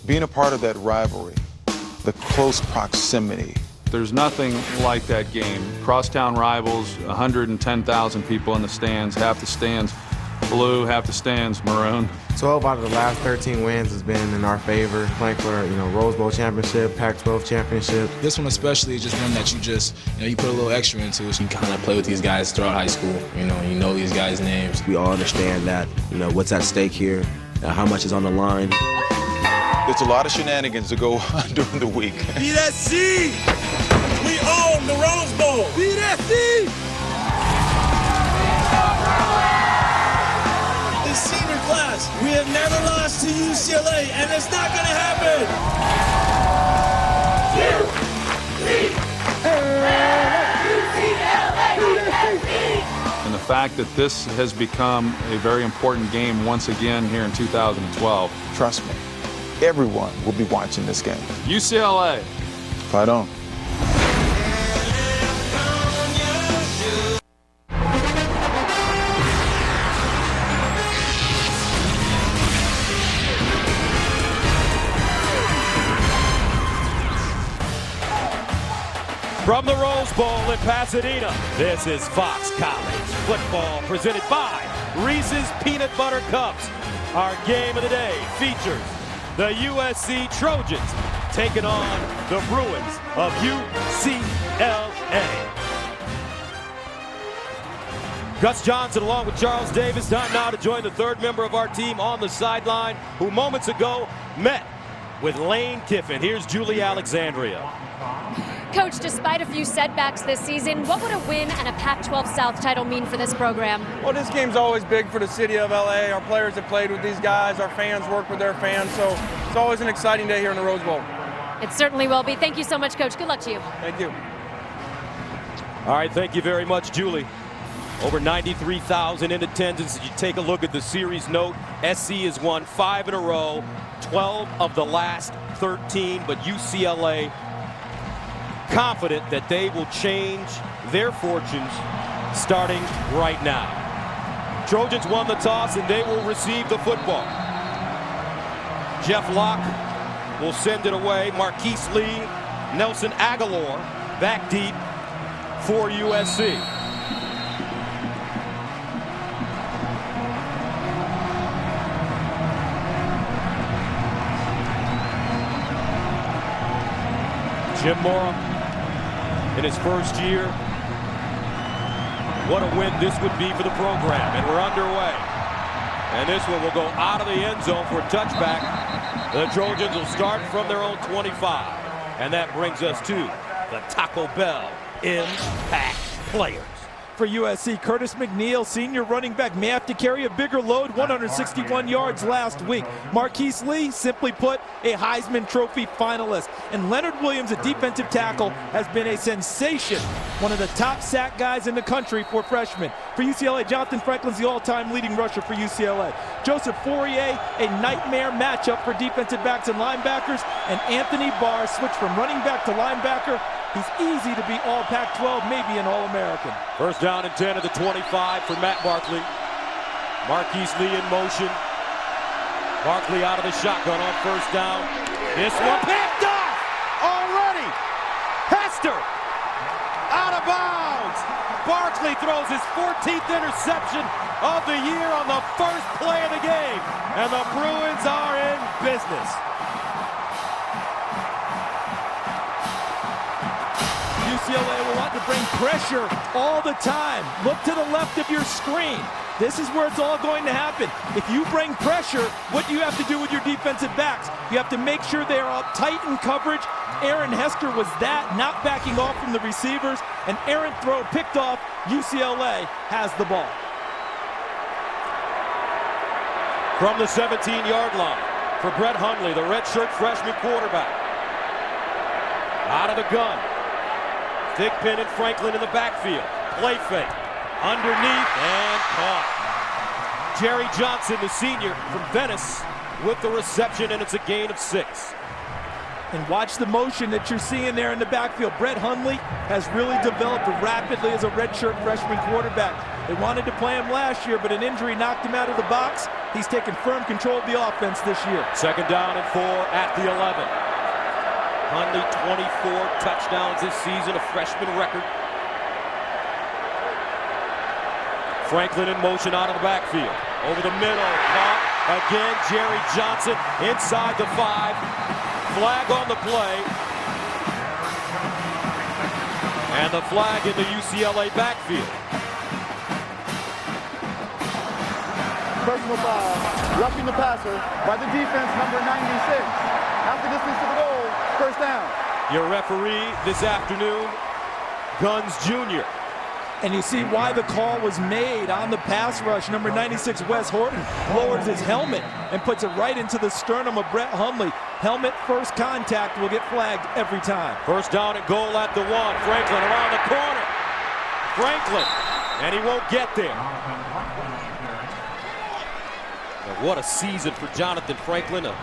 Being a part of that rivalry, the close proximity. There's nothing like that game. Crosstown rivals, 110,000 people in the stands, half the stands blue, half the stands maroon. 12 out of the last 13 wins has been in our favor, playing for, Rose Bowl championship, Pac-12 championship. This one especially is just one that you put a little extra into. You kind of play with these guys throughout high school. You know these guys' names. We all understand that, what's at stake here, how much is on the line. There's a lot of shenanigans to go on during the week. USC! We own the Rose Bowl! USC! This senior class, we have never lost to UCLA, and it's not going to happen! And the fact that this has become a very important game once again here in 2012. Trust me, everyone will be watching this game. UCLA. Fight on. From the Rose Bowl in Pasadena, this is Fox College Football presented by Reese's Peanut Butter Cups. Our game of the day features the USC Trojans taking on the Bruins of UCLA. Gus Johnson along with Charles Davis. Time now to join the third member of our team on the sideline who moments ago met with Lane Kiffin. Here's Julie Alexandria. Coach, despite a few setbacks this season, what would a win and a Pac-12 South title mean for this program? Well, this game's always big for the city of LA. Our players have played with these guys. Our fans work with their fans. So it's always an exciting day here in the Rose Bowl. It certainly will be. Thank you so much, Coach. Good luck to you. Thank you. All right, thank you very much, Julie. Over 93,000 in attendance. As you take a look at the series note, SC has won 5 in a row, 12 of the last 13, but UCLA confident that they will change their fortunes starting right now. Trojans won the toss and they will receive the football. Jeff Locke will send it away. Marquise Lee, Nelson Aguilar back deep for USC. Jim Mora in his first year. What a win this would be for the program. And we're underway. And this one will go out of the end zone for a touchback. The Trojans will start from their own 25. And that brings us to the Taco Bell Impact Players. For USC, Curtis McNeil, senior running back, may have to carry a bigger load, 161 yards last week. Marquise Lee, simply put, a Heisman Trophy finalist. And Leonard Williams, a defensive tackle, has been a sensation. One of the top sack guys in the country for freshmen. For UCLA, Jonathan Franklin's the all-time leading rusher for UCLA. Joseph Fourier, a nightmare matchup for defensive backs and linebackers. And Anthony Barr switched from running back to linebacker. He's easy to be all Pac-12, maybe an All-American. First down and 10 at the 25 for Matt Barkley. Marquise Lee in motion. Barkley out of the shotgun on first down. This one picked off already. Hester out of bounds. Barkley throws his 14th interception of the year on the first play of the game. And the Bruins are in business. UCLA will want to bring pressure all the time. Look to the left of your screen. This is where it's all going to happen. If you bring pressure, what do you have to do with your defensive backs? You have to make sure they are up tight in coverage. Aaron Hester was that, not backing off from the receivers. An errant throw picked off. UCLA has the ball. From the 17-yard line for Brett Hundley, the redshirt freshman quarterback. Out of the gun. Thigpen and Franklin in the backfield. Play fake. Underneath and caught. Jerry Johnson, the senior from Venice, with the reception, and it's a gain of 6. And watch the motion that you're seeing there in the backfield. Brett Hundley has really developed rapidly as a redshirt freshman quarterback. They wanted to play him last year, but an injury knocked him out of the box. He's taken firm control of the offense this year. Second down and 4 at the 11. Hundley 24 touchdowns this season, a freshman record. Franklin in motion out of the backfield. Over the middle, caught again, Jerry Johnson inside the 5. Flag on the play. And the flag in the UCLA backfield. Personal foul, roughing the passer by the defense, number 96. Half the distance to the goal, first down. Your referee this afternoon, Guns Jr. And you see why the call was made on the pass rush. Number 96, Wes Horton, lowers his helmet and puts it right into the sternum of Brett Hundley. Helmet first contact will get flagged every time. First down and goal at the 1. Franklin around the corner. Franklin, and he won't get there. But what a season for Jonathan Franklin, a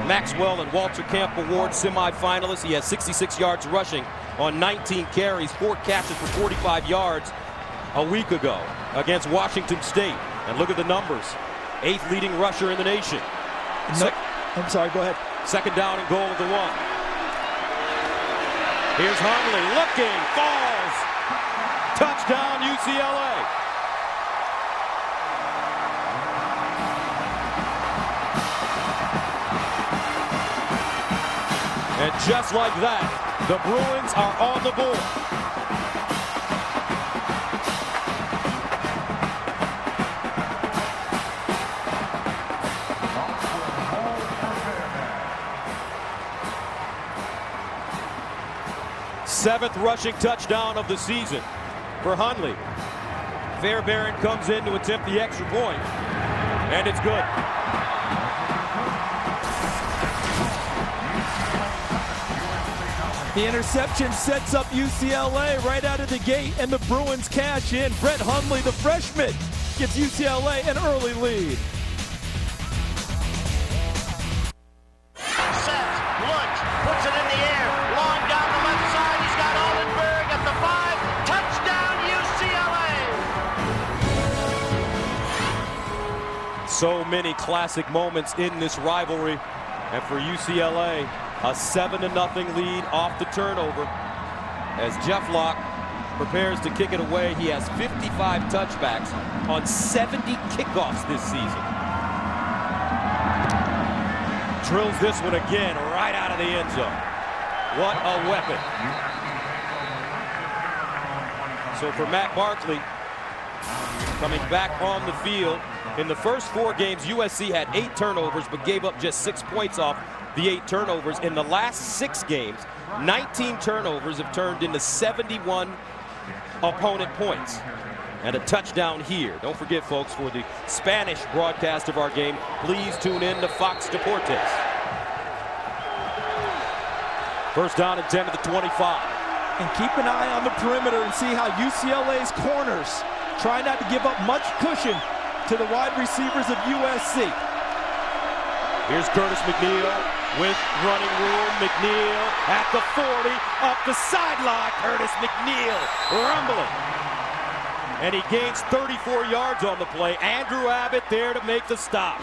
Maxwell and Walter Camp Award semifinalist. He has 66 yards rushing on 19 carries, 4 catches for 45 yards a week ago against Washington State. And look at the numbers. 8th leading rusher in the nation. I'm sorry, go ahead. Second down and goal at the 1. Here's Hundley looking, falls. Touchdown UCLA. And just like that, the Bruins are on the board. Seventh rushing touchdown of the season for Hundley. Fairbairn comes in to attempt the extra point, and it's good. The interception sets up UCLA right out of the gate, and the Bruins cash in. Brett Hundley, the freshman, gives UCLA an early lead. Set, looks, puts it in the air, long down the left side. He's got Oldenburg at the 5. Touchdown, UCLA! So many classic moments in this rivalry, and for UCLA, a 7-0 lead off the turnover. As Jeff Locke prepares to kick it away, he has 55 touchbacks on 70 kickoffs this season. Drills this one again right out of the end zone. What a weapon. So for Matt Barkley, coming back on the field, in the first 4 games, USC had 8 turnovers but gave up just 6 points off the 8 turnovers. In the last 6 games, 19 turnovers have turned into 71 opponent points. And a touchdown here. Don't forget, folks, for the Spanish broadcast of our game, please tune in to Fox Deportes. First down and 10 to the 25. And keep an eye on the perimeter and see how UCLA's corners try not to give up much cushion to the wide receivers of USC. Here's Curtis McNeil with running room. McNeil at the 40, up the sideline. Curtis McNeil rumbling. And he gains 34 yards on the play. Andrew Abbott there to make the stop.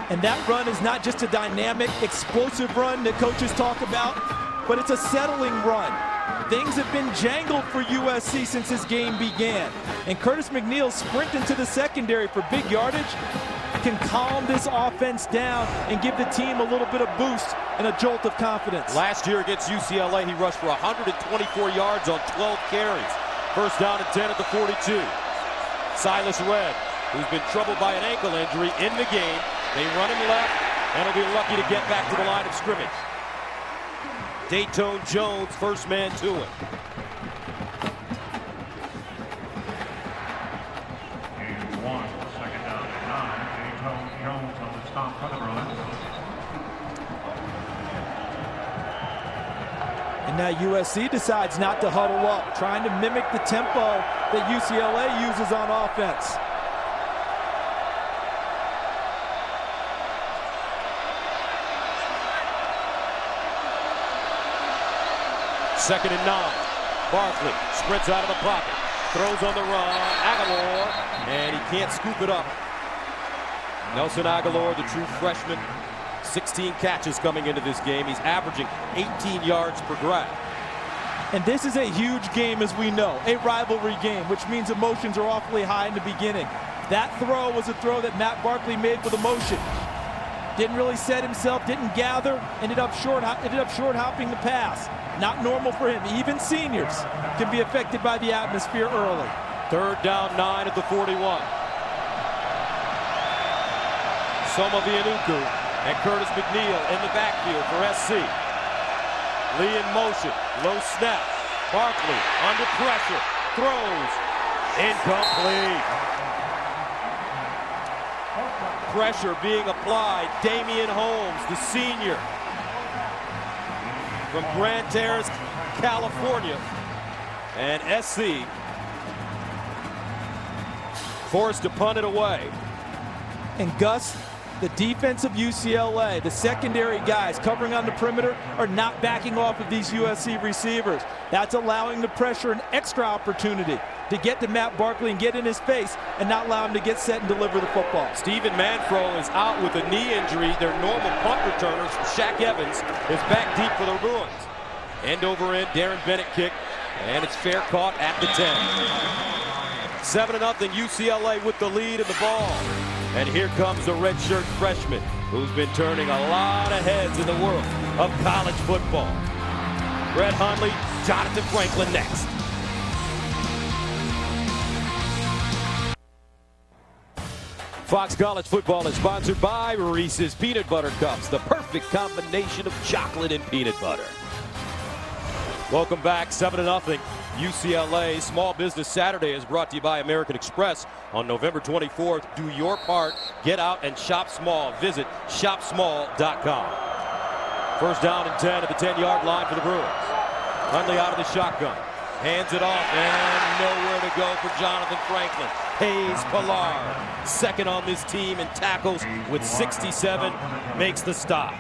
And that run is not just a dynamic, explosive run that coaches talk about, but it's a settling run. Things have been jangled for USC since this game began. And Curtis McNeil sprinting to the secondary for big yardage can calm this offense down and give the team a little bit of boost and a jolt of confidence. Last year against UCLA, he rushed for 124 yards on 12 carries. First down and 10 at the 42. Silas Redd, who's been troubled by an ankle injury, in the game. They run him left, and he'll be lucky to get back to the line of scrimmage. Dayton Jones, first man to him. Second down and 9. Dayton Jones on the stop for the Bruins. And now USC decides not to huddle up, trying to mimic the tempo that UCLA uses on offense. Second and 9. Barkley sprints out of the pocket, throws on the run. Aguilar, and he can't scoop it up. Nelson Aguilar, the true freshman, 16 catches coming into this game. He's averaging 18 yards per grab. And this is a huge game, as we know, a rivalry game, which means emotions are awfully high in the beginning. That throw was a throw that Matt Barkley made with emotion. Didn't really set himself, didn't gather, ended up short hopping the pass. Not normal for him. Even seniors can be affected by the atmosphere early. 3rd down, 9 at the 41. Soma Vianuku and Curtis McNeil in the backfield for SC. Lee in motion, low snap. Barkley under pressure, throws, incomplete. Pressure being applied. Damian Holmes, the senior from Grand Terrace, California, and SC forced to punt it away. And Gus, the defense of UCLA, the secondary guys covering on the perimeter are not backing off of these USC receivers. That's allowing the pressure an extra opportunity to get to Matt Barkley and get in his face and not allow him to get set and deliver the football. Stephen Manfro is out with a knee injury. Their normal punt returners, Shaq Evans, is back deep for the Bruins. End over end, Darren Bennett kick, and it's fair caught at the 10. 7-0 UCLA with the lead in the ball. And here comes the redshirt freshman who's been turning a lot of heads in the world of college football. Brett Hundley, Jonathan Franklin next. Fox College Football is sponsored by Reese's Peanut Butter Cups, the perfect combination of chocolate and peanut butter. Welcome back, 7-0. UCLA Small Business Saturday is brought to you by American Express. On November 24th, do your part. Get out and shop small. Visit shopsmall.com. 1st down and 10 at the 10-yard line for the Bruins. Hundley out of the shotgun. Hands it off, and nowhere to go for Jonathan Franklin. Hayes Pilar, second on this team in tackles with 67, makes the stop.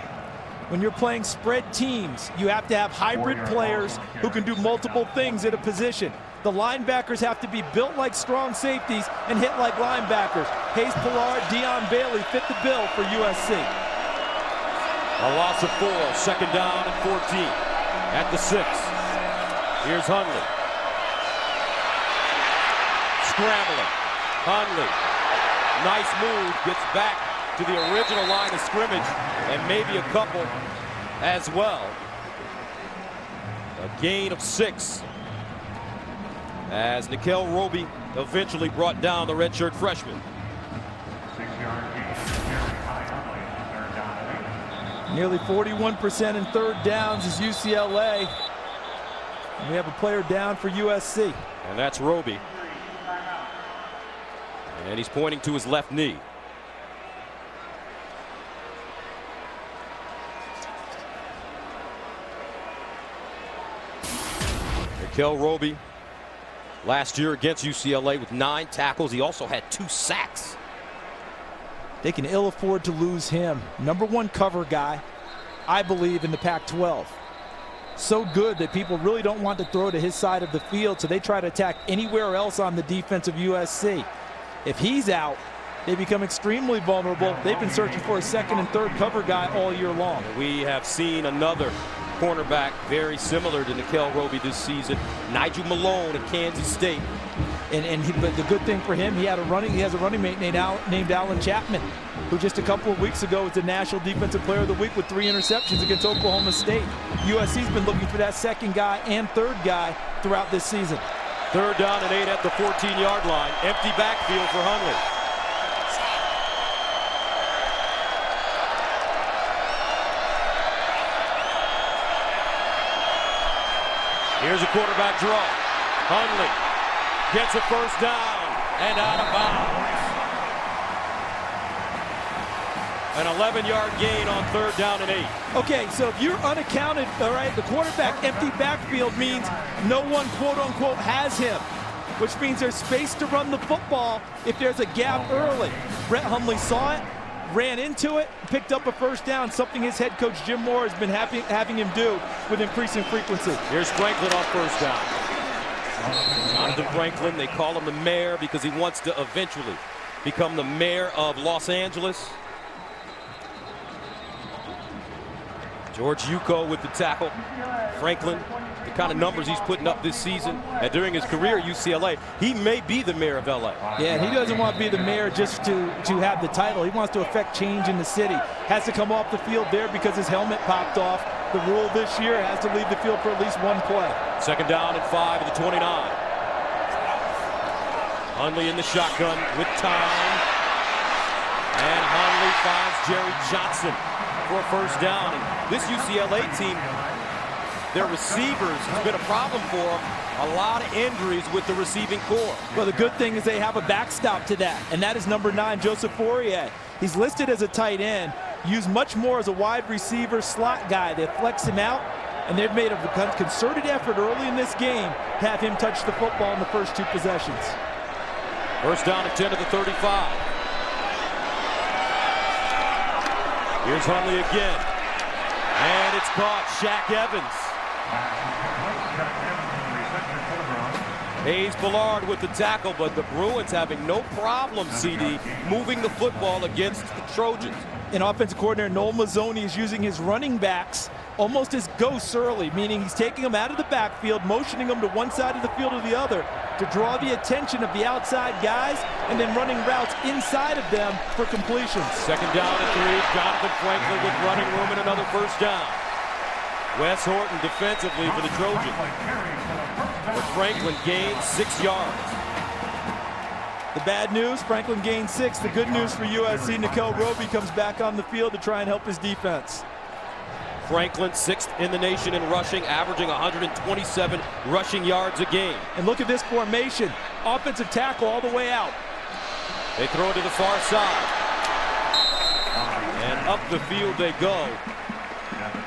When you're playing spread teams, you have to have hybrid players who can do multiple things at a position. The linebackers have to be built like strong safeties and hit like linebackers. Hayes Pilar, Deion Bailey fit the bill for USC. A loss of 4, 2nd down and 14 at the 6. Here's Hundley. Scrambling. Hundley. Nice move. Gets back to the original line of scrimmage and maybe a couple as well. A gain of 6 as Nikel Roby eventually brought down the redshirt freshman. 6-yard gain. Carry by Hundley. 3rd down and 8. Nearly 41% in 3rd downs is UCLA. We have a player down for USC. And that's Roby. And he's pointing to his left knee. Nikel Roby, last year against UCLA with 9 tackles. He also had 2 sacks. They can ill afford to lose him. #1 cover guy, I believe, in the Pac-12. So good that people really don't want to throw to his side of the field, so they try to attack anywhere else on the defense of USC. If he's out, they become extremely vulnerable. They've been searching for a 2nd and 3rd cover guy all year long. We have seen another cornerback very similar to Nikel Roby this season, Nigel Malone at Kansas State. But the good thing for him, he has a running mate named Alan Chapman, who just a couple of weeks ago was the National Defensive Player of the Week with 3 interceptions against Oklahoma State. USC's been looking for that 2nd guy and 3rd guy throughout this season. 3rd down and 8 at the 14-yard line. Empty backfield for Hundley. Here's a quarterback draw. Hundley gets a 1st down and out of bounds. An 11-yard gain on 3rd down and 8. Okay, so if you're unaccounted, all right, the quarterback empty backfield means no one, quote-unquote, has him, which means there's space to run the football if there's a gap early. Brett Hundley saw it, ran into it, picked up a 1st down, something his head coach Jim Moore has been having him do with increasing frequency. Here's Franklin off 1st down. Jonathan Franklin, they call him the mayor because he wants to eventually become the mayor of Los Angeles. George Yuko with the tackle. Franklin, the kind of numbers he's putting up this season and during his career at UCLA, he may be the mayor of LA. Yeah, and he doesn't want to be the mayor just to have the title. He wants to affect change in the city. Has to come off the field there because his helmet popped off. The rule this year has to leave the field for at least one play. Second down and 5 at the 29. Hundley in the shotgun with time. And Hundley finds Jerry Johnson for a first down. And this UCLA team, their receivers has been a problem for them. A lot of injuries with the receiving core. Well, the good thing is they have a backstop to that, and that is number 9, Joseph Fourier. He's listed as a tight end, used much more as a wide receiver slot guy. They flex him out, and they've made a concerted effort early in this game to have him touch the football in the first 2 possessions. First down at 10 to the 35. Here's Hundley again. And it's caught. Shaq Evans. Hayes Ballard with the tackle, but the Bruins having no problem, CD, moving the football against the Trojans. And offensive coordinator Noel Mazzoni is using his running backs almost as ghosts early, meaning he's taking them out of the backfield, motioning them to one side of the field or the other to draw the attention of the outside guys, and then running routes inside of them for completions. Second down and 3. Jonathan Franklin with running room and another first down. Wes Horton defensively for the Trojans. But Franklin gains 6 yards. The bad news, Franklin gains 6. The good news for USC, Nickel Roby comes back on the field to try and help his defense. Franklin 6th in the nation in rushing, averaging 127 rushing yards a game. And look at this formation. Offensive tackle all the way out. They throw it to the far side. And up the field they go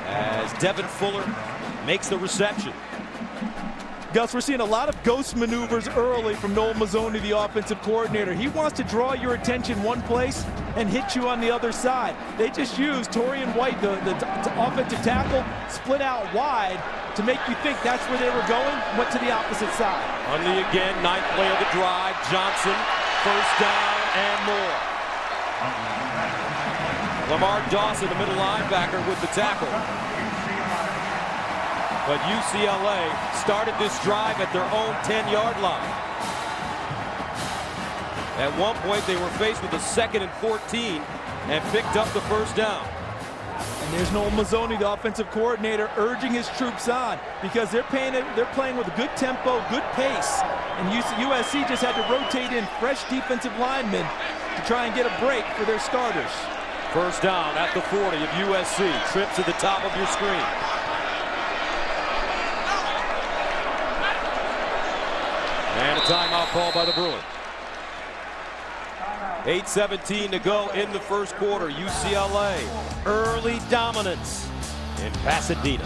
as Devin Fuller makes the reception. Gus, we're seeing a lot of ghost maneuvers early from Noel Mazzoni, the offensive coordinator. He wants to draw your attention one place and hit you on the other side. They just used Torian White, the offensive tackle, split out wide to make you think that's where they were going, went to the opposite side. Hundley again, 9th play of the drive. Johnson, first down and more. Lamar Dawson, the middle linebacker, with the tackle. But UCLA started this drive at their own 10-yard line. At one point, they were faced with a 2nd and 14 and picked up the first down. And there's Noel Mazzoni, the offensive coordinator, urging his troops on because they're playing with a good tempo, good pace. And USC just had to rotate in fresh defensive linemen to try and get a break for their starters. First down at the 40 of USC. Trip to the top of your screen. And a timeout call by the Bruins. 8:17 to go in the first quarter. UCLA, early dominance in Pasadena.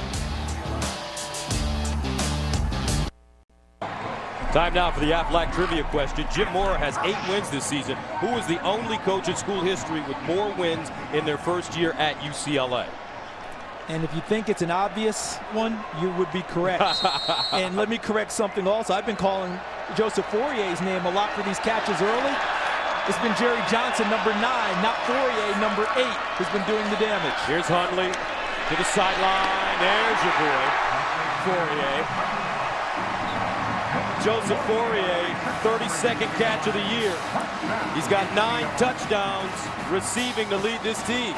Time now for the Aflac trivia question. Jim Mora has 8 wins this season. Who is the only coach in school history with more wins in their first year at UCLA? And if you think it's an obvious one, you would be correct. And let me correct something also. I've been calling Joseph Fourier's name a lot for these catches early. It's been Jerry Johnson, number 9, not Fourier, number 8, who's been doing the damage. Here's Hundley to the sideline. There's your boy, Fourier. Joseph Fourier, 32nd catch of the year. He's got 9 touchdowns receiving to lead this team.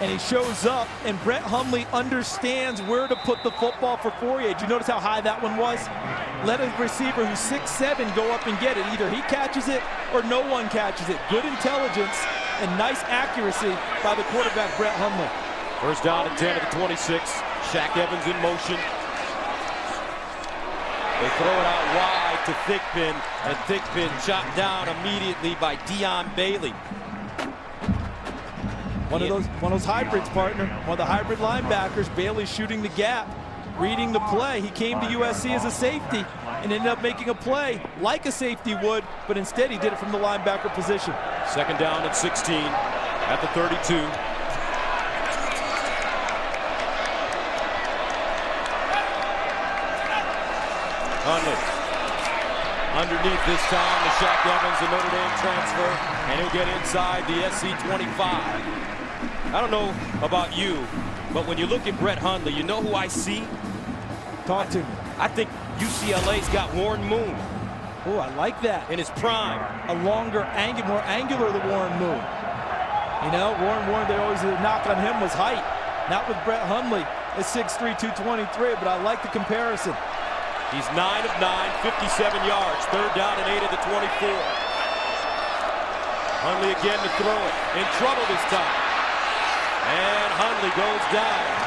And he shows up, and Brett Hundley understands where to put the football for Fourier. Did you notice how high that one was? Let a receiver who's 6'7" go up and get it. Either he catches it or no one catches it. Good intelligence and nice accuracy by the quarterback, Brett Hundley. First down and 10 at the 26. Shaq Evans in motion. They throw it out wide to Thigpen, and Thigpen chopped down immediately by Dion Bailey. One of those hybrids, partner. One of the hybrid linebackers. Bailey shooting the gap, reading the play. He came to USC as a safety and ended up making a play like a safety would, but instead he did it from the linebacker position. Second down and 16 at the 32. Hundley Underneath this time, the Shaq Evans, the Notre Dame transfer, and he'll get inside the SC 25. I don't know about you, but when you look at Brett Hundley, you know who I see? Talk to me. I think UCLA's got Warren Moon. Oh, I like that. In his prime. A longer, more angular than Warren Moon. You know, Warren, they always the knock on him was height. Not with Brett Hundley at 6'3", 223, but I like the comparison. He's 9 of 9, 57 yards. 3rd down and 8 at the 24. Hundley again to throw it. In trouble this time. And Hundley goes down.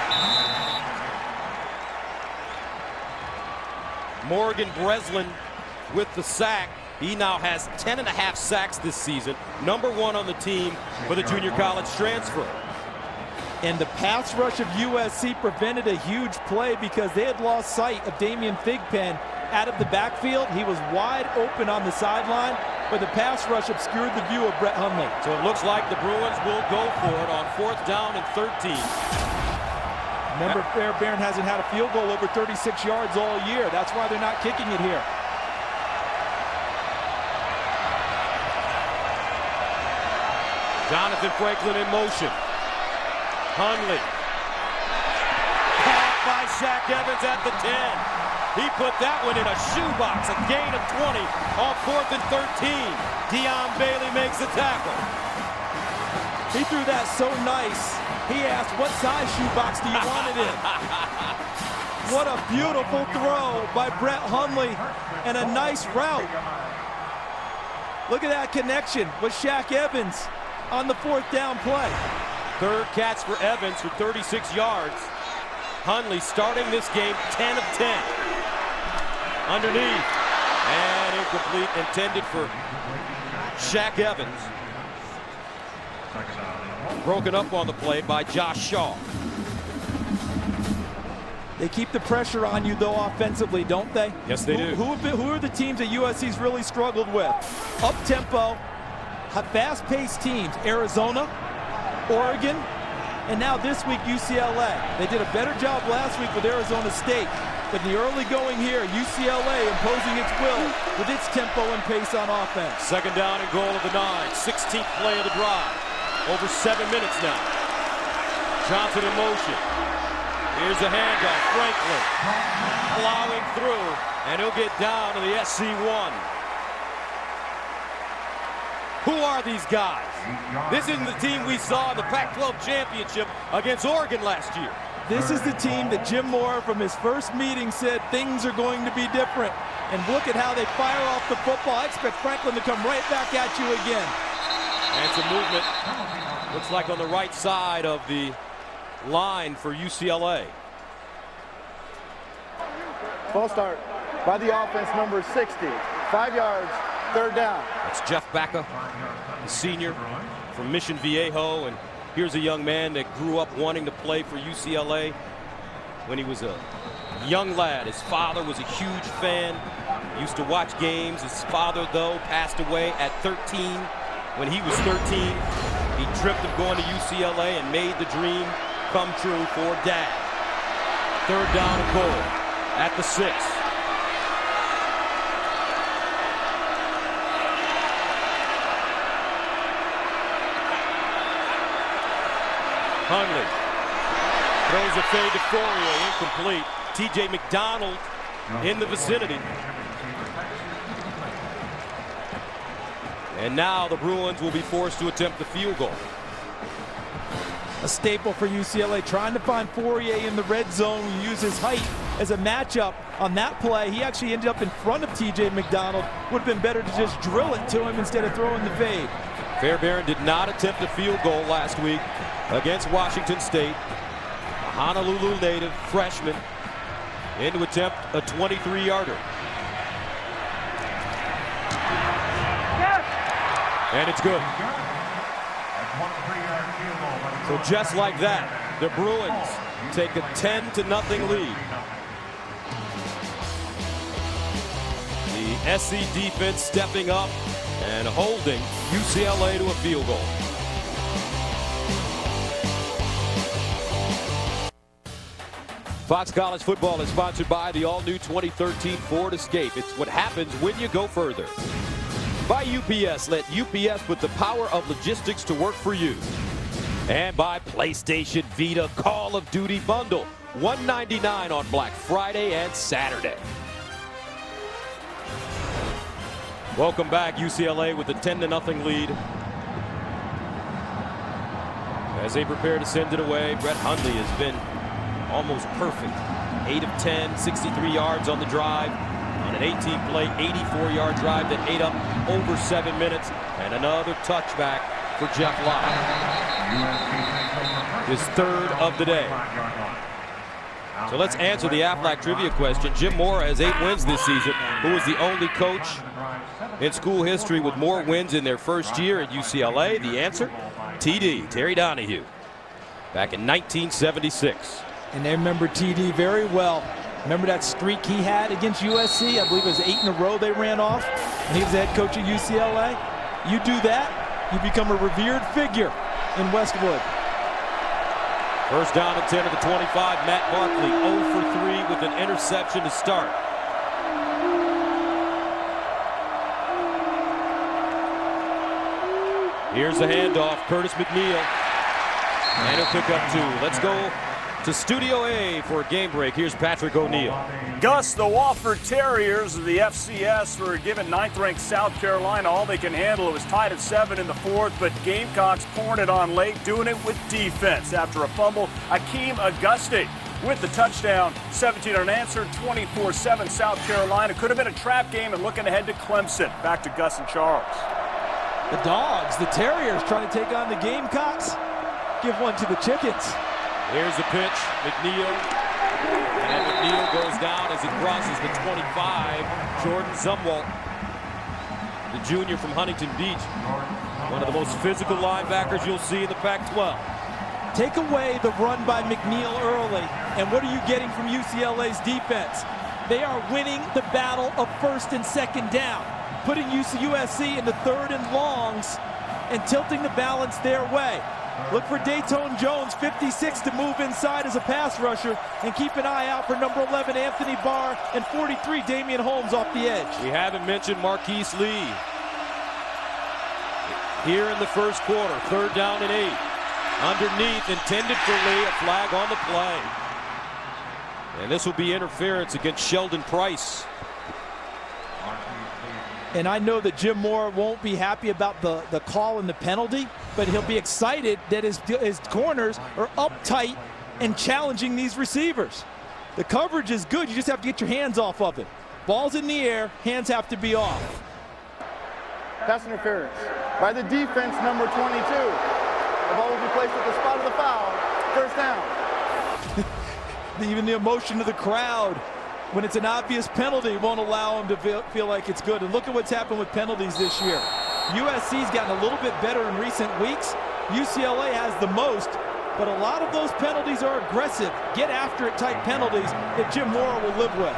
Morgan Breslin with the sack. He now has 10.5 sacks this season. #1 on the team for the junior college transfer. And the pass rush of USC prevented a huge play because they had lost sight of Damian Thigpen out of the backfield. He was wide open on the sideline, but the pass rush obscured the view of Brett Hundley. So it looks like the Bruins will go for it on 4th down and 13. Remember, Fairbairn hasn't had a field goal over 36 yards all year. That's why they're not kicking it here. Jonathan Franklin in motion. Hundley. Caught by Shaq Evans at the 10. He put that one in a shoebox. A gain of 20 on 4th and 13. Deion Bailey makes the tackle. He threw that so nice. He asked, what size shoebox do you want it in? What a beautiful throw by Brett Hundley and a nice route. Look at that connection with Shaq Evans on the 4th down play. 3rd catch for Evans for 36 yards. Hundley starting this game 10 of 10. Underneath. And incomplete, intended for Shaq Evans. Broken up on the play by Josh Shaw. They keep the pressure on you, though, offensively, don't they? Yes, they do. Who are the teams that USC's really struggled with? Up-tempo, fast-paced teams. Arizona, Oregon, and now this week UCLA. They did a better job last week with Arizona State. But in the early going here, UCLA imposing its will with its tempo and pace on offense. 2nd down and goal of the 9. 16th play of the drive. Over 7 minutes now. Johnson in motion. Here's a handoff. Franklin plowing through, and he'll get down to the SC1. Who are these guys? This isn't the team we saw in the Pac-12 championship against Oregon last year. This is the team that Jim Moore from his first meeting said things are going to be different. And look at how they fire off the football. I expect Franklin to come right back at you again. And some movement, looks like on the right side of the line for UCLA. Full start by the offense, number 60. 5 yards, 3rd down. That's Jeff Bacca, the senior from Mission Viejo. And here's a young man that grew up wanting to play for UCLA when he was a young lad. His father was a huge fan, used to watch games. His father, though, passed away at 13. When he was 13, he dreamt of going to UCLA and made the dream come true for Dad. 3rd down and goal at the 6. Hundley throws a fade to Fourier, incomplete. T.J. McDonald in the vicinity. And now the Bruins will be forced to attempt the field goal. A staple for UCLA, trying to find Fourier in the red zone. You use his height as a matchup on that play. He actually ended up in front of T.J. McDonald. Would have been better to just drill it to him instead of throwing the fade. Fairbairn did not attempt a field goal last week against Washington State. A Honolulu native freshman in to attempt a 23-yarder. And it's good. So just like that, the Bruins take a 10-0 lead. The SC defense stepping up and holding UCLA to a field goal. Fox College Football is sponsored by the all-new 2013 Ford Escape. It's what happens when you go further. By UPS, let UPS put the power of logistics to work for you. And by PlayStation Vita Call of Duty Bundle, $199 on Black Friday and Saturday. Welcome back, UCLA with a 10-0 lead. As they prepare to send it away, Brett Hundley has been almost perfect. 8 of 10, 63 yards on the drive. On an 18-play, 84-yard drive that ate up over 7 minutes. And another touchback for Jeff Locke. His third of the day. So let's answer the Aflac trivia question. Jim Mora has 8 wins this season. Who is the only coach in school history with more wins in their first year at UCLA? The answer, TD, Terry Donahue, back in 1976. And they remember TD very well. Remember that streak he had against USC? I believe it was 8 in a row they ran off. And he was the head coach at UCLA. You do that, you become a revered figure in Westwood. First down and 10 at the 25. Matt Barkley 0 for 3 with an interception to start. Here's the handoff, Curtis McNeil. And he'll pick up 2. Let's go to Studio A for a game break. Here's Patrick O'Neill. Gus, the Wofford Terriers of the FCS were given 9th-ranked South Carolina all they can handle. It was tied at 7 in the 4th, but Gamecocks pouring it on late, doing it with defense. After a fumble, Akeem Auguste with the touchdown, 17 unanswered, 24-7 South Carolina. Could have been a trap game and looking ahead to Clemson. Back to Gus and Charles. The Dogs, the Terriers, trying to take on the Gamecocks. Give one to the Chickens. Here's the pitch, McNeil. And McNeil goes down as he crosses the 25. Jordan Zumwalt, the junior from Huntington Beach. One of the most physical linebackers you'll see in the Pac-12. Take away the run by McNeil early, and what are you getting from UCLA's defense? They are winning the battle of first and second down, putting USC in the 3rd and longs and tilting the balance their way. Look for Dayton Jones, 56, to move inside as a pass rusher, and keep an eye out for number 11, Anthony Barr, and 43, Damian Holmes off the edge. We haven't mentioned Marquise Lee. Here in the first quarter, 3rd down and 8. Underneath, intended for Lee, a flag on the play. And this will be interference against Sheldon Price. And I know that Jim Mora won't be happy about the call and the penalty, but he'll be excited that his corners are uptight and challenging these receivers. The coverage is good. You just have to get your hands off of it. Ball's in the air. Hands have to be off. Pass interference by the defense, number 22. The ball will be placed at the spot of the foul. First down. Even the emotion of the crowd, when it's an obvious penalty, won't allow them to feel like it's good. And look at what's happened with penalties this year. USC's gotten a little bit better in recent weeks. UCLA has the most, but a lot of those penalties are aggressive, get after it type penalties that Jim Mora will live with.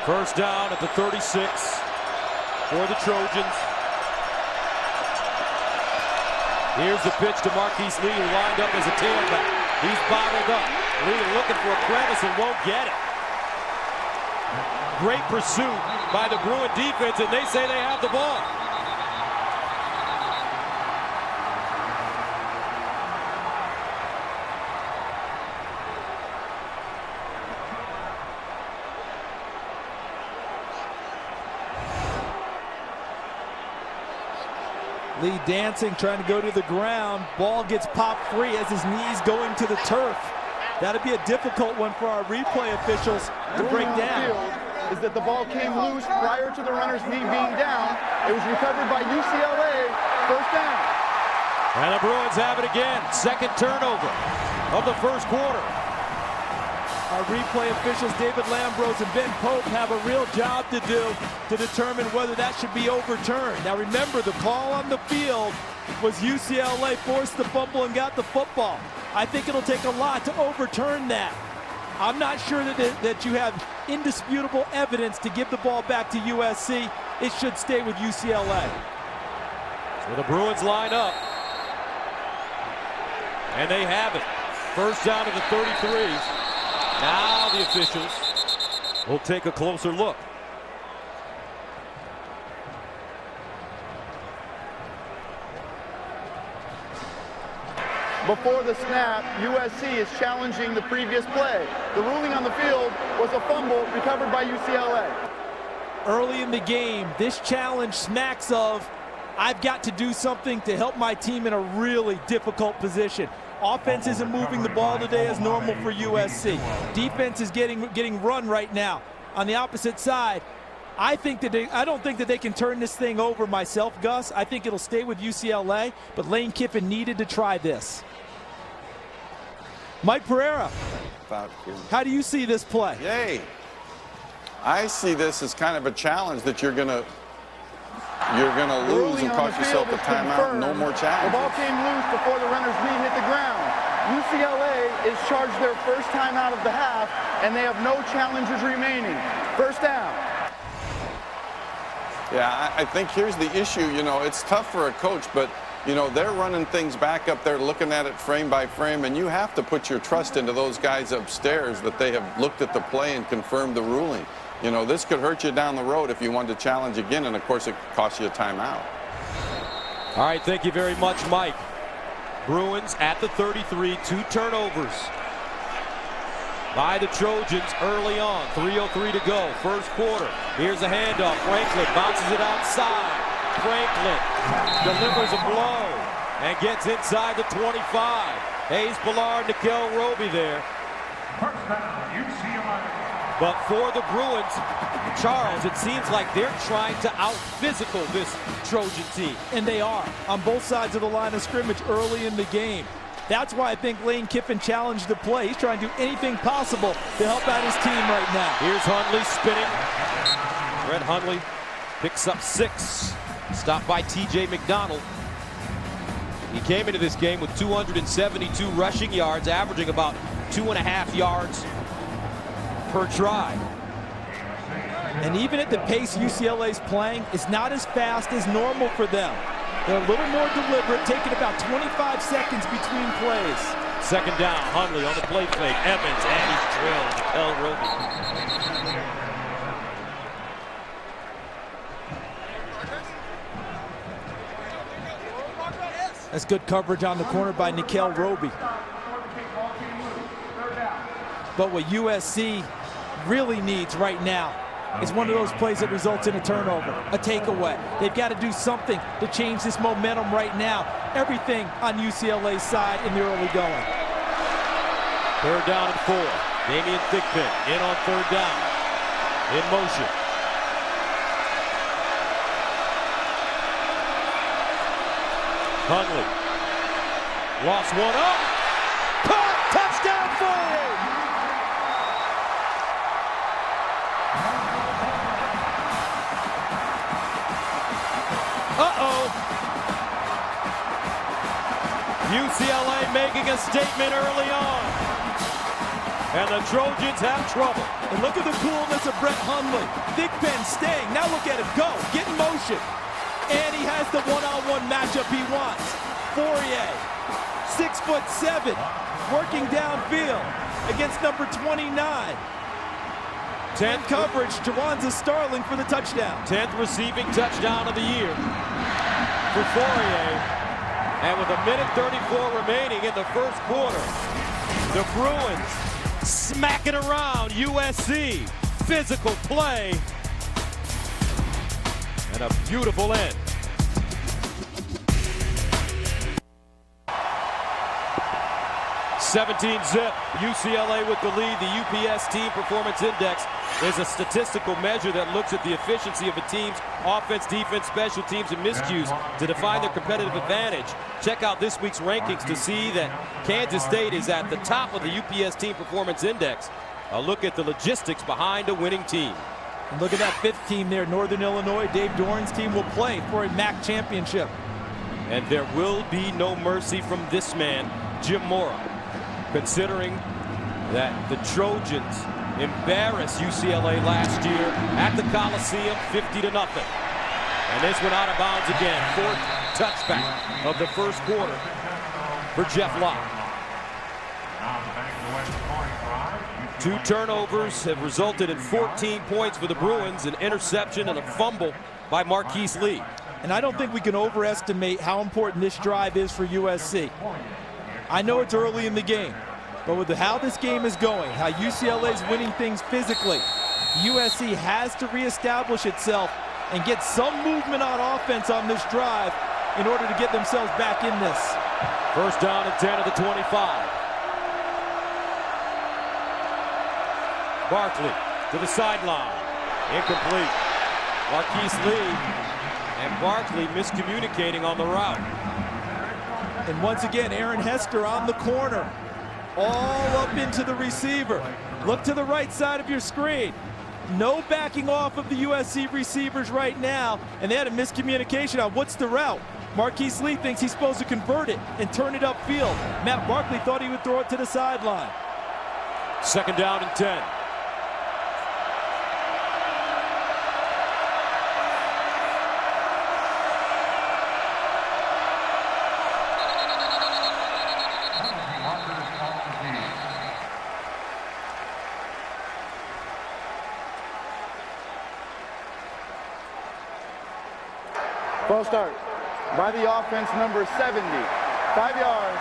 First down at the 36 for the Trojans. Here's the pitch to Marquise Lee, who lined up as a tailback. He's bottled up. Lee looking for a crevice and won't get it. Great pursuit by the Bruin defense, and they say they have the ball. Lee dancing, trying to go to the ground. Ball gets popped free as his knees going to the turf. That'll be a difficult one for our replay officials to break down. Is that the ball came loose prior to the runner's knee being down. It was recovered by UCLA. First down. And the Bruins have it again. Second turnover of the first quarter. Our replay officials, David Lambrose and Ben Pope, have a real job to do to determine whether that should be overturned. Now remember, the call on the field was UCLA forced the fumble and got the football. I think it'll take a lot to overturn that. I'm not sure that you have indisputable evidence to give the ball back to USC. It should stay with UCLA. So the Bruins line up. And they have it. First down to the 33. Now the officials will take a closer look. Before the snap, USC is challenging the previous play. The ruling on the field was a fumble recovered by UCLA. Early in the game, this challenge smacks of, I've got to do something to help my team in a really difficult position. Offense isn't moving the ball today as normal for USC. Defense is getting run right now. On the opposite side, I don't think that they can turn this thing over myself, Gus. I think it'll stay with UCLA, but Lane Kiffin needed to try this. Mike Pereira, how do you see this play? Yay. I see this as kind of a challenge that you're gonna lose and cost yourself a timeout and no more The challenges. ball came loose before the runner's knee hit the ground. UCLA is charged their first timeout of the half, and they have no challenges remaining. First down. Yeah, I think here's the issue. You know, it's tough for a coach, but, you know, they're running things back up there, looking at it frame by frame, and you have to put your trust into those guys upstairs that they have looked at the play and confirmed the ruling. You know, this could hurt you down the road if you wanted to challenge again, and, of course, it costs you a timeout. All right, thank you very much, Mike. Bruins at the 33, 2 turnovers by the Trojans early on. 3:03 to go, first quarter. Here's a handoff. Franklin bounces it outside. Franklin delivers a blow and gets inside the 25. Hayes Ballard, Nickel Roby there. But for the Bruins, Charles, it seems like they're trying to out-physical this Trojan team. And they are on both sides of the line of scrimmage early in the game. That's why I think Lane Kiffin challenged the play. He's trying to do anything possible to help out his team right now. Here's Hundley spinning. Brett Hundley picks up 6. Stopped by T.J. McDonald. He came into this game with 272 rushing yards, averaging about 2.5 yards per try. And even at the pace UCLA's playing, it's not as fast as normal for them. They're a little more deliberate, taking about 25 seconds between plays. Second down, Hundley on the play fake. Evans, and he's drilled. Nickel Roby. That's good coverage on the corner by Nickel Roby. But what USC really needs right now is one of those plays that results in a turnover, a takeaway. They've got to do something to change this momentum right now. Everything on UCLA's side in the early going. Third down and 4. Damian Thigpen in on third down. In motion. Hundley. Lost one up. Caught. Touchdown forward. Uh-oh. UCLA making a statement early on. And the Trojans have trouble. And look at the coolness of Brett Hundley. Thigpen staying. Now look at him go. Get in motion. And he has the one-on-one matchup he wants. Fourier, 6'7", working downfield against number 29. 10th coverage, Jawanza Starling for the touchdown. 10th receiving touchdown of the year for Fourier. And with 1:34 remaining in the first quarter, the Bruins smacking around USC. Physical play. And a beautiful end. (17-zip). UCLA with the lead. The UPS Team Performance Index is a statistical measure that looks at the efficiency of a team's offense, defense, special teams, and miscues to define their competitive advantage. Check out this week's rankings to see that Kansas State is at the top of the UPS Team Performance Index. A look at the logistics behind a winning team. And look at that 5th team there, Northern Illinois. Dave Doran's team will play for a MAC championship. And there will be no mercy from this man, Jim Mora, considering that the Trojans embarrassed UCLA last year at the Coliseum 50-0. And this went out of bounds again. 4th touchback of the first quarter for Jeff Locke. Now the back to the West point drive. 2 turnovers have resulted in 14 points for the Bruins, an interception and a fumble by Marquise Lee. And I don't think we can overestimate how important this drive is for USC. I know it's early in the game, but with how this game is going, how UCLA is winning things physically, USC has to reestablish itself and get some movement on offense on this drive in order to get themselves back in this. First down and 10 at the 25. Barkley to the sideline. Incomplete. Marquise Lee and Barkley miscommunicating on the route. And once again, Aaron Hester on the corner. All up into the receiver. Look to the right side of your screen. No backing off of the USC receivers right now. And they had a miscommunication on what's the route. Marquise Lee thinks he's supposed to convert it and turn it upfield. Matt Barkley thought he would throw it to the sideline. Second down and 10. False start by the offense, number 70. 5 yards,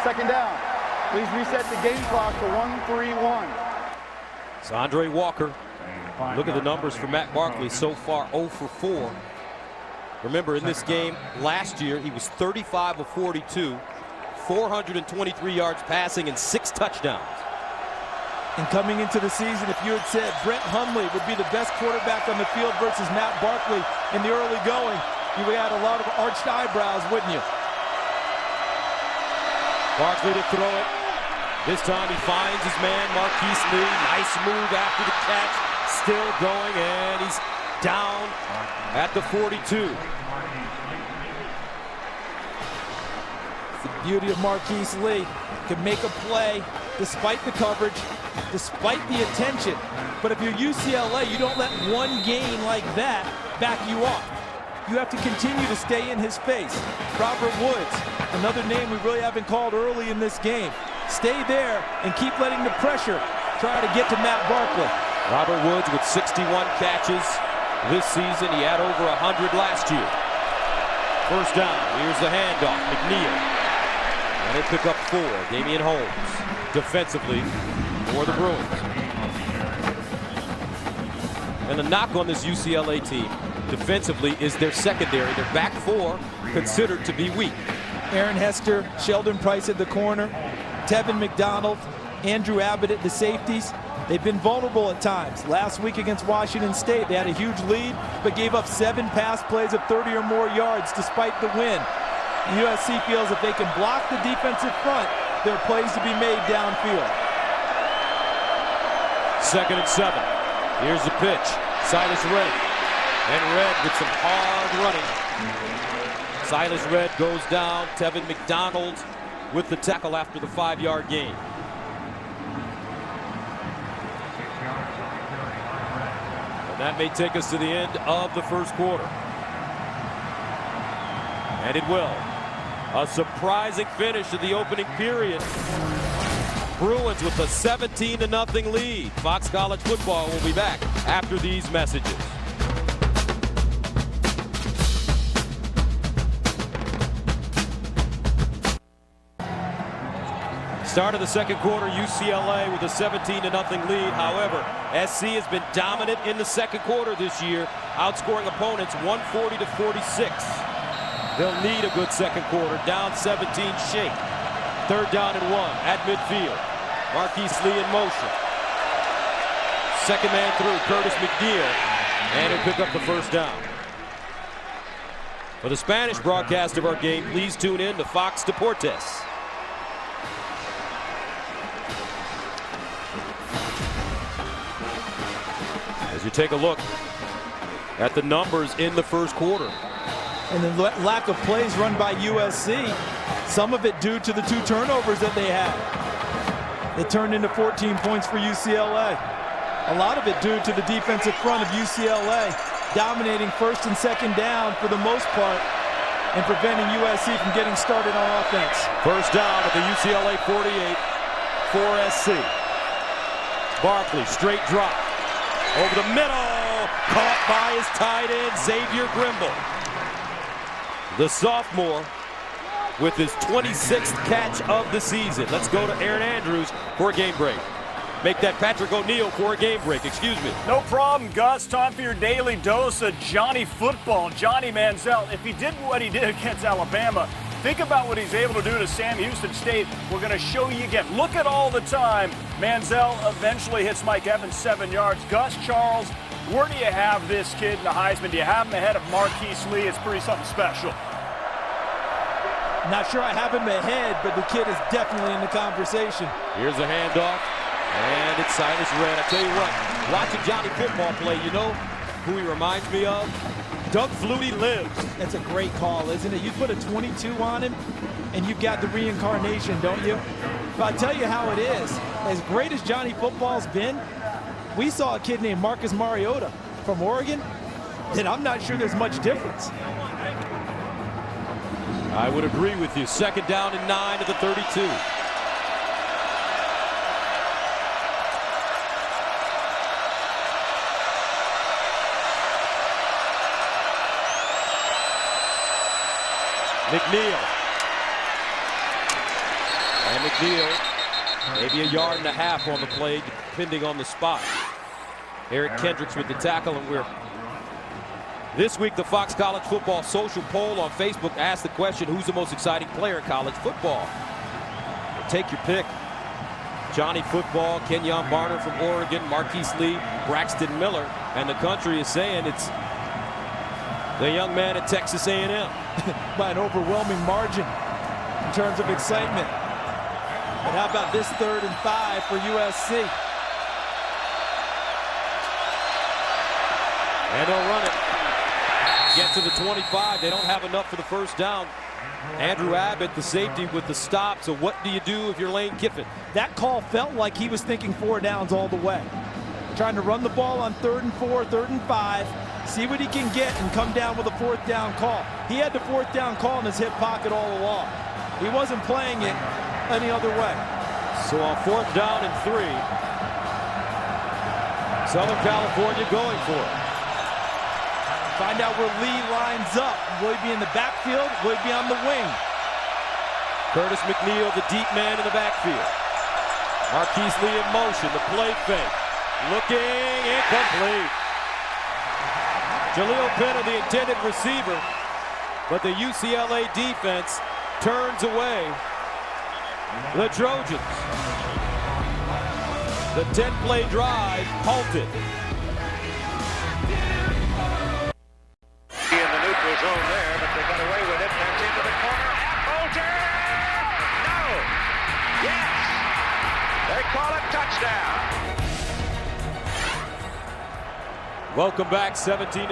second down. Please reset the game clock to 1-3-1. It's Andre Walker. Look at the numbers for Matt Barkley so far, 0 for 4. Remember, in this game last year, he was 35 of 42, 423 yards passing and 6 touchdowns. And coming into the season, if you had said Brett Hundley would be the best quarterback on the field versus Matt Barkley in the early going, you would have had a lot of arched eyebrows, wouldn't you? Barkley to throw it. This time he finds his man, Marquise Lee. Nice move after the catch. Still going, and he's down at the 42. It's the beauty of Marquise Lee. Can make a play despite the coverage, despite the attention. But if you're UCLA, you don't let one gain like that back you up. You have to continue to stay in his face. Robert Woods, another name we really haven't called early in this game. Stay there and keep letting the pressure try to get to Matt Barkley. Robert Woods with 61 catches this season. He had over 100 last year. First down. Here's the handoff. McNeil. And they pick up 4. Damian Holmes defensively for the Bruins. And the knock on this UCLA team defensively is their secondary. Their back 4 considered to be weak. Aaron Hester, Sheldon Price at the corner, Tevin McDonald, Andrew Abbott at the safeties. They've been vulnerable at times. Last week against Washington State, they had a huge lead, but gave up 7 pass plays of 30 or more yards despite the win. USC feels if they can block the defensive front, there are plays to be made downfield. Second and 7. Here's the pitch. Silas Redd. And Redd with some hard running. Silas Redd goes down. Tevin McDonald with the tackle after the 5-yard gain. And that may take us to the end of the first quarter. And it will. A surprising finish to the opening period. Bruins with a 17-0 lead. Fox College Football will be back after these messages. Start of the second quarter, UCLA with a 17-0 lead. However, SC has been dominant in the second quarter this year, outscoring opponents 140-46. They'll need a good second quarter. Down 17, shake. Third down and 1 at midfield. Marquise Lee in motion. Second man through, Curtis McNeil, and he'll pick up the first down. For the Spanish broadcast of our game, please tune in to Fox Deportes. As you take a look at the numbers in the first quarter. And the lack of plays run by USC, some of it due to the 2 turnovers that they had. It turned into 14 points for UCLA. A lot of it due to the defensive front of UCLA dominating first and second down for the most part and preventing USC from getting started on offense. First down at the UCLA 48 for SC. Barkley, straight drop. Over the middle. Caught by his tight end, Xavier Grimble. The sophomore with his 26th catch of the season. Let's go to Aaron Andrews for a game break. Make that Patrick O'Neal for a game break, excuse me. No problem, Gus. Time for your daily dose of Johnny football. Johnny Manziel, if he did what he did against Alabama, think about what he's able to do to Sam Houston State. We're going to show you again. Look at all the time. Manziel eventually hits Mike Evans 7 yards. Gus Charles, where do you have this kid in the Heisman? Do you have him ahead of Marquise Lee? It's pretty something special. Not sure I have him ahead, but the kid is definitely in the conversation. Here's a handoff, and it's Silas Red. I tell you what, watching Johnny football play, you know who he reminds me of? Doug Flutie lives. That's a great call, isn't it? You put a 22 on him, and you've got the reincarnation, don't you? But I'll tell you how it is. As great as Johnny football's been, we saw a kid named Marcus Mariota from Oregon, and I'm not sure there's much difference. I would agree with you. 2nd down and 9 at the 32. McNeil. And McNeil, maybe a yard and a half on the play, depending on the spot. Eric Kendricks with the tackle, and this week, the Fox College Football social poll on Facebook asked the question, who's the most exciting player in college football? Well, take your pick. Johnny Football, Kenyon Barner from Oregon, Marquise Lee, Braxton Miller, and the country is saying it's the young man at Texas A&M. By an overwhelming margin in terms of excitement. But how about this 3rd and 5 for USC? And they'll run it. Get to the 25. They don't have enough for the first down. Andrew Abbott, the safety, with the stop. So what do you do if you're Lane Kiffin? That call felt like he was thinking 4 downs all the way. Trying to run the ball on 3rd and 4, 3rd and 5, see what he can get and come down with a 4th down call. He had the 4th down call in his hip pocket all along. He wasn't playing it any other way. So on 4th down and 3, Southern California going for it. Find out where Lee lines up. Will he be in the backfield? Will he be on the wing? Curtis McNeil, the deep man in the backfield. Marquise Lee in motion, the play fake. Looking, incomplete. Jaleel Penner, the intended receiver, but the UCLA defense turns away the Trojans. The 10-play drive halted. In the neutral zone there, but they got away with it. That's into the corner. Bolter! No! Yes! They call it touchdown. Welcome back, 17-0.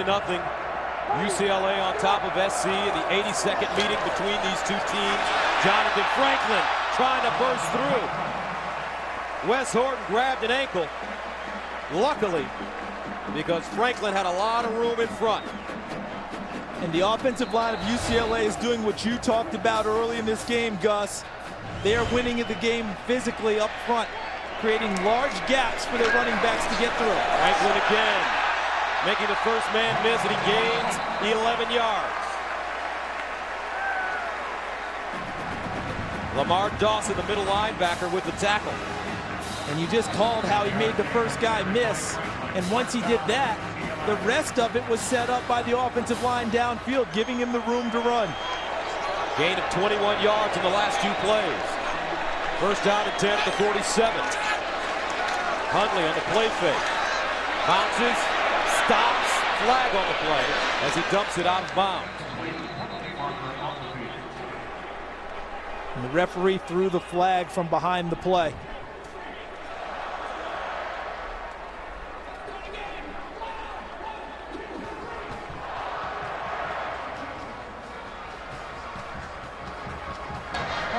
UCLA on top of SC in the 82nd meeting between these two teams. Jonathan Franklin trying to burst through. Wes Horton grabbed an ankle. Luckily, because Franklin had a lot of room in front. And the offensive line of UCLA is doing what you talked about early in this game, Gus. They are winning the game physically up front, creating large gaps for their running backs to get through. Franklin again, making the first man miss, and he gains 11 yards. Lamar Dawson, the middle linebacker, with the tackle. And you just called how he made the first guy miss. And once he did that, the rest of it was set up by the offensive line downfield, giving him the room to run. Gain of 21 yards in the last 2 plays. First down and 10 at the 47. Huntley on the play fake. Bounces, stops, flag on the play as he dumps it out of bounds. And the referee threw the flag from behind the play.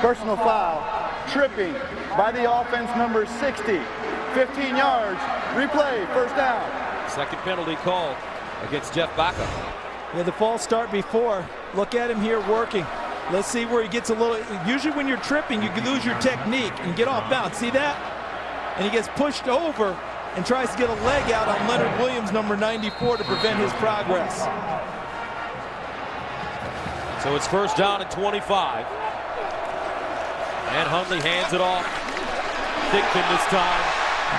Personal foul, tripping by the offense, number 60. 15 yards, replay, first down. Second penalty called against Jeff Baca. Yeah, the false start before. Look at him here working. Let's see where he gets a little. Usually when you're tripping, you can lose your technique and get off bounds. See that? and he gets pushed over and tries to get a leg out on Leonard Williams, number 94, to prevent his progress. So it's first down at 25. And Hundley hands it off. Thigpen this time.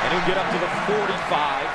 And he'll get up to the 45.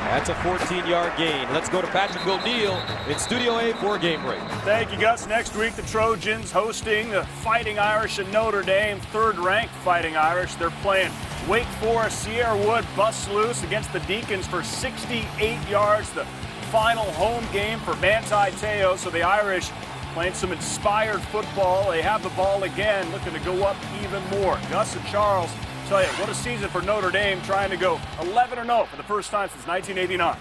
That's a 14-yard gain. Let's go to Patrick O'Neill in Studio A for a game break. Thank you, Gus. Next week, the Trojans hosting the Fighting Irish in Notre Dame, third-ranked Fighting Irish. They're playing Wake Forest. Sierra Wood busts loose against the Deacons for 68 yards. The final home game for Manti Te'o. So the Irish playing some inspired football. They have the ball again, looking to go up even more. Gus and Charles tell you, what a season for Notre Dame, trying to go 11-0 for the first time since 1989.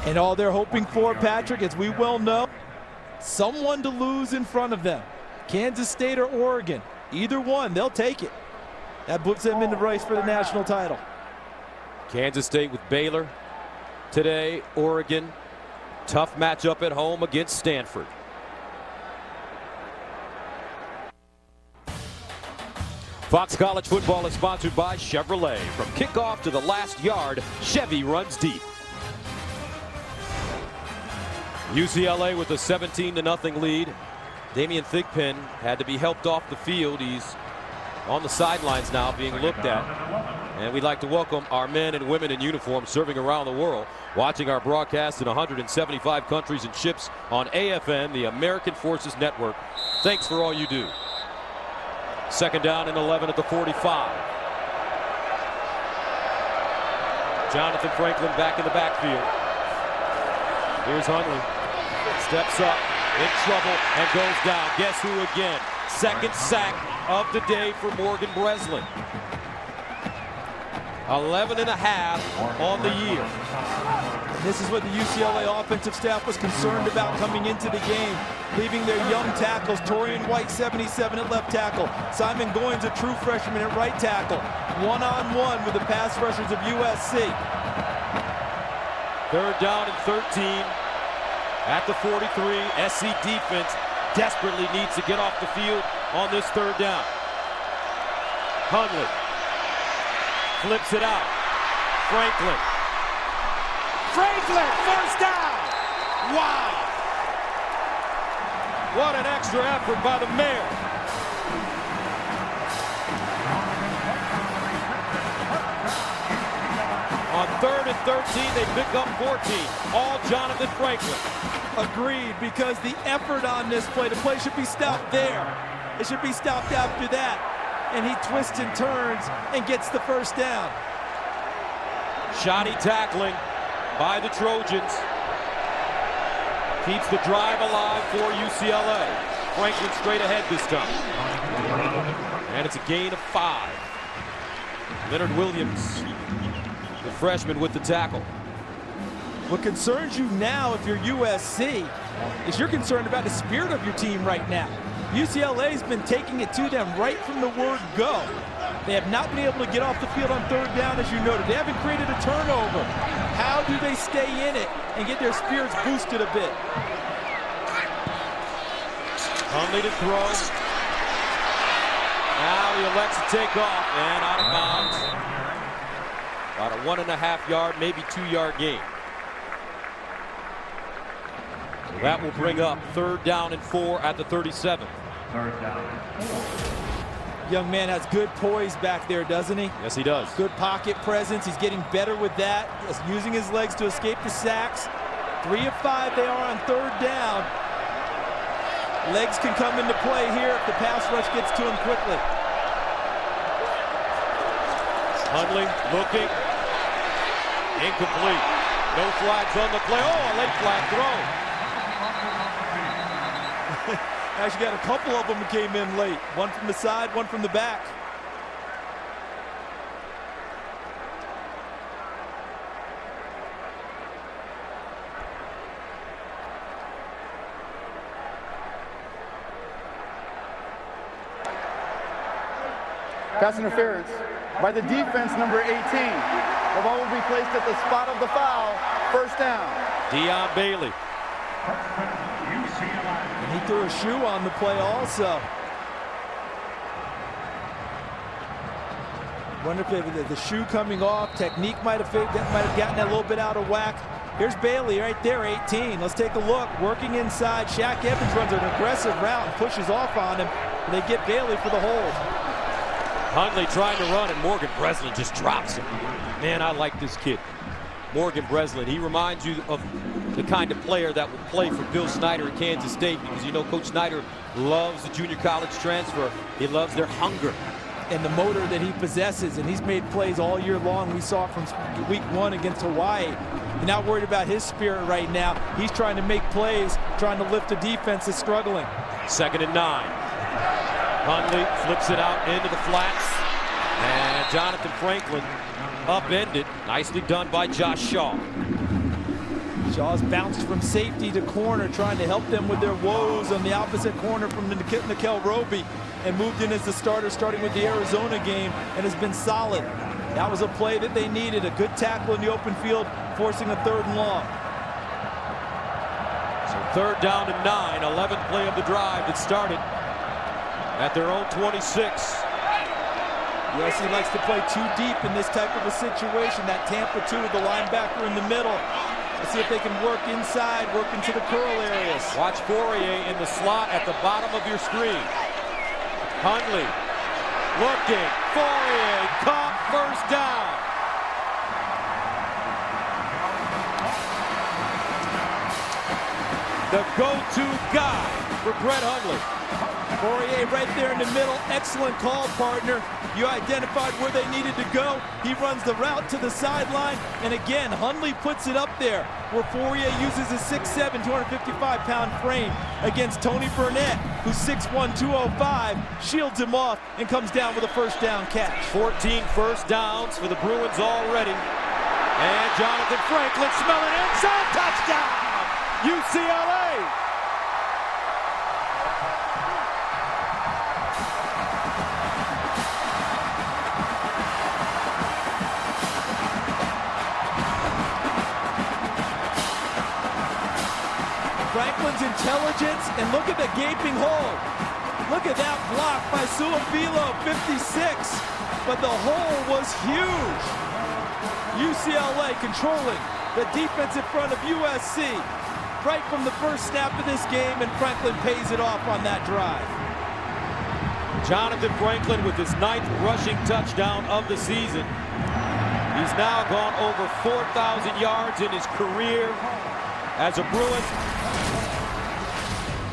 And all they're hoping for, Patrick, as we well know, someone to lose in front of them. Kansas State or Oregon. Either one, they'll take it. That puts them in the race for the national title. Kansas State with Baylor today. Oregon, tough matchup at home against Stanford. Fox College Football is sponsored by Chevrolet. From kickoff to the last yard, Chevy runs deep. UCLA with a 17-0 lead. Damian Thigpen had to be helped off the field. He's on the sidelines now being looked at. And we'd like to welcome our men and women in uniform serving around the world, watching our broadcast in 175 countries and ships on AFN, the American Forces Network. Thanks for all you do. Second down and 11 at the 45. Jonathan Franklin back in the backfield. Here's Hundley. Steps up, in trouble, and goes down. Guess who again? Second sack of the day for Morgan Breslin. 11.5 on the year. This is what the UCLA offensive staff was concerned about coming into the game, leaving their young tackles, Torian White, 77 at left tackle, Simon Goins, a true freshman at right tackle, one-on-one with the pass rushers of USC. Third down and 13 at the 43. SC defense desperately needs to get off the field on this third down. Hundley flips it out. Franklin, first down. Wow. What an extra effort by the Mayor. On third and 13, they pick up 14. All Jonathan Franklin. Agreed, because the effort on this play, the play should be stopped there. It should be stopped after that. And he twists and turns and gets the first down. Shoddy tackling by the Trojans. Keeps the drive alive for UCLA. Franklin straight ahead this time. And it's a gain of 5. Leonard Williams, the freshman, with the tackle. What concerns you now, if you're USC, is you're concerned about the spirit of your team right now. UCLA's been taking it to them right from the word go. They have not been able to get off the field on third down, as you noted. They haven't created a turnover. How do they stay in it and get their spirits boosted a bit? Hundley to throw. Now he elects to take off and out of bounds. About a 1.5-yard, maybe 2-yard gain. So that will bring up third down and 4 at the 37. Third down. Young man has good poise back there, doesn't he? Yes, he does. Good pocket presence. He's getting better with that. Just using his legs to escape the sacks. 3 of 5 they are on third down. Legs can come into play here if the pass rush gets to him quickly. Hundley looking. Incomplete. No flags on the play. Oh, a late flag throw. Actually got a couple of them who came in late. One from the side, one from the back. Pass interference by the defense, number 18. The ball will be placed at the spot of the foul. First down. Deion Bailey. And he threw a shoe on the play also. Wonder if the shoe coming off, technique might have gotten a little bit out of whack. Here's Bailey right there, 18. Let's take a look. Working inside. Shaq Evans runs an aggressive route and pushes off on him. They get Bailey for the hold. Hundley trying to run, and Morgan Breslin just drops him. Man, I like this kid. Morgan Breslin. He reminds you of the kind of player that would play for Bill Snyder at Kansas State, because you know Coach Snyder loves the junior college transfer. He loves their hunger. And the motor that he possesses, and he's made plays all year long. We saw it from week 1 against Hawaii. You're not worried about his spirit right now. He's trying to make plays, trying to lift a defense that's struggling. 2nd and 9. Hundley flips it out into the flats, and Jonathan Franklin upended. Nicely done by Josh Shaw. Shaw's bounced from safety to corner, trying to help them with their woes on the opposite corner from Nickel Roby, and moved in as the starter, starting with the Arizona game, and has been solid. That was a play that they needed, a good tackle in the open field, forcing a 3rd and long. So 3rd down and 9, 11th play of the drive that started at their own 26. USC likes to play too deep in this type of a situation. That Tampa 2 with the linebacker in the middle. Let's see if they can work inside, work into the curl areas. Watch Fourier in the slot at the bottom of your screen. Hundley looking. Fourier caught, 1st down. The go-to guy for Brett Hundley. Fourier right there in the middle. Excellent call, partner. You identified where they needed to go. He runs the route to the sideline. And again, Hundley puts it up there where Fourier uses his 6'7", 255-pound frame against Tony Burnett, who's 6'1", 205, shields him off and comes down with a 1st down catch. 14 1st downs for the Bruins already. And Jonathan Franklin smelling inside. Touchdown! UCLA! Franklin's intelligence, and look at the gaping hole. Look at that block by Suafilo, 56. But the hole was huge. UCLA controlling the defense in front of USC right from the first snap of this game, and Franklin pays it off on that drive. Jonathan Franklin with his 9th rushing touchdown of the season. He's now gone over 4,000 yards in his career as a Bruin.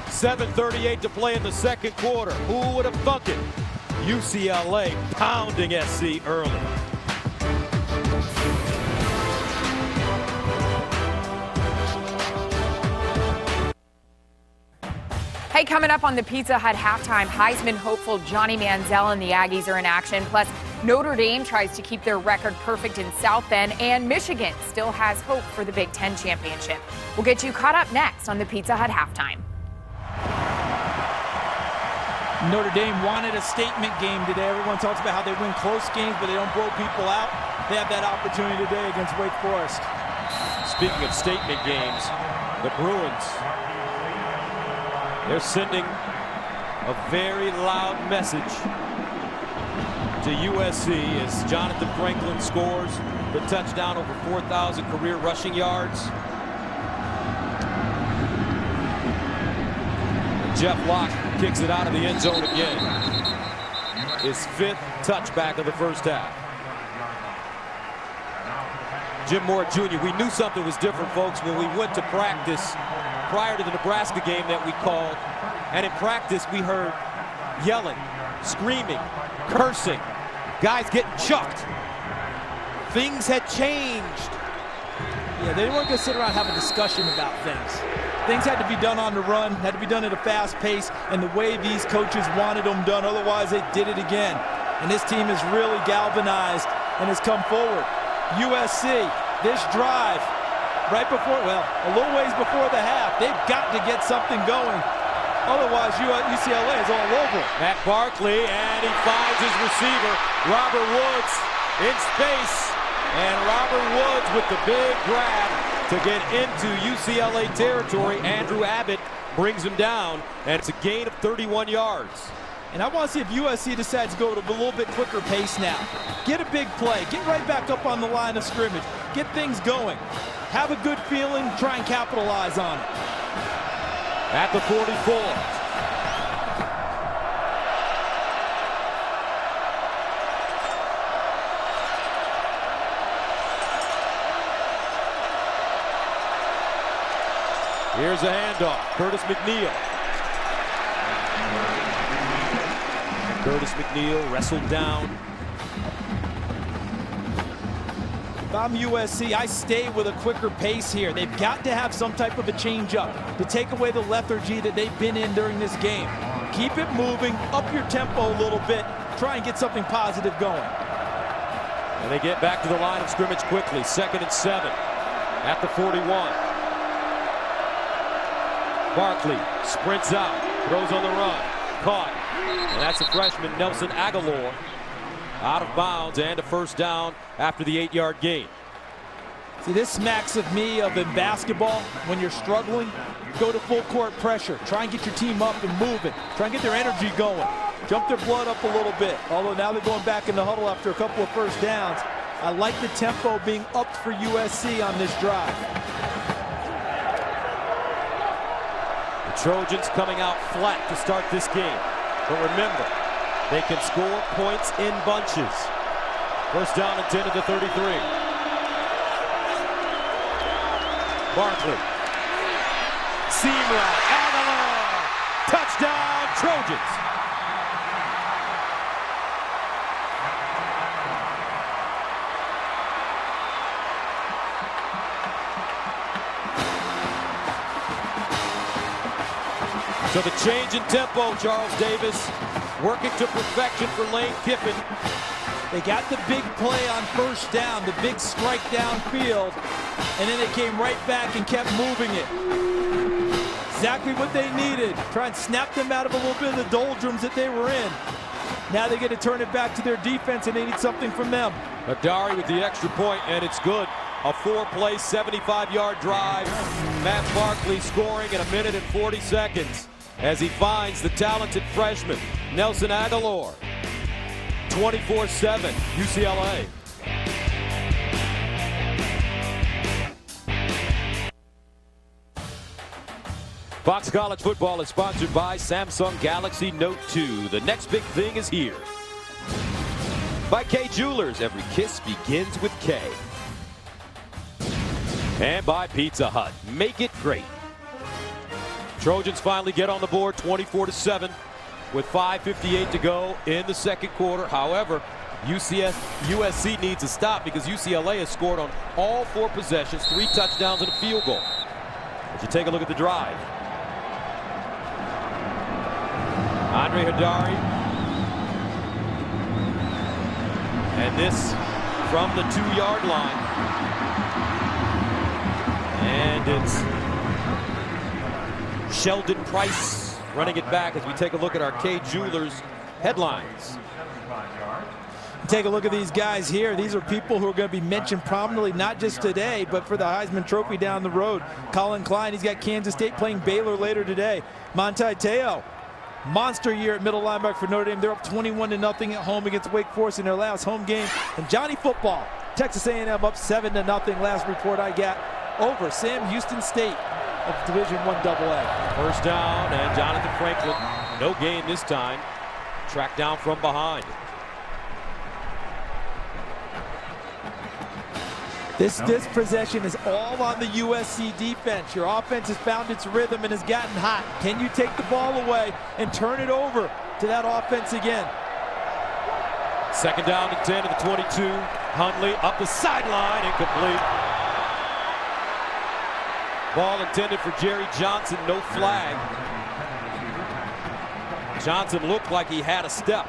7:38 to play in the 2nd quarter. Who would have thunk it? UCLA pounding SC early. Hey, coming up on the Pizza Hut halftime, Heisman hopeful Johnny Manziel and the Aggies are in action. Plus, Notre Dame tries to keep their record perfect in South Bend, and Michigan still has hope for the Big Ten championship. We'll get you caught up next on the Pizza Hut halftime. Notre Dame wanted a statement game today. Everyone talks about how they win close games, but they don't blow people out. They have that opportunity today against Wake Forest. Speaking of statement games, the Bruins, they're sending a very loud message to USC as Jonathan Franklin scores the touchdown, over 4,000 career rushing yards. Jeff Locke kicks it out of the end zone again. His 5th touchback of the 1st half. Jim Moore Jr., we knew something was different, folks, when we went to practice prior to the Nebraska game that we called. And in practice, we heard yelling, screaming, cursing, guys getting chucked. Things had changed. Yeah, they weren't going to sit around and have a discussion about things. Things had to be done on the run, had to be done at a fast pace, and the way these coaches wanted them done. Otherwise, they did it again. And this team is really galvanized and has come forward. USC, this drive, right before, well, a little ways before the half, they've got to get something going. Otherwise, UCLA is all over. Matt Barkley, and he finds his receiver, Robert Woods, in space. And Robert Woods with the big grab to get into UCLA territory. Andrew Abbott brings him down, and it's a gain of 31 yards. And I want to see if USC decides to go at a little bit quicker pace now. Get a big play. Get right back up on the line of scrimmage. Get things going. Have a good feeling. Try and capitalize on it. At the 44. Here's a handoff. Curtis McNeil. Curtis McNeil wrestled down. If I'm USC, I stay with a quicker pace here. They've got to have some type of a change-up to take away the lethargy that they've been in during this game. Keep it moving, up your tempo a little bit, try and get something positive going. And they get back to the line of scrimmage quickly. 2nd and 7 at the 41. Barkley sprints out, throws on the run, caught. And that's the freshman Nelson Aguilar out of bounds and a first down after the 8-yard gain. See, this smacks of me of in basketball. When you're struggling, go to full court pressure. Try and get your team up and moving. Try and get their energy going. Jump their blood up a little bit. Although now they're going back in the huddle after a couple of first downs. I like the tempo being upped for USC on this drive. The Trojans coming out flat to start this game. But remember, they can score points in bunches. First down and 10 at the 33. Barkley. Seam route. Aguilar. Touchdown, Trojans. So the change in tempo, Charles Davis, working to perfection for Lane Kiffin. They got the big play on first down, the big strike downfield, and then they came right back and kept moving it. Exactly what they needed. Try and snap them out of a little bit of the doldrums that they were in. Now they get to turn it back to their defense, and they need something from them. Adari with the extra point, and it's good. A 4-play, 75-yard drive. Matt Barkley scoring in 1 minute and 40 seconds. As he finds the talented freshman, Nelson Aguilar. 24-7, UCLA. Fox College Football is sponsored by Samsung Galaxy Note 2. The next big thing is here. By K Jewelers, every kiss begins with K. And by Pizza Hut, make it great. Trojans finally get on the board 24-7 with 5:58 to go in the second quarter. However, USC needs to stop because UCLA has scored on all 4 possessions, 3 touchdowns and a field goal. As you take a look at the drive. Andre Hadari. And this from the 2-yard line. And it's Sheldon Price running it back as we take a look at our K Jewelers headlines. Take a look at these guys here. These are people who are going to be mentioned prominently, not just today, but for the Heisman Trophy down the road. Colin Klein, he's got Kansas State playing Baylor later today. Monte Teo, monster year at middle linebacker for Notre Dame. They're up 21-0 at home against Wake Forest in their last home game. And Johnny Football, Texas A&M up 7-0. Last report I got over Sam Houston State of Division I AA. First down, and Jonathan Franklin, no gain this time. Tracked down from behind. This possession is all on the USC defense. Your offense has found its rhythm and has gotten hot. Can you take the ball away and turn it over to that offense again? Second down and 10 to the 22. Hundley up the sideline, incomplete. Ball intended for Jerry Johnson, no flag. Johnson looked like he had a step.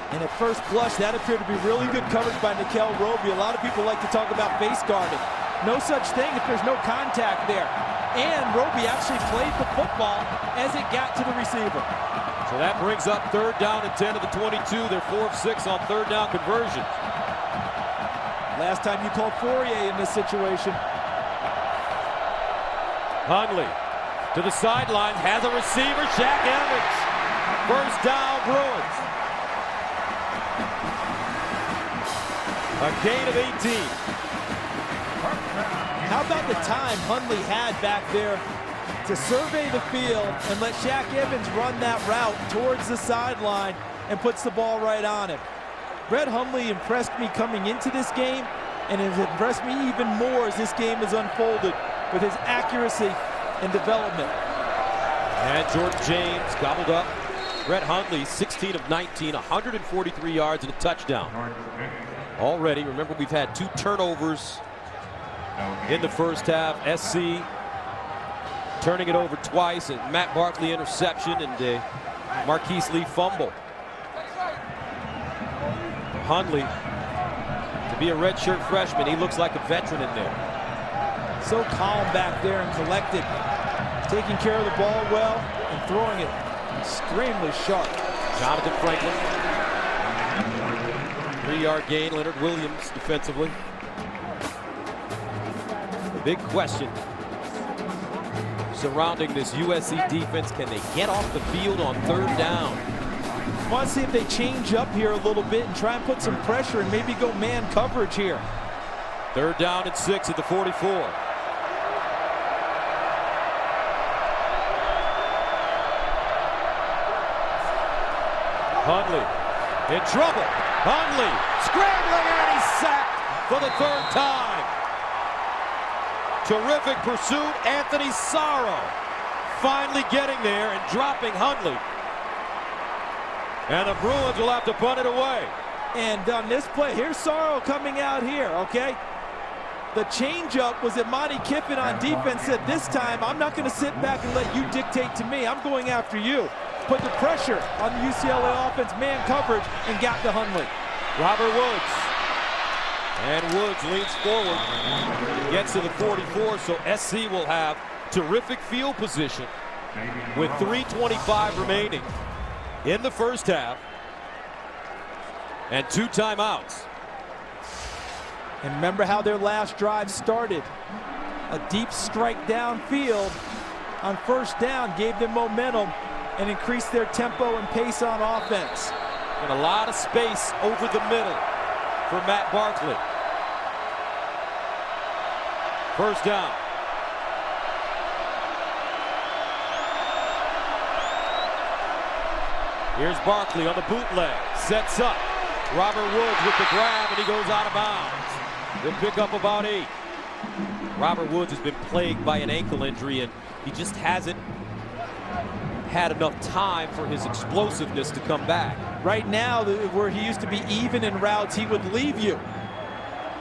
And at first blush, that appeared to be really good coverage by Nickel Roby. A lot of people like to talk about face guarding. No such thing if there's no contact there. And Roby actually played the football as it got to the receiver. So that brings up third down and 10 to the 22. They're 4 of 6 on third down conversion. Last time you called Fourier in this situation. Hundley to the sideline, has a receiver, Shaq Evans. First down, Bruins. A gain of 18. How about the time Hundley had back there to survey the field and let Shaq Evans run that route towards the sideline and puts the ball right on him. Brett Hundley impressed me coming into this game and has impressed me even more as this game has unfolded with his accuracy and development. And Jordan James gobbled up. Brett Hundley, 16 of 19, 143 yards and a touchdown. Already, remember, we've had 2 turnovers in the first half. SC turning it over twice, and Matt Barkley interception and a Marquise Lee fumble. Hundley, to be a redshirt freshman, he looks like a veteran in there. So calm back there and collected, taking care of the ball well and throwing it extremely sharp. Jonathan Franklin. 3-yard gain. Leonard Williams defensively. The big question surrounding this USC defense, can they get off the field on 3rd down? I want to see if they change up here a little bit and try and put some pressure and maybe go man coverage here. 3rd down and 6 at the 44. Hundley in trouble. Hundley scrambling, and he's sacked for the 3rd time. Terrific pursuit. Anthony Sorrow finally getting there and dropping Hundley. And the Bruins will have to punt it away. And on this play, here's Sorrow coming out here, okay? The changeup was that Monty Kiffin on defense said, this time I'm not going to sit back and let you dictate to me. I'm going after you. Put the pressure on the UCLA offense, man coverage, and got to Hundley. Robert Woods. And Woods leans forward, gets to the 44, so SC will have terrific field position with 3:25 remaining in the first half and 2 timeouts. And remember how their last drive started. A deep strike downfield on 1st down gave them momentum and increased their tempo and pace on offense. And a lot of space over the middle for Matt Barkley. 1st down. Here's Barkley on the bootleg. Sets up. Robert Woods with the grab, and he goes out of bounds. He'll pick up about 8. Robert Woods has been plagued by an ankle injury, and he just hasn't had enough time for his explosiveness to come back. Right now, where he used to be even in routes, he would leave you.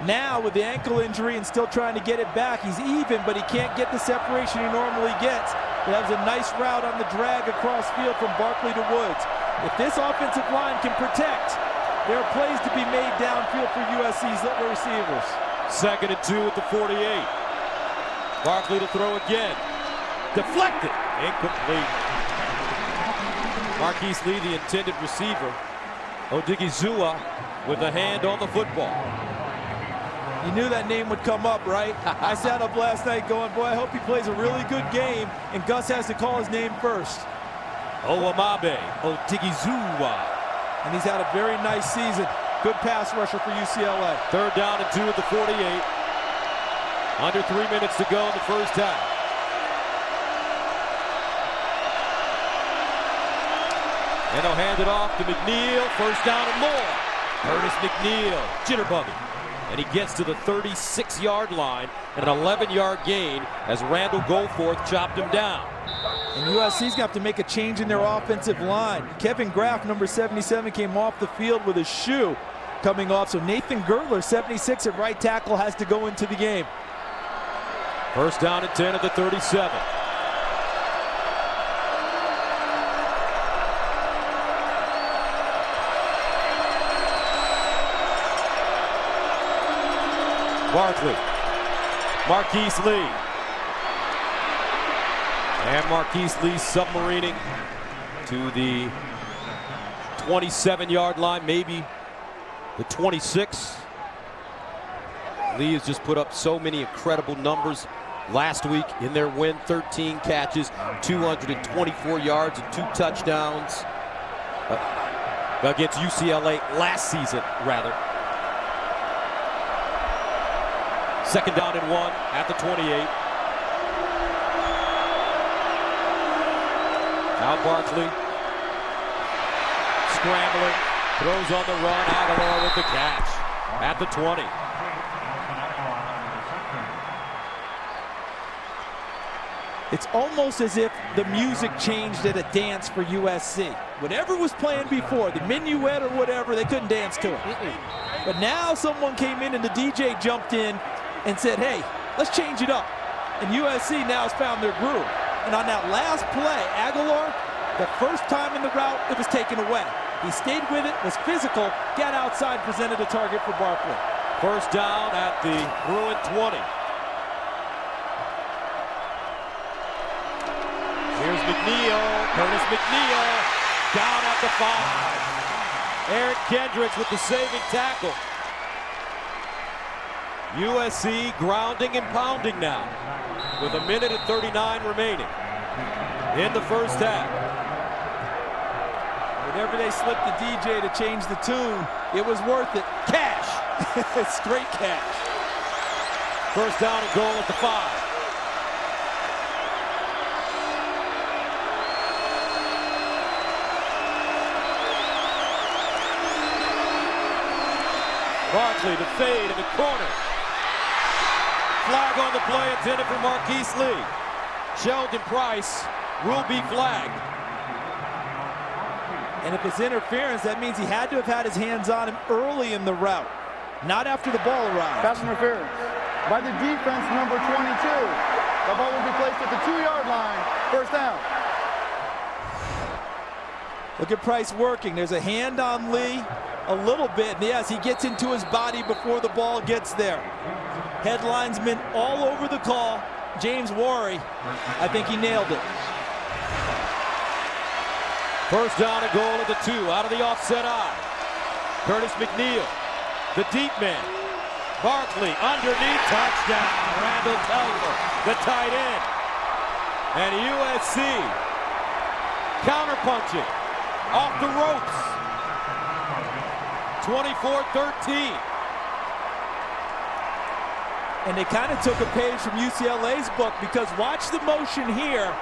Now, with the ankle injury and still trying to get it back, he's even, but he can't get the separation he normally gets. But that was a nice route on the drag across field from Barkley to Woods. If this offensive line can protect, there are plays to be made downfield for USC's receivers. 2nd and 2 at the 48. Barkley to throw again. Deflected. Incomplete. Marquise Lee, the intended receiver. Odigizua with a hand on the football. You knew that name would come up, right? I sat up last night going, boy, I hope he plays a really good game, and Gus has to call his name first. Owamabe Odigizua. And he's had a very nice season. Good pass rusher for UCLA. 3rd down and 2 at the 48. Under 3 minutes to go in the first half. And they'll hand it off to McNeil. 1st down and more. Curtis McNeil jitterbugging. And he gets to the 36-yard line and an 11-yard gain as Randall Goforth chopped him down. And USC's got to make a change in their offensive line. Kevin Graff, number 77, came off the field with a shoe coming off. So Nathan Gertler, 76 at right tackle, has to go into the game. 1st down and 10 at the 37. Barkley, Marquise Lee. And Marquise Lee submarining to the 27-yard line, maybe the 26. Lee has just put up so many incredible numbers last week in their win. 13 catches, 224 yards, and 2 touchdowns. against UCLA last season, rather. Second down and 1 at the 28. Now Barkley scrambling, throws on the run. Aguilar with the catch at the 20. It's almost as if the music changed at a dance for USC. Whatever was playing before, the minuet or whatever, they couldn't dance to it. But now someone came in and the DJ jumped in and said, hey, let's change it up. And USC now has found their groove. And on that last play, Aguilar, the first time in the route, it was taken away. He stayed with it, was physical, got outside, presented a target for Barkley. First down at the Bruin 20. Here's McNeil, Curtis McNeil, down at the 5. Eric Kendricks with the saving tackle. USC grounding and pounding now with 1:39 remaining in the first half. Whenever they slipped the DJ to change the tune, it was worth it. Cash. Straight cash. First down and goal at the 5. Barkley to fade in the corner. Flag on the play intended for Marquise Lee. Sheldon Price will be flagged. And if it's interference, that means he had to have had his hands on him early in the route, not after the ball arrived. Pass interference by the defense, number 22. The ball will be placed at the 2-yard line. First down. Look at Price working. There's a hand on Lee a little bit. And yes, he gets into his body before the ball gets there. Headlinesman all over the call. James Worry, I think he nailed it. First down and goal at the 2, out of the offset eye. Curtis McNeil, the deep man. Barkley underneath, touchdown. Randall Telfer, the tight end. And USC counterpunching off the ropes. 24-13. And they kind of took a page from UCLA's book, because watch the motion here,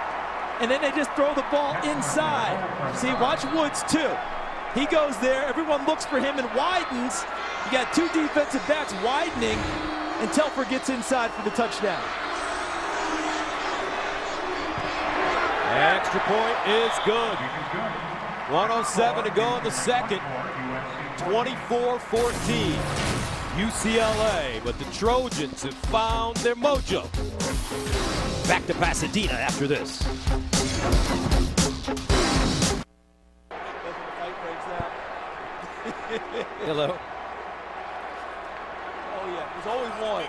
and then they just throw the ball inside. See, watch Woods too. He goes there, everyone looks for him and widens. You got two defensive backs widening, and Telfer gets inside for the touchdown. Extra point is good. 1:07 to go in the second. 24-14. UCLA, but the Trojans have found their mojo. Back to Pasadena after this. Hello. Oh yeah, there's always one.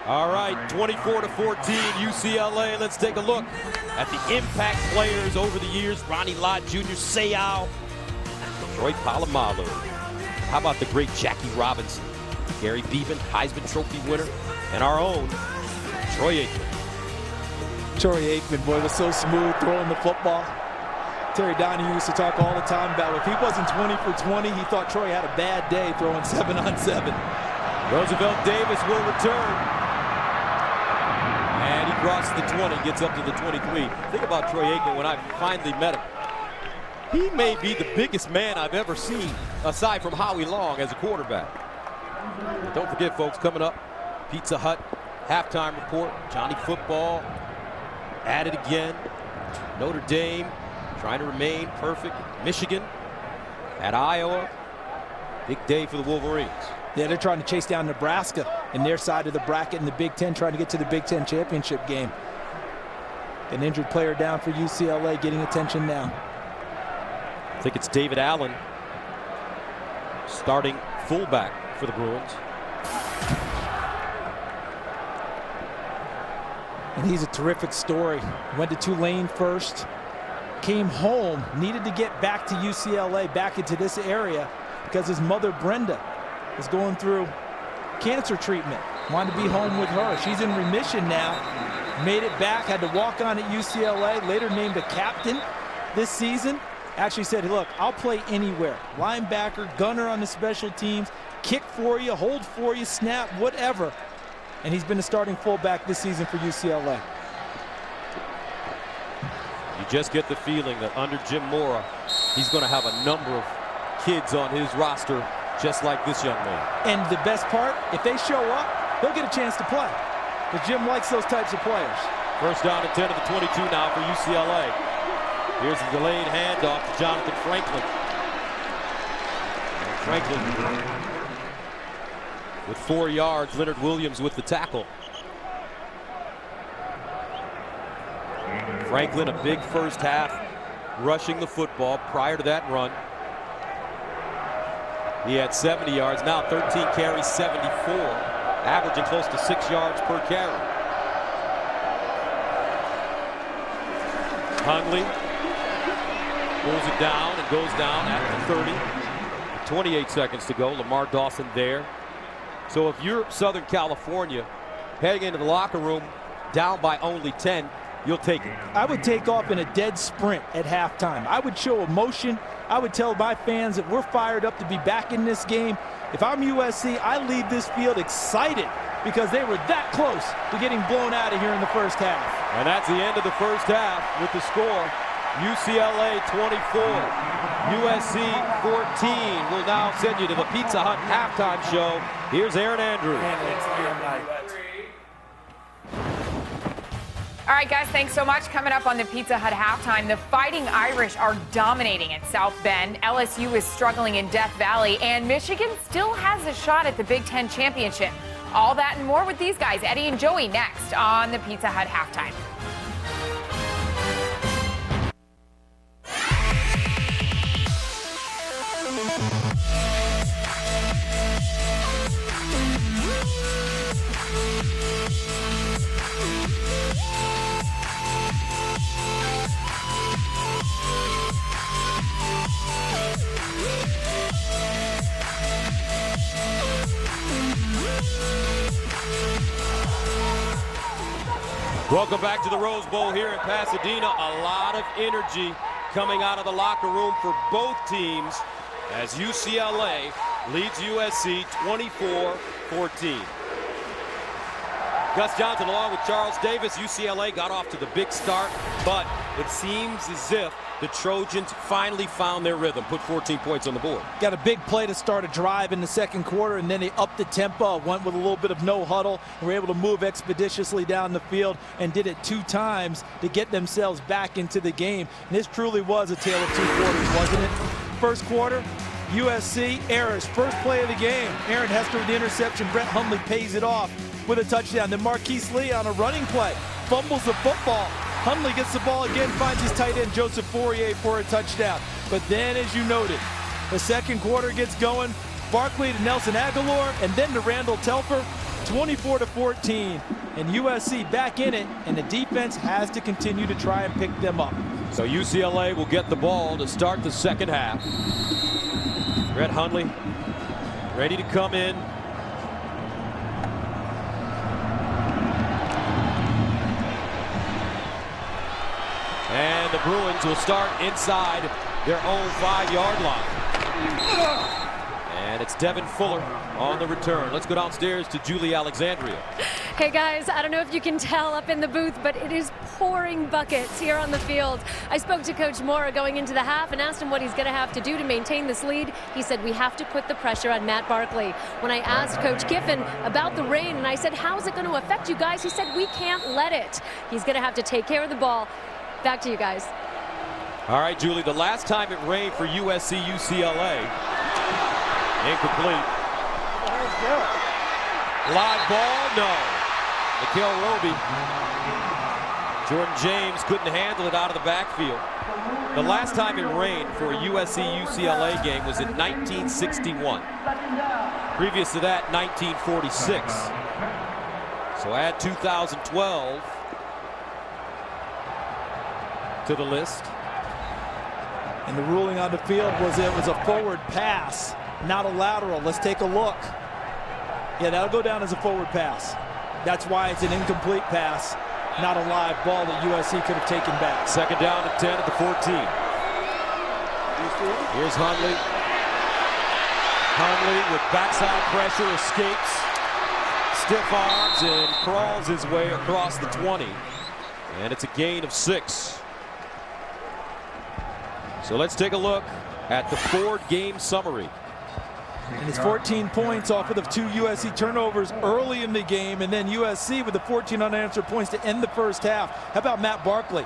All right, 24-14 UCLA. Let's take a look at the impact players over the years. Ronnie Lott Jr., Seau, Troy Polamalu. How about the great Jackie Robinson? Gary Beeman, Heisman Trophy winner, and our own Troy Aikman. Troy Aikman, boy, was so smooth throwing the football. Terry Donahue used to talk all the time about if he wasn't 20 for 20, he thought Troy had a bad day throwing 7-on-7. Roosevelt Davis will return. And he crosses the 20, gets up to the 23. Think about Troy Aikman when I finally met him. He may be the biggest man I've ever seen, aside from Howie Long as a quarterback. But don't forget, folks, coming up, Pizza Hut halftime report. Johnny Football at it again. Notre Dame trying to remain perfect. Michigan at Iowa. Big day for the Wolverines. Yeah, they're trying to chase down Nebraska in their side of the bracket in the Big Ten, trying to get to the Big Ten championship game. An injured player down for UCLA, getting attention now. I think it's David Allen, starting fullback for the Bruins. And he's a terrific story. Went to Tulane first, came home, needed to get back to UCLA, back into this area, because his mother Brenda is going through cancer treatment. Wanted to be home with her. She's in remission now. Made it back, had to walk on at UCLA, later named a captain this season. actually said, look, I'll play anywhere. Linebacker, gunner on the special teams, kick for you, hold for you, snap, whatever. And he's been a starting fullback this season for UCLA. You just get the feeling that under Jim Mora, he's going to have a number of kids on his roster just like this young man. And the best part, if they show up, they'll get a chance to play. But Jim likes those types of players. First down and 10 at the 22 now for UCLA. Here's the delayed handoff to Jonathan Franklin. Franklin with 4 yards. Leonard Williams with the tackle. Franklin, a big first half, rushing the football. Prior to that run, he had 70 yards. Now 13 carries, 74, averaging close to 6 yards per carry. Hundley pulls it down and goes down at the 30. 28 seconds to go. Lamar Dawson there. So if you're Southern California heading into the locker room down by only 10, you'll take it. I would take off in a dead sprint at halftime. I would show emotion. I would tell my fans that we're fired up to be back in this game. If I'm USC, I leave this field excited because they were that close to getting blown out of here in the first half. And that's the end of the first half with the score. UCLA 24, USC 14. We'll now send you to the Pizza Hut halftime show. Here's Aaron Andrews. All right, guys, thanks so much. Coming up on the Pizza Hut halftime, the Fighting Irish are dominating at South Bend. LSU is struggling in Death Valley, and Michigan still has a shot at the Big Ten championship. All that and more with these guys, Eddie and Joey, next on the Pizza Hut halftime. Welcome back to the Rose Bowl here in Pasadena. A lot of energy coming out of the locker room for both teams as UCLA leads USC 24-14. Gus Johnson along with Charles Davis. UCLA got off to the big start, but it seems as if the Trojans finally found their rhythm, put 14 points on the board. Got a big play to start a drive in the second quarter, and then they upped the tempo, went with a little bit of no huddle, and were able to move expeditiously down the field and did it 2 times to get themselves back into the game. And this truly was a tale of 2 quarters, wasn't it? First quarter, USC errors, first play of the game. Aaron Hester with the interception. Brett Hundley pays it off with a touchdown. Then Marquise Lee on a running play, fumbles the football. Hundley gets the ball again, finds his tight end Joseph Fourier for a touchdown. But then, as you noted, the second quarter gets going. Barkley to Nelson Aguilar, and then to Randall Telfer, 24-14. And USC back in it, and the defense has to continue to try and pick them up. So UCLA will get the ball to start the second half. Brett Hundley ready to come in. And the Bruins will start inside their own 5-yard line. And it's Devin Fuller on the return. Let's go downstairs to Julie Alexandria. Hey guys, I don't know if you can tell up in the booth, but it is pouring buckets here on the field. I spoke to Coach Mora going into the half and asked him what he's going to have to do to maintain this lead. He said, we have to put the pressure on Matt Barkley. When I asked Coach Kiffin about the rain and I said, how's it going to affect you guys? He said, we can't let it. He's going to have to take care of the ball. Back to you guys. All right, Julie, the last time it rained for USC UCLA, incomplete. Live ball, no. Mikael Roby. Jordan James couldn't handle it out of the backfield. The last time it rained for a USC-UCLA game was in 1961. Previous to that, 1946. So add 2012 to the list. And the ruling on the field was it was a forward pass, not a lateral. Let's take a look. Yeah, that'll go down as a forward pass. That's why it's an incomplete pass, not a live ball that USC could have taken back. Second down and 10 at the 14. Here's Hundley. Hundley with backside pressure escapes. Stiff arms and crawls his way across the 20. And it's a gain of 6. So let's take a look at the Ford-game summary. And it's 14 points off of the 2 USC turnovers early in the game, and then USC with the 14 unanswered points to end the first half. How about Matt Barkley?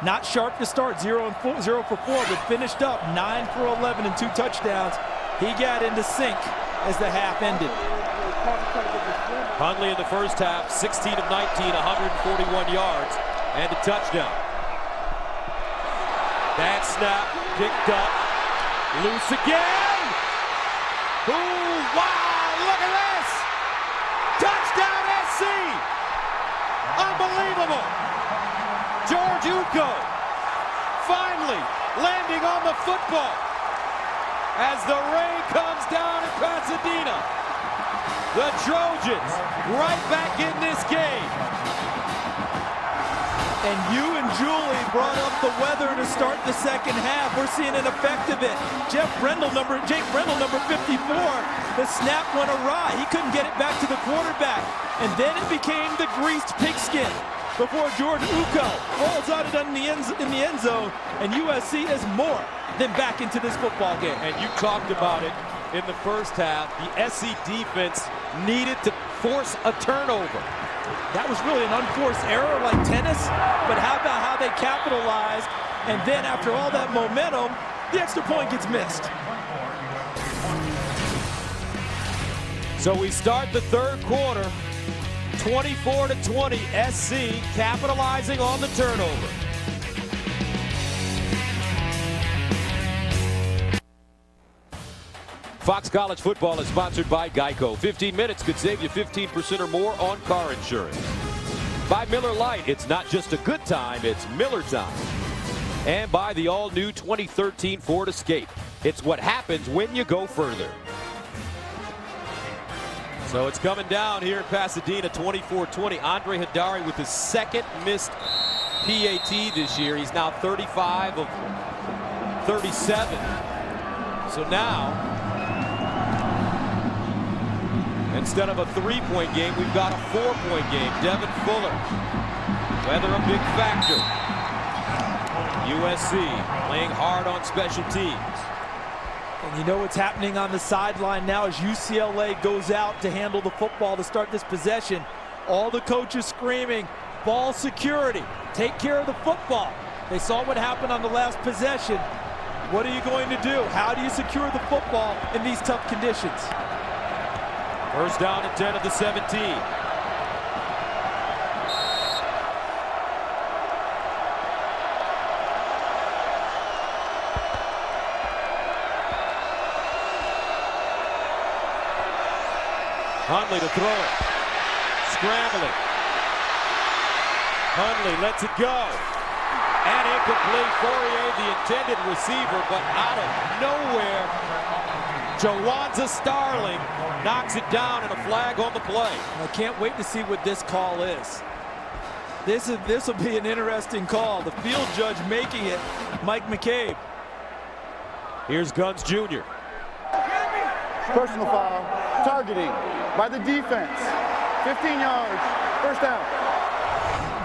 Not sharp to start, 0 for 4, but finished up 9 for 11 and 2 touchdowns. He got into sync as the half ended. Hundley in the first half, 16 of 19, 141 yards and a touchdown. Bad snap, picked up, loose again. Ooh, wow, look at this. Touchdown SC. Unbelievable. George Uko finally landing on the football as the rain comes down in Pasadena. The Trojans right back in this game. And you and Julie brought up the weather to start the second half. We're seeing an effect of it. Jake Brendel, number 54, the snap went awry. He couldn't get it back to the quarterback. And then it became the greased pigskin before George Uko rolls out it in the end zone. And USC is more than back into this football game. And you talked about it in the first half. The SC defense needed to force a turnover. That was really an unforced error like tennis, but how about how they capitalized? And then after all that momentum, the extra point gets missed. So we start the third quarter, 24-20, SC capitalizing on the turnover. Fox College Football is sponsored by Geico. 15 minutes could save you 15% or more on car insurance. By Miller Lite, it's not just a good time, it's Miller time. And by the all-new 2013 Ford Escape. It's what happens when you go further. So it's coming down here in Pasadena, 24-20. Andre Hidari with his second missed PAT this year. He's now 35 of 37. So now, instead of a 3-point game, we've got a 4-point game. Devin Fuller, weather a big factor. USC playing hard on special teams. And you know what's happening on the sideline now as UCLA goes out to handle the football to start this possession. All the coaches screaming, ball security, take care of the football. They saw what happened on the last possession. What are you going to do? How do you secure the football in these tough conditions? First down and 10 of the 17. Hundley to throw it. Scrambling. Hundley lets it go. And incomplete. Fourier, the intended receiver, but out of nowhere, Jawanza Starling knocks it down and a flag on the play. I can't wait to see what this call is. This will be an interesting call. The field judge making it, Mike McCabe. Here's Guns Jr. Personal foul, targeting by the defense. 15 yards, first down.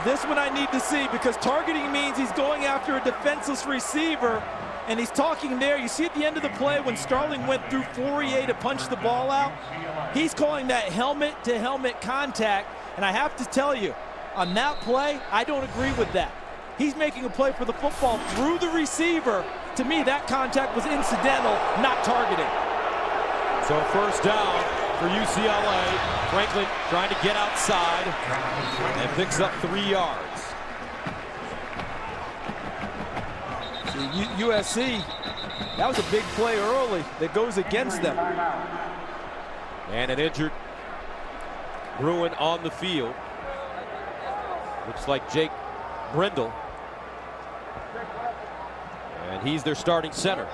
This one I need to see because targeting means he's going after a defenseless receiver. And he's talking there. You see at the end of the play when Starling went through Fourier to punch the ball out, he's calling that helmet-to-helmet contact. And I have to tell you, on that play, I don't agree with that. He's making a play for the football through the receiver. To me, that contact was incidental, not targeting. So first down for UCLA. Franklin trying to get outside and picks up 3 yards. USC, that was a big play early that goes against them. And an injured Bruin on the field. Looks like Jake Brendel. And he's their starting center.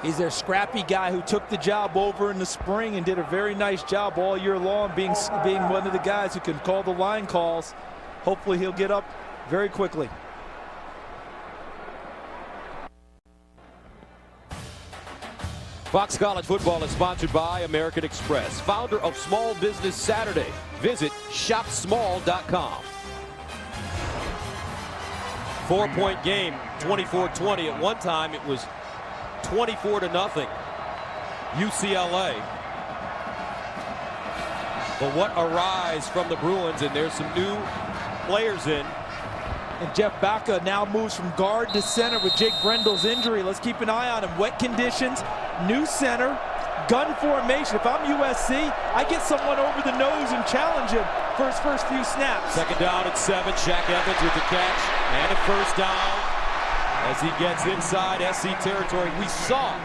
He's their scrappy guy who took the job over in the spring and did a very nice job all year long being one of the guys who can call the line calls. Hopefully he'll get up very quickly. Fox College Football is sponsored by American Express, founder of Small Business Saturday. Visit shopsmall.com. 4-point game, 24-20. At one time, it was 24-0. UCLA. But what a rise from the Bruins, and there's some new players in. And Jeff Baca now moves from guard to center with Jake Brendel's injury. Let's keep an eye on him. Wet conditions, new center, gun formation. If I'm USC, I get someone over the nose and challenge him for his first few snaps. Second down at 7. Shaq Evans with the catch and a first down as he gets inside SC territory. We saw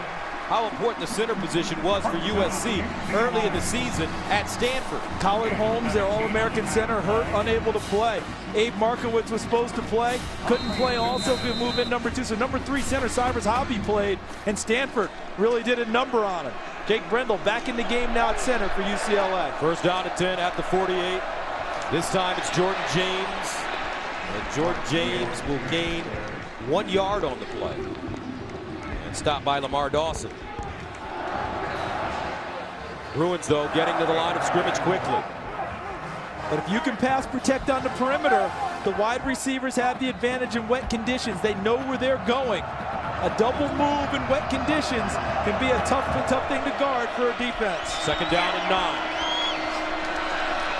how important the center position was for USC early in the season at Stanford. Collard Holmes, their All-American center, hurt, unable to play. Abe Markowitz was supposed to play, couldn't play also, could move in number 2. So number 3 center, Cyrus Hobby played, and Stanford really did a number on him. Jake Brendel back in the game now at center for UCLA. First down at 10 at the 48. This time it's Jordan James. And Jordan James will gain 1 yard on the play. And stopped by Lamar Dawson. Bruins, though, getting to the line of scrimmage quickly. But if you can pass protect on the perimeter, the wide receivers have the advantage in wet conditions. They know where they're going. A double move in wet conditions can be a tough thing to guard for a defense. Second down and 9.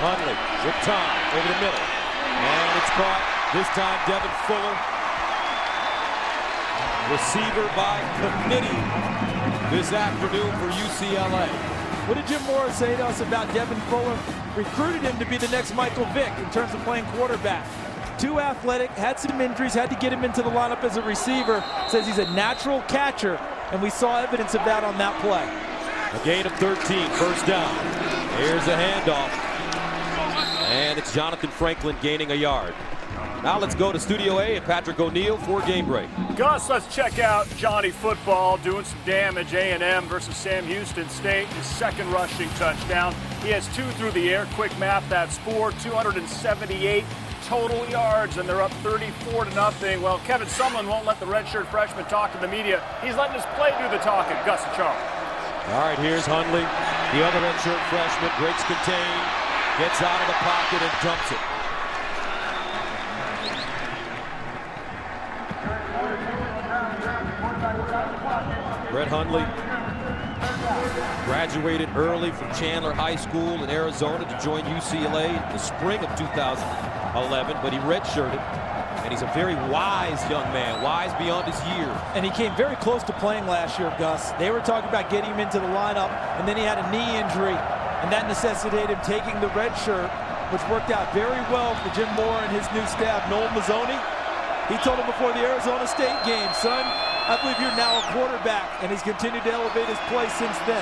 Hundley with time over the middle. And it's caught. This time Devin Fuller. Receiver by committee this afternoon for UCLA. What did Jim Morris say to us about Devin Fuller? Recruited him to be the next Michael Vick in terms of playing quarterback. Too athletic, had some injuries, had to get him into the lineup as a receiver. Says he's a natural catcher, and we saw evidence of that on that play. A gain of 13, first down. Here's a handoff. And it's Jonathan Franklin gaining a yard. Now let's go to Studio A and Patrick O'Neill for Game Break. Gus, let's check out Johnny Football doing some damage. A&M versus Sam Houston State, his second rushing touchdown. He has 2 through the air. Quick math, that's 4, 278 total yards, and they're up 34-0. Well, Kevin Sumlin won't let the redshirt freshman talk to the media. He's letting his play do the talking. Gus and Charles. All right, here's Hundley, the other redshirt freshman, breaks contain, gets out of the pocket and dumps it. Brett Hundley graduated early from Chandler High School in Arizona to join UCLA in the spring of 2011, but he redshirted, and he's a very wise young man, wise beyond his years. And he came very close to playing last year, Gus. They were talking about getting him into the lineup, and then he had a knee injury, and that necessitated him taking the red shirt, which worked out very well for Jim Moore and his new staff. Noel Mazzoni, he told him before the Arizona State game, son, I believe you're now a quarterback, and he's continued to elevate his play since then.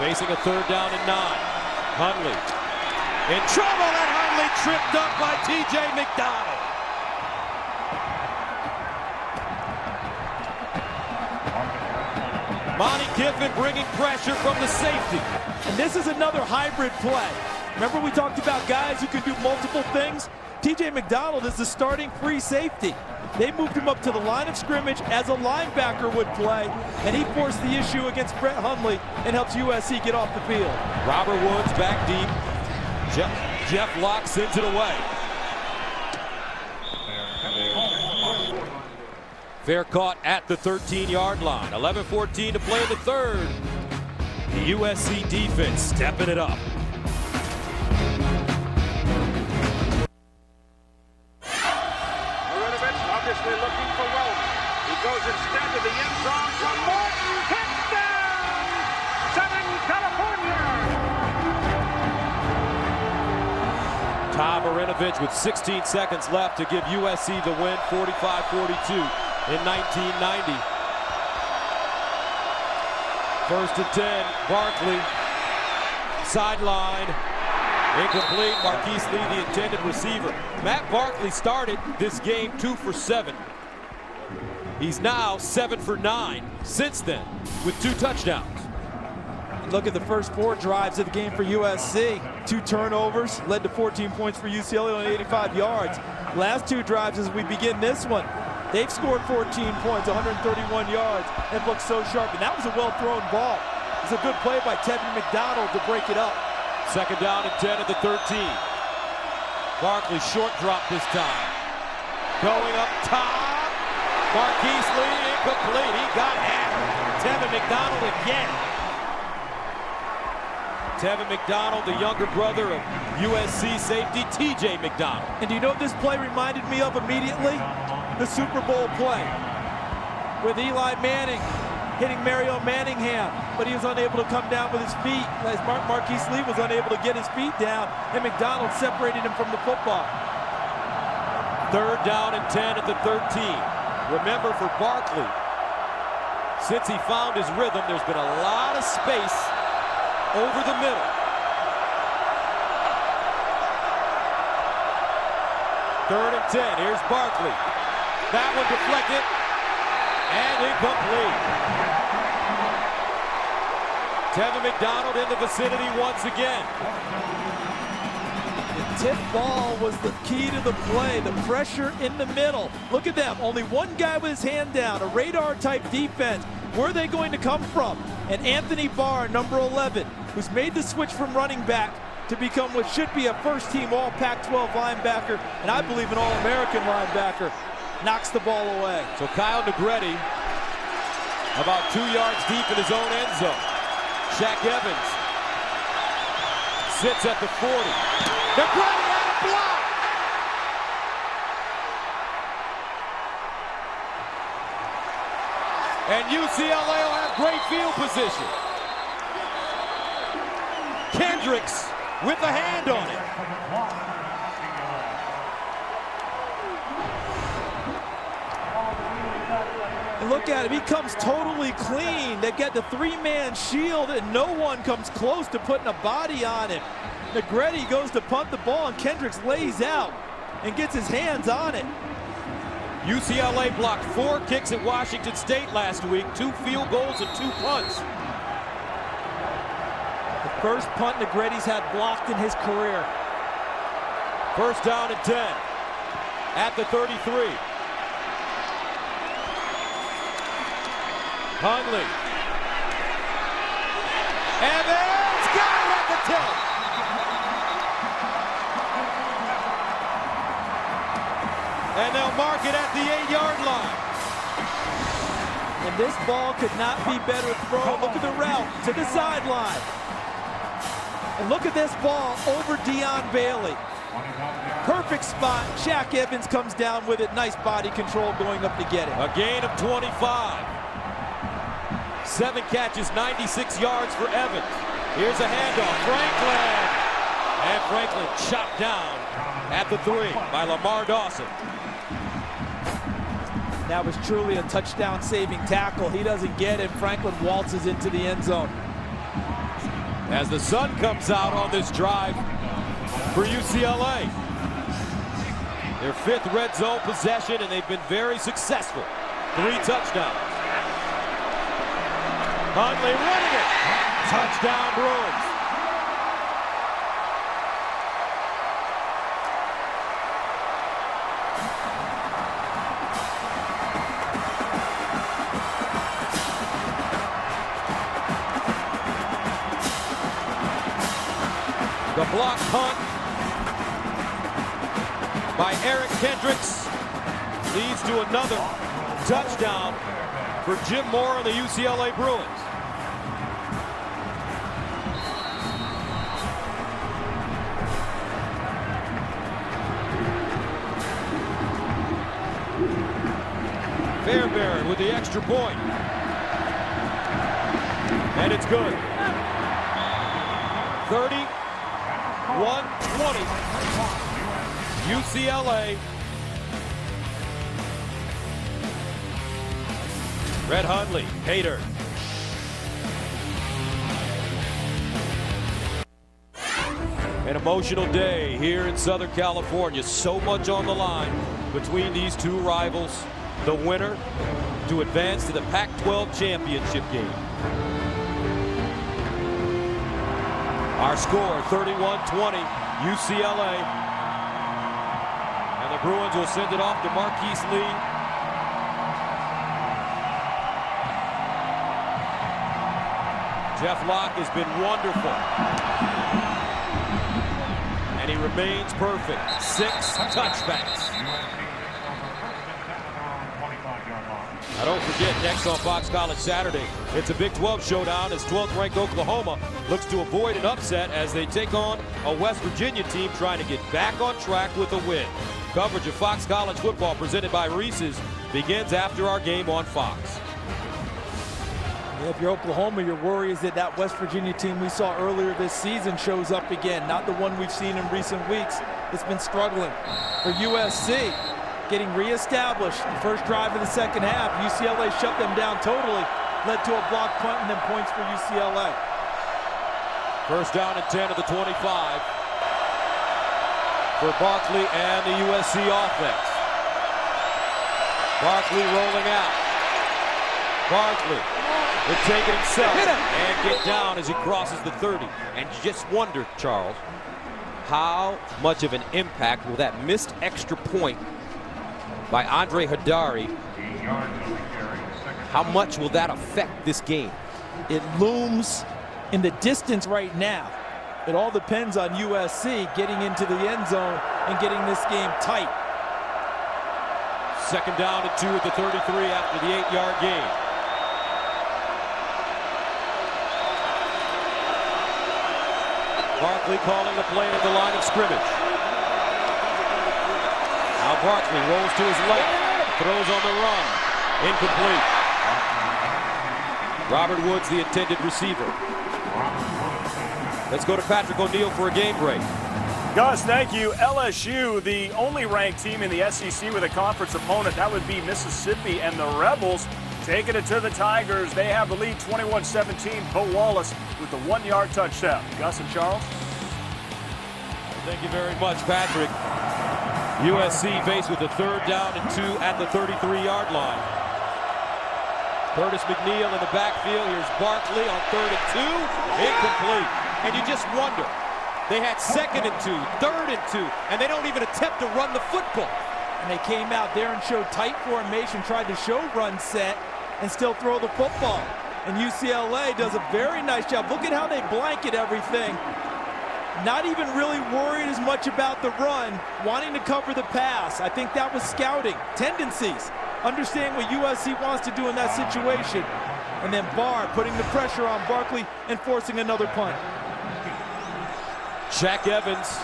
Facing a third down and 9. Hundley in trouble, and Hundley tripped up by T.J. McDonald. Monty Kiffin bringing pressure from the safety. And this is another hybrid play. Remember we talked about guys who can do multiple things? T.J. McDonald is the starting free safety. They moved him up to the line of scrimmage as a linebacker would play, and he forced the issue against Brett Hundley and helps USC get off the field. Robert Woods back deep. Jeff Locke sends it away. Fair caught at the 13-yard line. 11-14 to play in the third. The USC defense stepping it up. Obviously looking for Wells. He goes instead to the end zone for Morton. Touchdown! Southern California! Tom Marinovich with 16 seconds left to give USC the win, 45-42 in 1990. First and 10, Barkley, sideline, incomplete. Marquise Lee, the intended receiver. Matt Barkley started this game 2 for 7. He's now 7 for 9 since then with 2 touchdowns. Look at the first 4 drives of the game for USC. 2 turnovers, led to 14 points for UCLA on 85 yards. Last 2 drives as we begin this one, they've scored 14 points, 131 yards, and looked so sharp. And that was a well-thrown ball. It's a good play by Tevin McDonald to break it up. Second down and 10 at the 13. Barkley short drop this time. Going up top. Marquise Lee incomplete. He got after Tevin McDonald again. Tevin McDonald, the younger brother of USC safety T.J. McDonald. And do you know what this play reminded me of immediately? The Super Bowl play with Eli Manning hitting Mario Manningham, but he was unable to come down with his feet. As Marquise Lee was unable to get his feet down, and McDonald separated him from the football. Third down and 10 at the 13. Remember, for Barkley, since he found his rhythm, there's been a lot of space over the middle. Third and 10. Here's Barkley. That one deflected and incomplete. Tevin McDonald in the vicinity once again. The tip ball was the key to the play, the pressure in the middle. Look at them, only one guy with his hand down, a radar-type defense. Where are they going to come from? And Anthony Barr, number 11, who's made the switch from running back to become what should be a first-team All-Pac-12 linebacker, and I believe an All-American linebacker, knocks the ball away. So Kyle Negretti about 2 yards deep in his own end zone. Shaq Evans sits at the 40. Negretti out of block! And UCLA will have great field position. Kendricks with a hand on it. And look at him, he comes totally clean. They've got the three-man shield and no one comes close to putting a body on him. Negretti goes to punt the ball and Kendricks lays out and gets his hands on it. UCLA blocked 4 kicks at Washington State last week, 2 field goals and 2 punts. The first punt Negretti's had blocked in his career. First down and 10 at the 33. Hundley. Evans got it at the 10. And they'll mark it at the 8-yard line. And this ball could not be better thrown. Look at the route to the sideline. And look at this ball over Deion Bailey. Perfect spot. Shaq Evans comes down with it. Nice body control going up to get it. A gain of 25. 7 catches, 96 yards for Evans. Here's a handoff. Franklin. And Franklin chopped down at the 3 by Lamar Dawson. That was truly a touchdown-saving tackle. He doesn't get it. Franklin waltzes into the end zone. As the sun comes out on this drive for UCLA. Their 5th red zone possession, and they've been very successful. 3 touchdowns. Hundley running it. Touchdown Bruins. The block punt by Eric Kendricks leads to another touchdown for Jim Moore and the UCLA Bruins. Fairbairn with the extra point. And it's good. 30-1-20. UCLA. Red Hundley, Hader. An emotional day here in Southern California. So much on the line between these two rivals. The winner to advance to the Pac-12 championship game. Our score, 31-20, UCLA. And the Bruins will send it off to Marquise Lee. Jeff Locke has been wonderful. And he remains perfect. 6 touchbacks. Now don't forget, next on Fox College Saturday, it's a Big 12 showdown as 12th-ranked Oklahoma looks to avoid an upset as they take on a West Virginia team trying to get back on track with a win. Coverage of Fox College football presented by Reese's begins after our game on Fox. If you're Oklahoma, your worry is that that West Virginia team we saw earlier this season shows up again. Not the one we've seen in recent weeks. It's been struggling. For USC, getting reestablished. The first drive of the second half, UCLA shut them down totally. Led to a block punt and then points for UCLA. First down and 10 of the 25 for Barkley and the USC offense. Barkley rolling out. Barkley will take it himself and get down as he crosses the 30. And you just wonder, Charles, how much of an impact will that missed extra point by Andre Hadari, how much will that affect this game? It looms in the distance right now. It all depends on USC getting into the end zone and getting this game tight. Second down and 2 at the 33 after the 8-yard gain. Barkley calling the play at the line of scrimmage. Now Barkley rolls to his left, throws on the run, incomplete. Robert Woods, the intended receiver. Let's go to Patrick O'Neill for a game break. Gus, thank you. LSU, the only ranked team in the SEC with a conference opponent, that would be Mississippi, and the Rebels taking it to the Tigers. They have the lead 21-17. Bo Wallace with the 1-yard touchdown. Gus and Charles. Thank you very much, Patrick. USC faced with a third down and 2 at the 33-yard line. Curtis McNeil in the backfield. Here's Barkley on 3rd and 2. Incomplete. And you just wonder, they had 2nd and 2, 3rd and 2, and they don't even attempt to run the football. And they came out there and showed tight formation, tried to show run set, and still throw the football. And UCLA does a very nice job. Look at how they blanket everything. Not even really worried as much about the run, wanting to cover the pass. I think that was scouting tendencies. Understand what USC wants to do in that situation. And then Barr putting the pressure on Barkley and forcing another punt. Shaq Evans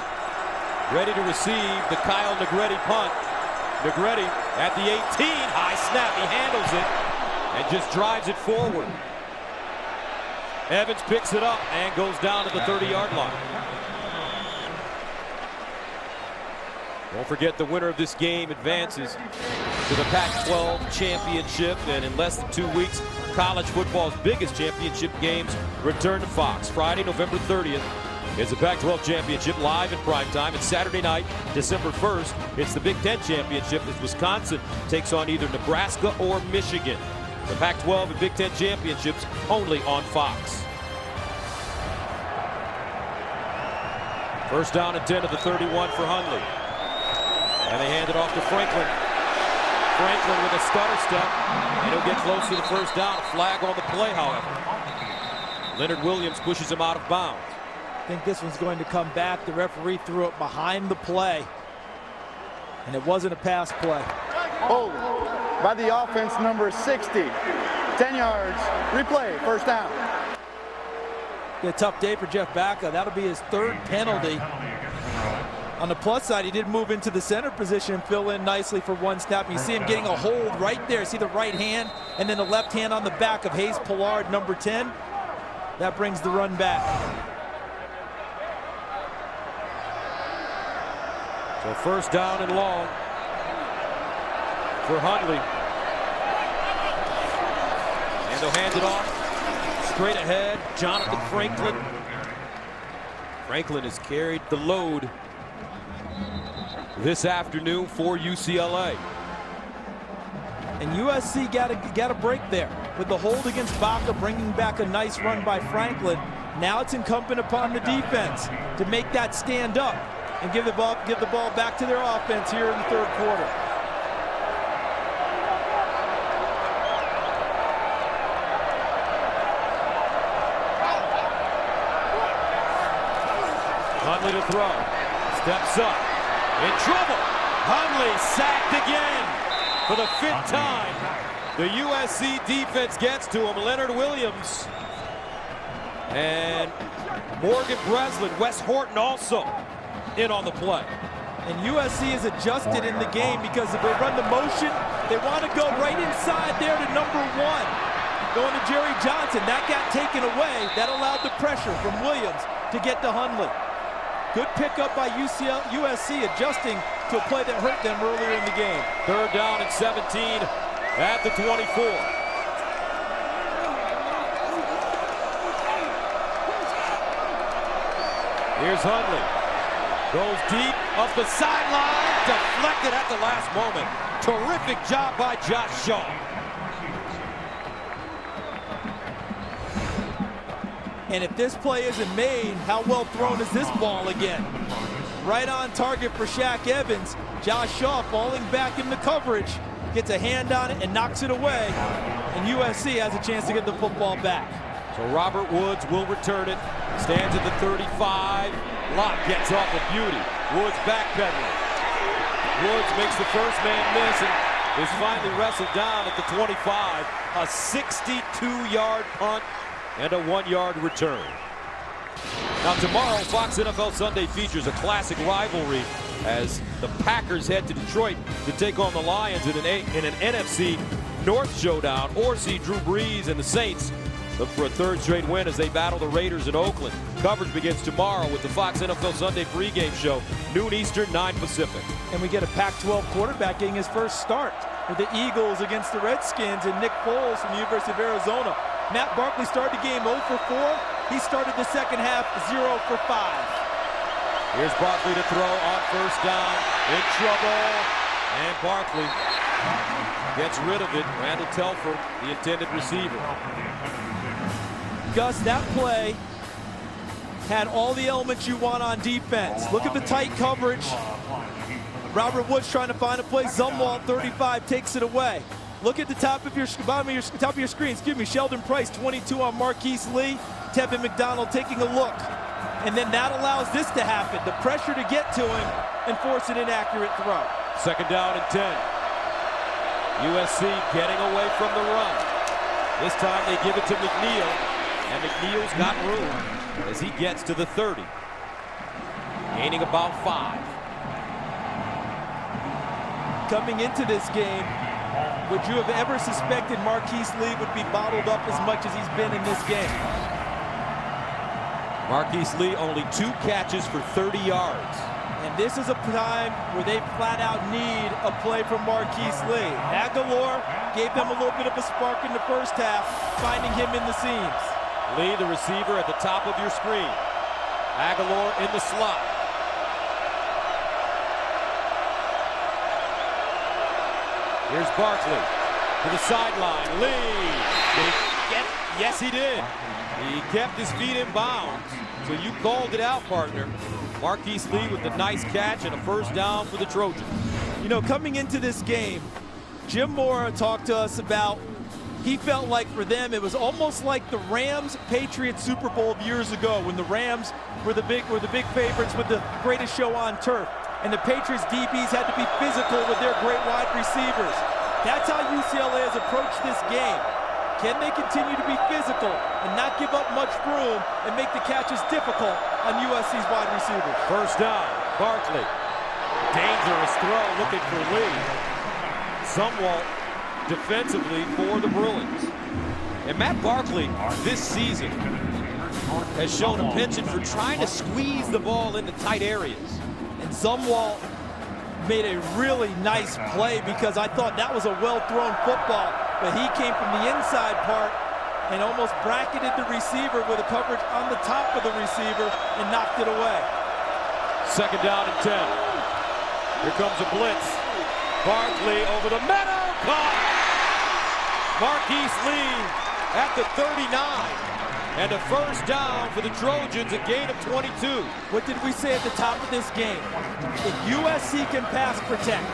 ready to receive the Kyle Negretti punt. Negretti at the 18, high snap, he handles it and just drives it forward. Evans picks it up and goes down to the 30-yard line. Don't forget, the winner of this game advances to the Pac-12 championship, and in less than 2 weeks, college football's biggest championship games return to Fox. Friday, November 30th is the Pac-12 championship live in primetime, and Saturday night, December 1st, it's the Big Ten championship as Wisconsin takes on either Nebraska or Michigan. The Pac-12 and Big Ten championships only on Fox. First down and 10 at the 31 for Hundley. And they hand it off to Franklin. Franklin with a stutter step, and he'll get close to the first down. A flag on the play, however. Leonard Williams pushes him out of bounds. I think this one's going to come back. The referee threw it behind the play, and it wasn't a pass play. Hold by the offense, number 60. 10 yards. Replay. First down. Be a tough day for Jeff Backa. That'll be his 3rd penalty. On the plus side, he did move into the center position and fill in nicely for one snap. You see him getting a hold right there. See the right hand and then the left hand on the back of Hayes Pollard, number 10. That brings the run back. So first down and long for Hundley. And they'll hand it off straight ahead. Jonathan Franklin. Franklin has carried the load this afternoon for UCLA. And USC got a break there with the hold against Baca, bringing back a nice run by Franklin. Now it's incumbent upon the defense to make that stand up and give the ball back to their offense here in the 3rd quarter. Hundley to throw. Steps up. In trouble. Hundley sacked again for the 5th time. The USC defense gets to him. Leonard Williams and Morgan Breslin. Wes Horton also in on the play. And USC is adjusted in the game because if they run the motion, they want to go right inside there to number 1. Going to Jerry Johnson. That got taken away. That allowed the pressure from Williams to get to Hundley. Good pickup by USC, adjusting to a play that hurt them earlier in the game. 3rd down and 17 at the 24. Here's Hundley. Goes deep up the sideline. Deflected at the last moment. Terrific job by Josh Shaw. And if this play isn't made, how well thrown is this ball again? Right on target for Shaq Evans. Josh Shaw falling back into coverage, gets a hand on it and knocks it away. And USC has a chance to get the football back. So Robert Woods will return it. Stands at the 35. Locke gets off a beauty. Woods backpedaling. Woods makes the first man miss and is finally wrestled down at the 25. A 62-yard punt and a 1-yard return. Now tomorrow, Fox NFL Sunday features a classic rivalry as the Packers head to Detroit to take on the Lions in an NFC North showdown, or see Drew Brees and the Saints look for a 3rd straight win as they battle the Raiders in Oakland. Coverage begins tomorrow with the Fox NFL Sunday pregame show, noon Eastern, 9 Pacific. And we get a Pac-12 quarterback getting his first start with the Eagles against the Redskins and Nick Foles from the University of Arizona. Matt Barkley started the game 0 for 4. He started the second half 0 for 5. Here's Barkley to throw on 1st down. In trouble. And Barkley gets rid of it. Randall Telford, the intended receiver. Gus, that play had all the elements you want on defense. Look at the tight coverage. Robert Woods trying to find a play. Zumwalt, 35, takes it away. Look at the top of your screen. Excuse me. Sheldon Price, 22 on Marquise Lee. Tevin McDonald taking a look. And then that allows this to happen. The pressure to get to him and force an inaccurate throw. 2nd down and 10. USC getting away from the run. This time they give it to McNeil. And McNeil's got room as he gets to the 30. Gaining about 5. Coming into this game, would you have ever suspected Marquise Lee would be bottled up as much as he's been in this game? Marquise Lee only 2 catches for 30 yards. And this is a time where they flat out need a play from Marquise Lee. Aguilar gave them a little bit of a spark in the first half, finding him in the seams. Lee, the receiver, at the top of your screen. Aguilar in the slot. Here's Barkley to the sideline. Lee. Did he get it? Yes, he did. He kept his feet in bounds. So you called it out, partner. Marquise Lee with the nice catch and a 1st down for the Trojans. You know, coming into this game, Jim Mora talked to us about he felt like for them it was almost like the Rams-Patriots Super Bowl of years ago when the Rams were the big favorites with the greatest show on turf. And the Patriots DBs had to be physical with their great wide receivers. That's how UCLA has approached this game. Can they continue to be physical and not give up much room and make the catches difficult on USC's wide receivers? 1st down, Barkley. Dangerous throw looking for Lee. Zumwalt defensively for the Bruins. And Matt Barkley this season has shown a penchant for trying to squeeze the ball into tight areas. And Zumwalt made a really nice play because I thought that was a well-thrown football, but he came from the inside part and almost bracketed the receiver with a coverage on the top of the receiver and knocked it away. 2nd down and 10. Here comes a blitz. Barkley over the middle. Caught. Marquise Lee at the 39. And a 1st down for the Trojans, a gain of 22. What did we say at the top of this game? If USC can pass protect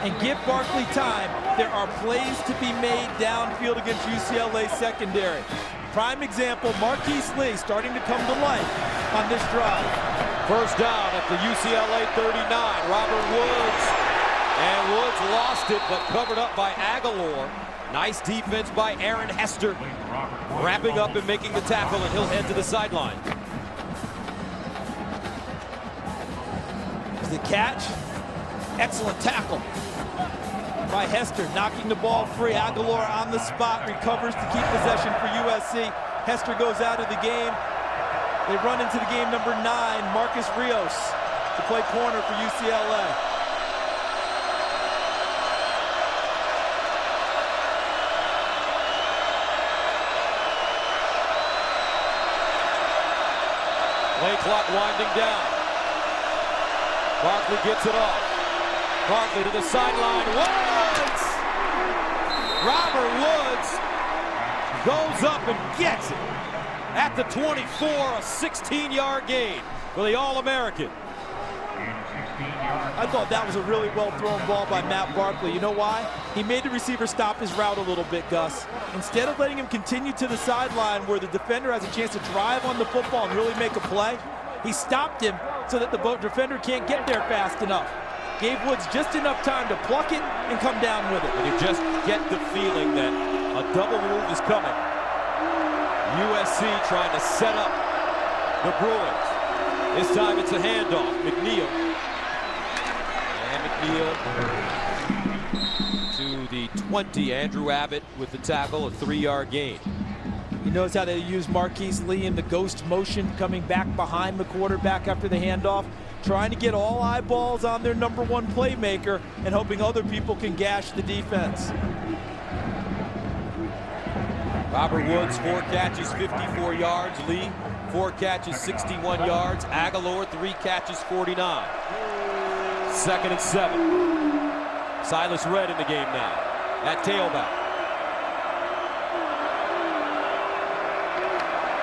and give Barkley time, there are plays to be made downfield against UCLA secondary. prime example, Marquise Lee starting to come to life on this drive. First down at the UCLA 39. Robert Woods. And Woods lost it, but covered up by Aguilar. Nice defense by Aaron Hester. Wrapping up and making the tackle, and he'll head to the sideline. The catch. Excellent tackle by Hester, knocking the ball free. Aguilar on the spot, recovers to keep possession for USC. Hester goes out of the game. They run into the game number 9, Marcus Rios, to play corner for UCLA. Play clock winding down. Barkley gets it off. Barkley to the sideline. Woods! Robert Woods goes up and gets it at the 24, a 16-yard gain for the All-American. I thought that was a really well-thrown ball by Matt Barkley. You know why? He made the receiver stop his route a little bit, Gus. Instead of letting him continue to the sideline where the defender has a chance to drive on the football and really make a play, he stopped him so that the defender can't get there fast enough. Gave Woods just enough time to pluck it and come down with it. And you just get the feeling that a double move is coming. USC trying to set up the Bruins. This time it's a handoff. McNeil. And McNeil to the 20. Andrew Abbott with the tackle, a 3-yard gain. He knows how to use Marquise Lee in the ghost motion, coming back behind the quarterback after the handoff, trying to get all eyeballs on their number 1 playmaker and hoping other people can gash the defense. Robert Woods, 4 catches, 54 yards. Lee, 4 catches, 61 yards. Aguilar, 3 catches, 49. 2nd and 7. Silas Redd in the game now at tailback.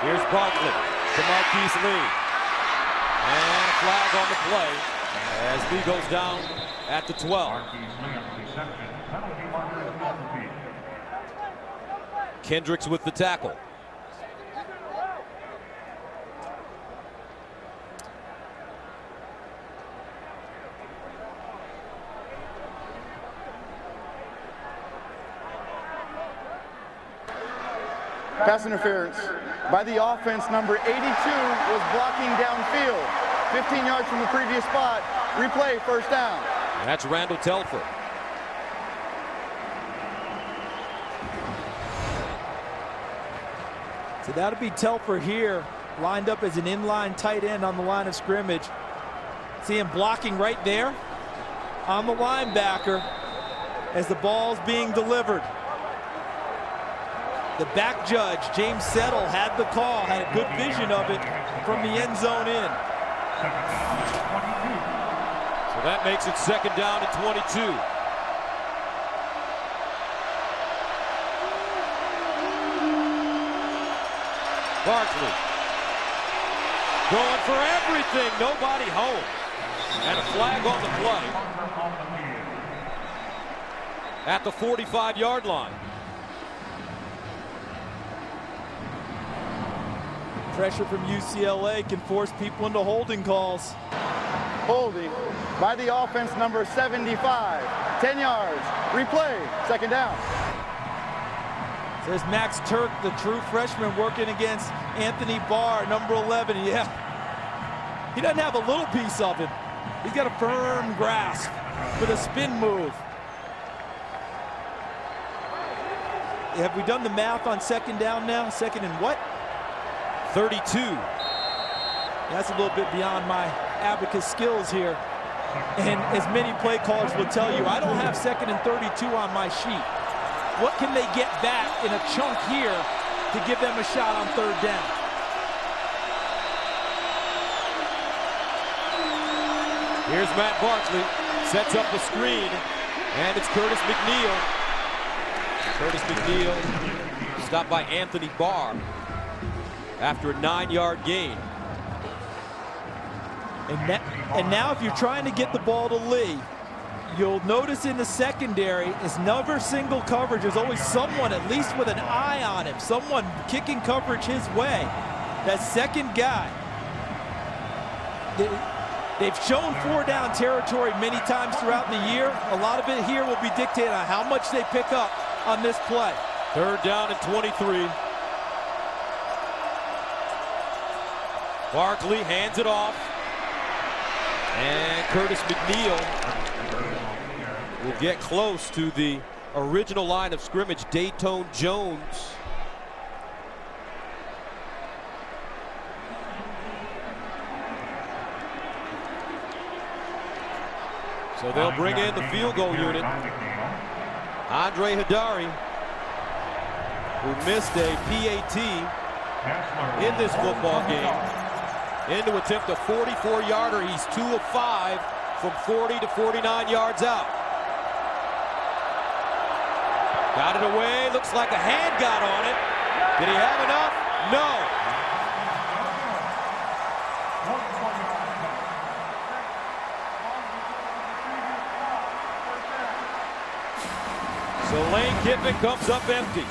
Here's Barkley to Marquise Lee. And a flag on the play as Lee goes down at the 12. Kendricks with the tackle. Pass interference by the offense. Number 82 was blocking downfield. 15 yards from the previous spot. Replay, first down. That's Randall Telford. So that'll be Telford here, lined up as an inline tight end on the line of scrimmage. See him blocking right there on the linebacker as the ball's being delivered. The back judge, James Settle, had the call, had a good vision of it from the end zone in. So that makes it 2nd down and 22. Barkley going for everything, nobody home. And a flag on the play at the 45-yard line. Pressure from UCLA can force people into holding calls. Holding by the offense, number 75. 10 yards. Replay, 2nd down. There's Max Turk, the true freshman, working against Anthony Barr, number 11. Yeah, he doesn't have a little piece of him. He's got a firm grasp with a spin move. Have we done the math on 2nd down now? 2nd and what? 32. That's a little bit beyond my abacus skills here. And as many play callers will tell you, I don't have 2nd and 32 on my sheet. What can they get back in a chunk here to give them a shot on 3rd down? Here's Matt Barkley, sets up the screen, and it's Curtis McNeil. Curtis McNeil stopped by Anthony Barr after a 9-yard gain. And now if you're trying to get the ball to Lee, you'll notice in the secondary is never single coverage. There's always someone at least with an eye on him, someone kicking coverage his way. That second guy. They've shown 4-down territory many times throughout the year. A lot of it here will be dictated on how much they pick up on this play. 3rd down and 23. Barkley hands it off. And Curtis McNeil will get close to the original line of scrimmage. Dayton Jones. So they'll bring in the field goal unit. Andre Hadari, who missed a PAT in this football game, in to attempt a 44-yarder. He's 2 of 5 from 40 to 49 yards out. Got it away. Looks like a hand got on it. Did he have enough? No. So Lane Kiffin comes up empty.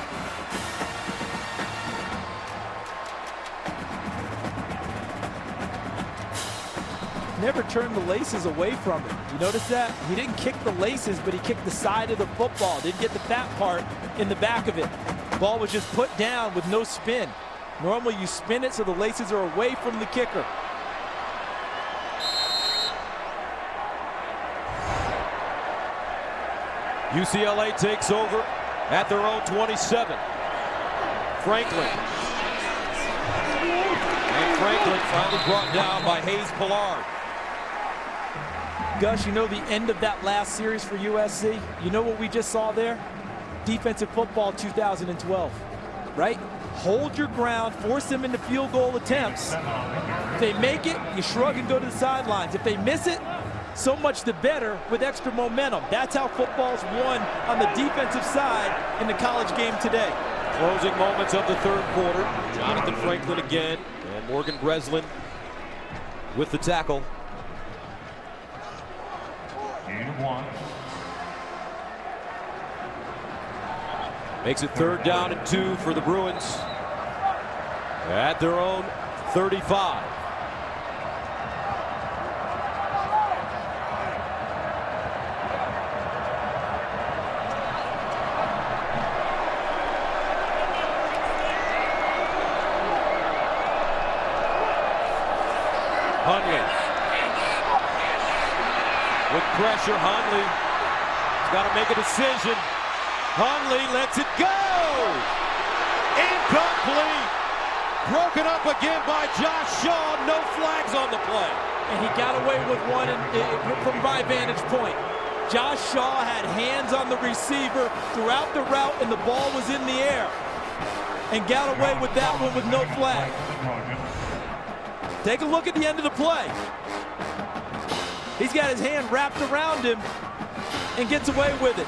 Never turned the laces away from him. You notice that? He didn't kick the laces, but he kicked the side of the football. Didn't get the fat part in the back of it. Ball was just put down with no spin. Normally you spin it so the laces are away from the kicker. UCLA takes over at their own 27. Franklin. And Franklin finally brought down by Hayes Pillard. Gus, you know the end of that last series for USC? You know what we just saw there? Defensive football 2012, right? Hold your ground, force them into field goal attempts. If they make it, you shrug and go to the sidelines. If they miss it, so much the better with extra momentum. That's how football's won on the defensive side in the college game today. Closing moments of the 3rd quarter. Jonathan Franklin again, and Morgan Breslin with the tackle. Gain of 1. Makes it 3rd down and 2 for the Bruins at their own 35. Hunley. With pressure, Hunley's got to make a decision. Hunley lets it go. Incomplete. Broken up again by Josh Shaw. No flags on the play. And he got away with one from my vantage point. Josh Shaw had hands on the receiver throughout the route, and the ball was in the air. And got away with that one with no flag. Take a look at the end of the play. He's got his hand wrapped around him and gets away with it.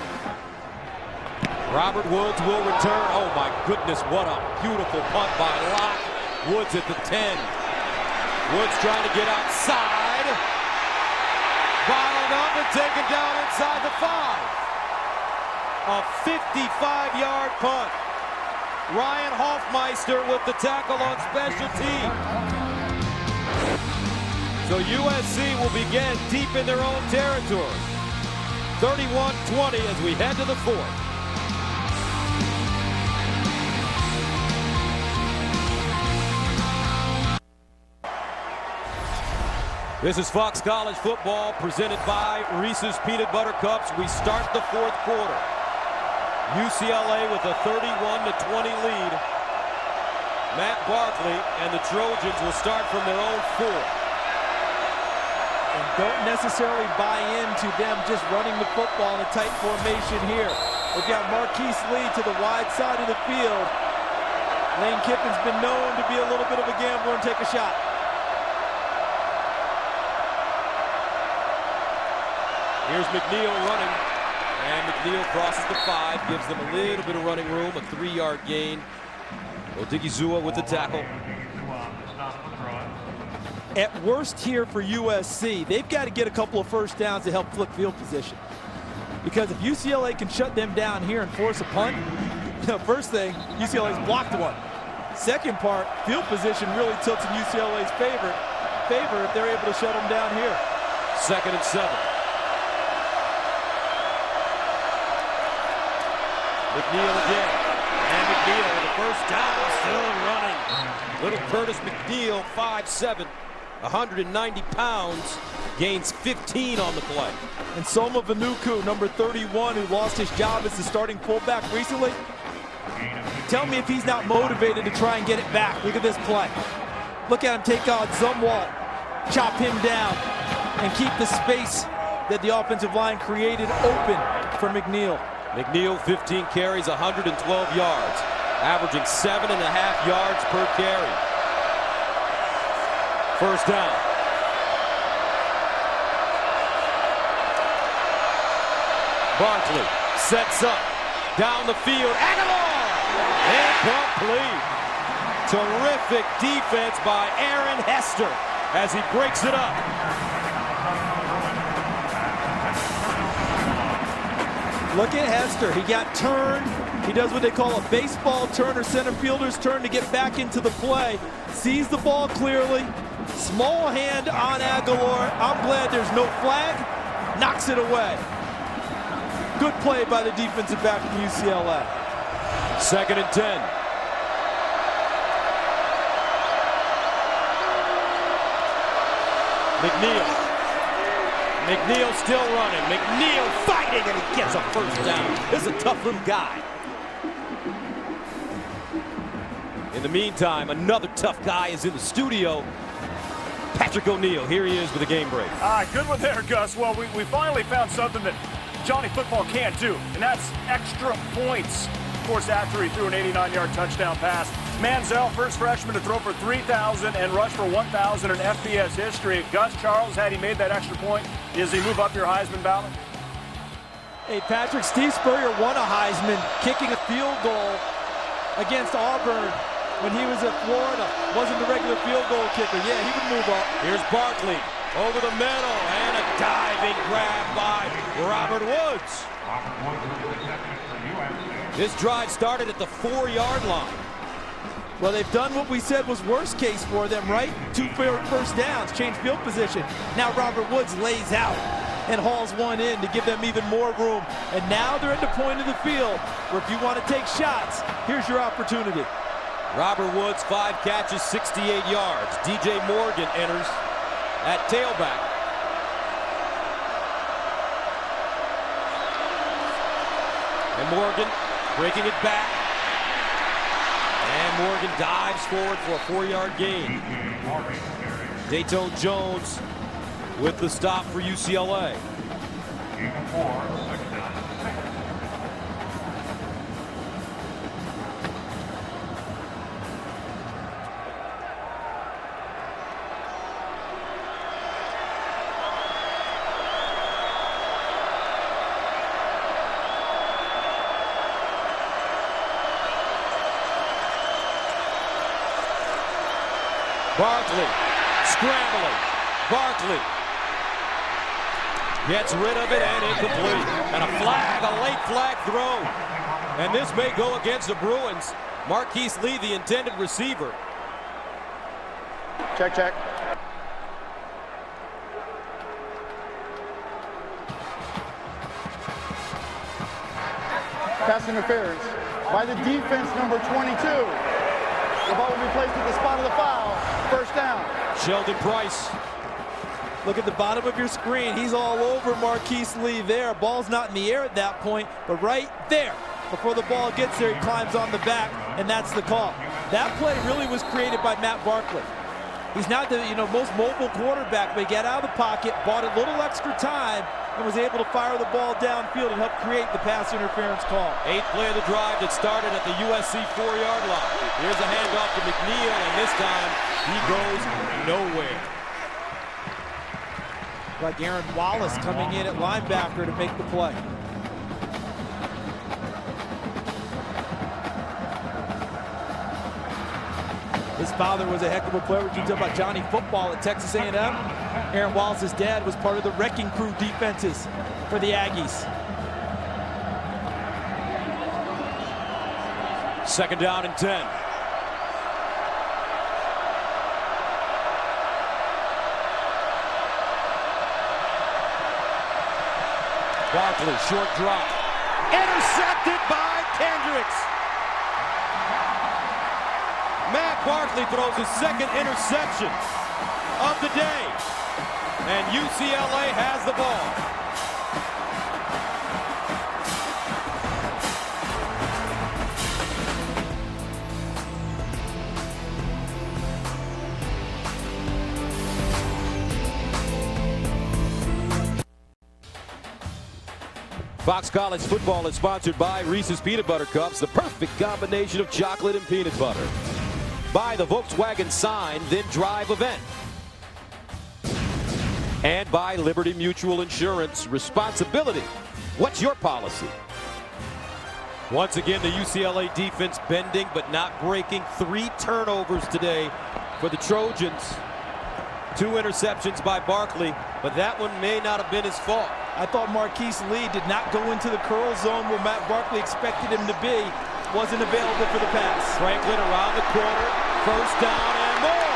Robert Woods will return. Oh my goodness, what a beautiful punt by Locke. Woods at the 10. Woods trying to get outside. Bottled up and taken down inside the 5. A 55-yard punt. Ryan Hoffmeister with the tackle on special teams. So USC will begin deep in their own territory. 31-20 as we head to the 4th. This is Fox College football presented by Reese's Peanut Butter Cups. We start the 4th quarter. UCLA with a 31-20 lead. Matt Barkley and the Trojans will start from their own 4. And don't necessarily buy into them just running the football in a tight formation here. We've got Marquise Lee to the wide side of the field. Lane Kiffin's been known to be a little bit of a gambler and take a shot. Here's McNeil running, and McNeil crosses the 5, gives them a little bit of running room, a 3-yard gain. Odigizua with the tackle. At worst here for USC, they've got to get a couple of first downs to help flip field position. Because if UCLA can shut them down here and force a punt, first thing, UCLA's blocked one. Second part, field position really tilts in UCLA's favor if they're able to shut them down here. 2nd and 7. McNeil again. And McNeil with the first down, still running. Little Curtis McNeil, 5'7", 190 pounds, gains 15 on the play. And Soma Vanuku, number 31, who lost his job as the starting fullback recently. Tell me if he's not motivated to try and get it back. Look at this play. Look at him take out Zumwalt, chop him down, and keep the space that the offensive line created open for McNeil. McNeil, 15 carries, 112 yards, averaging 7.5 yards per carry. First down. Barkley sets up, down the field, Aguilar! Incomplete. Terrific defense by Aaron Hester as he breaks it up. Look at Hester. He got turned. He does what they call a baseball turn or center fielder's turn to get back into the play. Sees the ball clearly. Small hand on Aguilar. I'm glad there's no flag. Knocks it away. Good play by the defensive back from UCLA. 2nd and 10. McNeil still running. McNeil fighting, and he gets a first down. This is a tough little guy. In the meantime, another tough guy is in the studio. Patrick O'Neal, here he is with a game break. Good one there, Gus. Well, we finally found something that Johnny Football can't do, and that's extra points. Of course, after he threw an 89-yard touchdown pass. Manziel, first freshman to throw for 3,000 and rush for 1,000 in FBS history. Gus Charles, had he made that extra point, does he move up your Heisman ballot? Hey, Patrick, Steve Spurrier won a Heisman kicking a field goal against Auburn when he was at Florida. Wasn't the regular field goal kicker. Yeah, he would move up. Here's Barkley over the middle, and a diving grab by Robert Woods. This drive started at the 4-yard line. Well, they've done what we said was worst case for them, right? 2 first downs, change field position. Now Robert Woods lays out and hauls one in to give them even more room. And now they're at the point of the field where if you want to take shots, here's your opportunity. Robert Woods, 5 catches, 68 yards. DJ Morgan enters at tailback. And Morgan breaking it back. And Morgan dives forward for a 4-yard gain. Dayton Jones with the stop for UCLA. Barkley scrambling. Barkley gets rid of it and incomplete. And a late flag thrown. And this may go against the Bruins. Marquise Lee, the intended receiver. Check, check. Pass interference by the defense, number 22. The ball will be placed at the spot of the foul. First down. Sheldon Price. Look at the bottom of your screen. He's all over Marquise Lee there. Ball's not in the air at that point, but right there, before the ball gets there, he climbs on the back, and that's the call. That play really was created by Matt Barkley. He's not the most mobile quarterback, but he got out of the pocket, bought a little extra time, and was able to fire the ball downfield and help create the pass interference call. 8th play of the drive that started at the USC 4-yard line. Here's a handoff to McNeil, and this time he goes nowhere. Like Aaron Wallace coming in at linebacker to make the play. His father was a heck of a player. We can talk about Johnny Football at Texas A&M. Aaron Wallace's dad was part of the wrecking crew defenses for the Aggies. Second down and 10. Barkley, short drop. Intercepted by Kendricks. Matt Barkley throws his second interception of the day. And UCLA has the ball. Fox College football is sponsored by Reese's Peanut Butter Cups, the perfect combination of chocolate and peanut butter. By the Volkswagen Sign, Then Drive event. And by Liberty Mutual Insurance. Responsibility. What's your policy? Once again, the UCLA defense bending but not breaking. 3 turnovers today for the Trojans. 2 interceptions by Barkley, but that one may not have been his fault. I thought Marquise Lee did not go into the curl zone where Matt Barkley expected him to be. Wasn't available for the pass. Franklin around the corner. First down and more.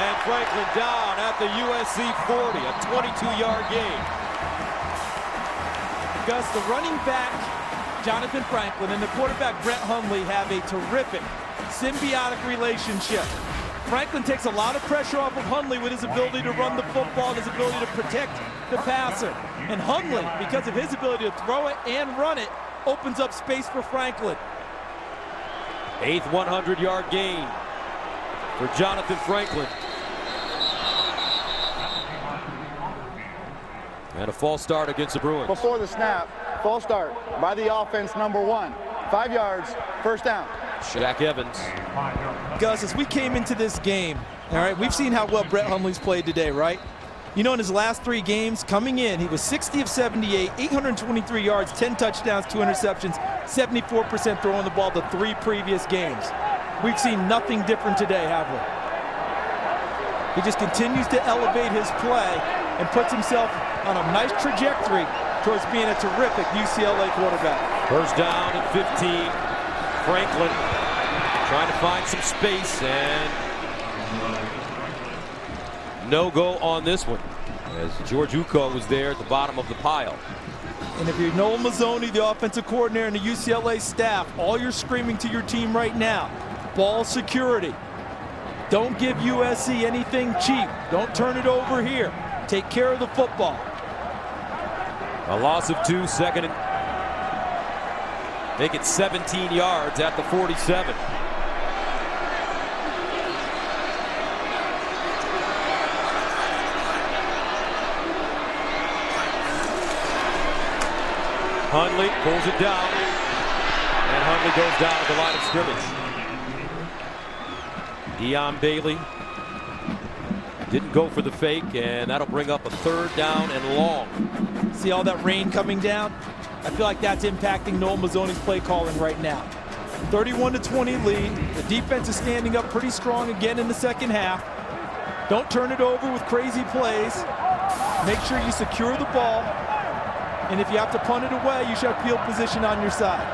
And Franklin down at the USC 40, a 22-yard gain. Gus, the running back, Jonathan Franklin, and the quarterback, Brett Hundley, have a terrific symbiotic relationship. Franklin takes a lot of pressure off of Hundley with his ability to run the football and his ability to protect the passer. And Hundley, because of his ability to throw it and run it, opens up space for Franklin. 8th 100-yard gain for Jonathan Franklin. And a false start against the Bruins. Before the snap, false start by the offense, number 1. 5 yards, first down. Shaq Evans. Gus, as we came into this game, all right, we've seen how well Brett Hundley's played today, right? You know, in his last 3 games, coming in, he was 60 of 78, 823 yards, 10 touchdowns, 2 interceptions, 74% throwing the ball the 3 previous games. We've seen nothing different today, have we? He just continues to elevate his play and puts himself on a nice trajectory towards being a terrific UCLA quarterback. First down and 15. Franklin trying to find some space, and no go on this one as George Uko was there at the bottom of the pile. And if you're Noel Mazzoni, the offensive coordinator, and the UCLA staff, all you're screaming to your team right now, ball security. Don't give USC anything cheap. Don't turn it over here. Take care of the football. A loss of 2, second and make it 17 yards at the 47. Hundley pulls it down, and Hundley goes down at the line of scrimmage. Deion Bailey didn't go for the fake, and that'll bring up a 3rd down and long. See all that rain coming down? I feel like that's impacting Noel Mazzoni's play calling right now. 31-20 lead. The defense is standing up pretty strong again in the second half. Don't turn it over with crazy plays. Make sure you secure the ball. And if you have to punt it away, you should have field position on your side.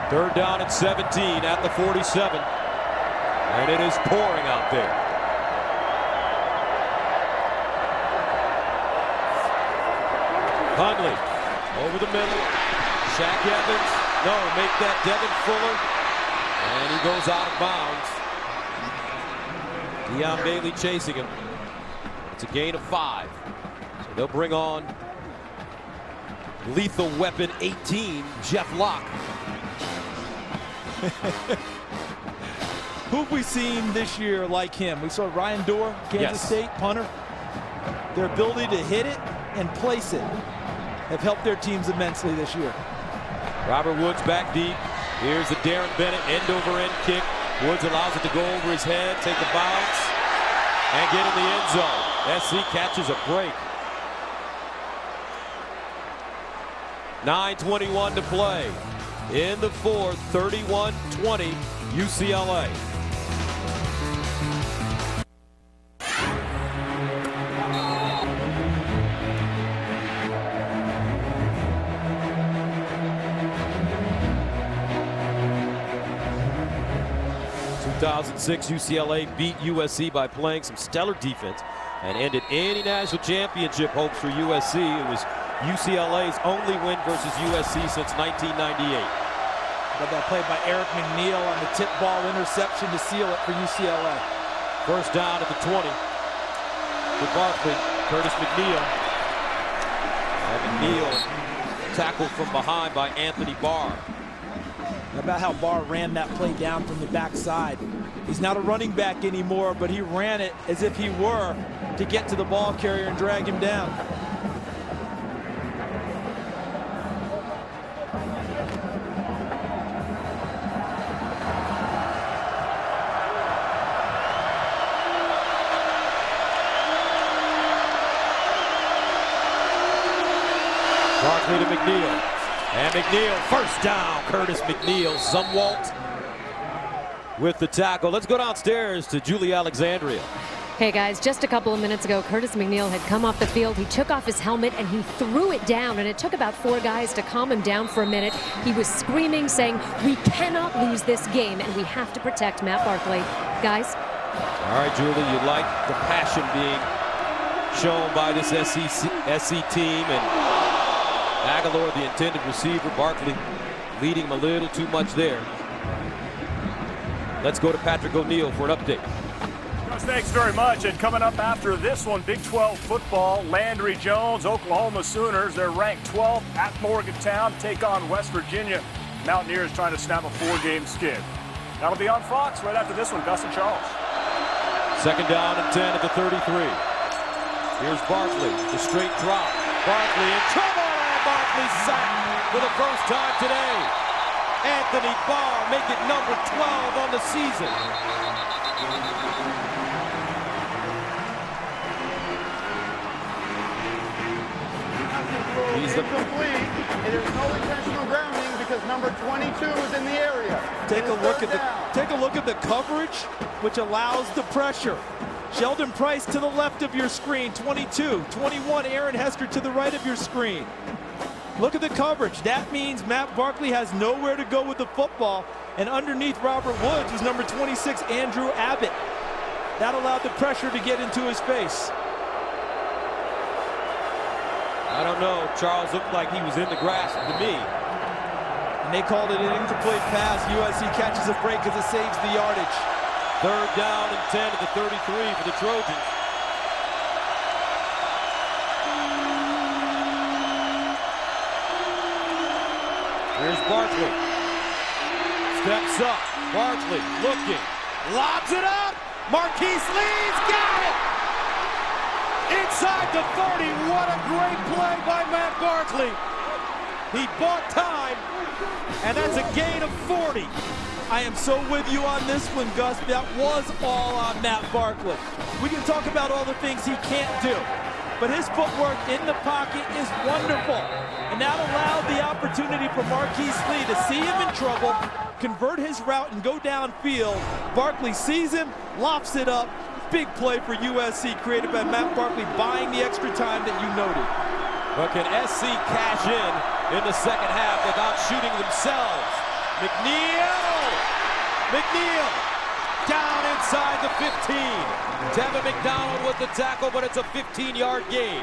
3rd down and 17 at the 47. And it is pouring out there. Hundley over the middle. Shaq Evans. No, make that Devin Fuller. And he goes out of bounds. Deion Bailey chasing him. It's a gain of 5. So they'll bring on lethal weapon 18, Jeff Locke. Who have we seen this year like him? We saw Ryan Dorr, Kansas State, punter. Their ability to hit it and place it have helped their teams immensely this year. Robert Woods back deep. Here's the Darren Bennett end-over-end kick. Woods allows it to go over his head, take the bounce, and get in the end zone. SC catches a break. 9:21 to play in the 4th, 31-20 UCLA. 2006, UCLA beat USC by playing some stellar defense and ended any national championship hopes for USC. It was UCLA's only win versus USC since 1998. But that play by Eric McNeil on the tip ball interception to seal it for UCLA. First down at the 20 for Barkley. Curtis McNeil. And McNeil tackled from behind by Anthony Barr. How about how Barr ran that play down from the backside? He's not a running back anymore, but he ran it as if he were to get to the ball carrier and drag him down. Barkley to McNeil. And McNeil, first down. Curtis McNeil, Zumwalt with the tackle. Let's go downstairs to Julie Alexandria. Hey guys, just a couple of minutes ago, Curtis McNeil had come off the field. He took off his helmet and he threw it down, and it took about 4 guys to calm him down for a minute. He was screaming, saying, "We cannot lose this game, and we have to protect Matt Barkley." Guys? All right, Julie, you like the passion being shown by this SC team, and Aguilar, the intended receiver, Barkley leading him a little too much there. Let's go to Patrick O'Neill for an update. Thanks very much. And coming up after this one, Big 12 football, Landry Jones, Oklahoma Sooners. They're ranked 12th at Morgantown, take on West Virginia. Mountaineers trying to snap a 4-game skid. That'll be on Fox right after this one. Gus and Charles. Second down and 10 at the 33. Here's Barkley, the straight drop. Barkley in trouble. Barkley sacked for the first time today. Anthony Barr make it number 12 on the season. He's incomplete. It is no intentional grounding because number 22 is in the area. Take a look at the coverage, which allows the pressure. Sheldon Price to the left of your screen, 22. 21, Aaron Hester to the right of your screen. Look at the coverage. That means Matt Barkley has nowhere to go with the football. And underneath Robert Woods was number 26, Andrew Abbott. That allowed the pressure to get into his face. I don't know. Charles looked like he was in the grass to me. And they called it an incomplete pass. USC catches a break because it saves the yardage. Third down and 10 at the 33 for the Trojans. Here's Barkley. Steps up. Barkley looking. Lobs it up. Marquise Lee's got it. Inside the 30. What a great play by Matt Barkley. He bought time, and that's a gain of 40. I am so with you on this one, Gus. That was all on Matt Barkley. We can talk about all the things he can't do, but his footwork in the pocket is wonderful. And that allowed the opportunity for Marquise Lee to see him in trouble, convert his route, and go downfield. Barkley sees him, lofts it up. Big play for USC, created by Matt Barkley, buying the extra time that you noted. But can SC cash in the second half without shooting themselves? McNeil down inside the 15. Devin McDonald with the tackle, but it's a 15-yard gain.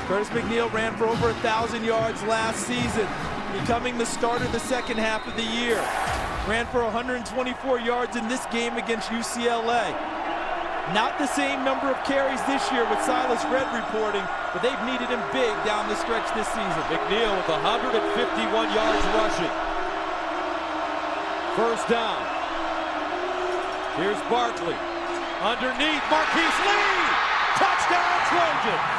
Curtis McNeil ran for over 1,000 yards last season, becoming the starter the second half of the year. Ran for 124 yards in this game against UCLA. Not the same number of carries this year with Silas Redd reporting, but they've needed him big down the stretch this season. McNeil with 151 yards rushing. First down. Here's Barkley. Underneath, Marquise Lee. Touchdown, Trojans.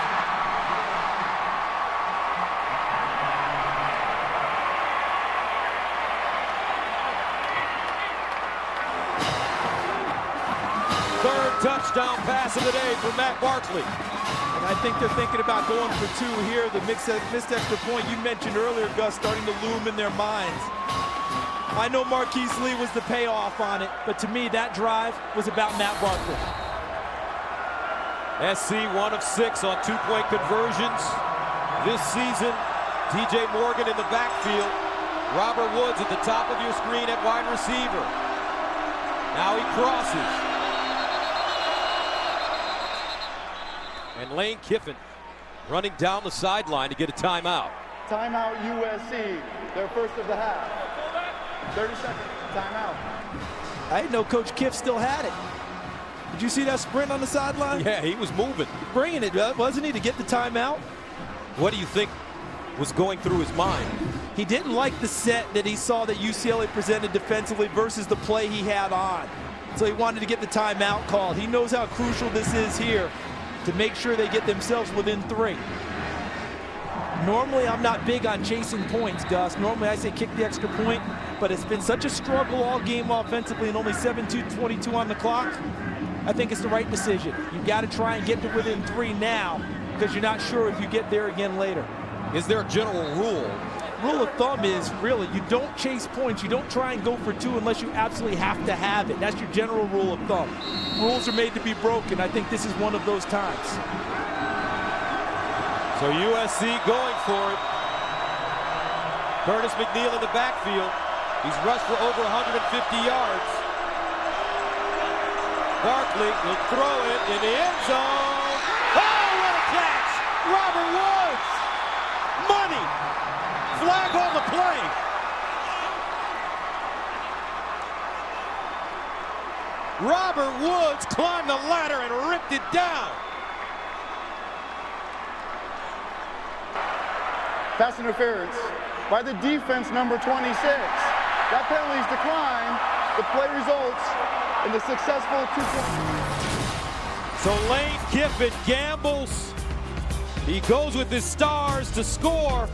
Third touchdown pass of the day for Matt Barkley. And I think they're thinking about going for 2 here. The missed extra point you mentioned earlier, Gus, starting to loom in their minds. I know Marquise Lee was the payoff on it, but to me, that drive was about Matt Barkley. SC 1 of 6 on 2-point conversions this season. DJ Morgan in the backfield. Robert Woods at the top of your screen at wide receiver. Now he crosses. And Lane Kiffin running down the sideline to get a timeout. Timeout USC, their first of the half. 30 seconds, timeout. I didn't know Coach Kiff still had it. Did you see that sprint on the sideline? Yeah, he was moving. Bringing it, wasn't he, to get the timeout? What do you think was going through his mind? He didn't like the set that he saw that UCLA presented defensively versus the play he had on. So he wanted to get the timeout called. He knows how crucial this is here to make sure they get themselves within 3. Normally, I'm not big on chasing points, Gus. Normally, I say kick the extra point, but it's been such a struggle all game offensively and only 7:22 on the clock. I think it's the right decision. You've got to try and get to within 3 now because you're not sure if you get there again later. Is there a general rule? Rule of thumb is really you don't chase points. You don't try and go for 2 unless you absolutely have to have it. That's your general rule of thumb. Rules are made to be broken. I think this is one of those times. So USC going for it. Curtis McNeil in the backfield. He's rushed for over 150 yards. Barkley will throw it in the end zone. Oh, what a catch! Robert Woods! Money! Flag on the play. Robert Woods climbed the ladder and ripped it down. Pass interference by the defense, number 26. That penalty's declined. The play results in the successful 2-point. So Lane Kiffin gambles. He goes with his stars to score.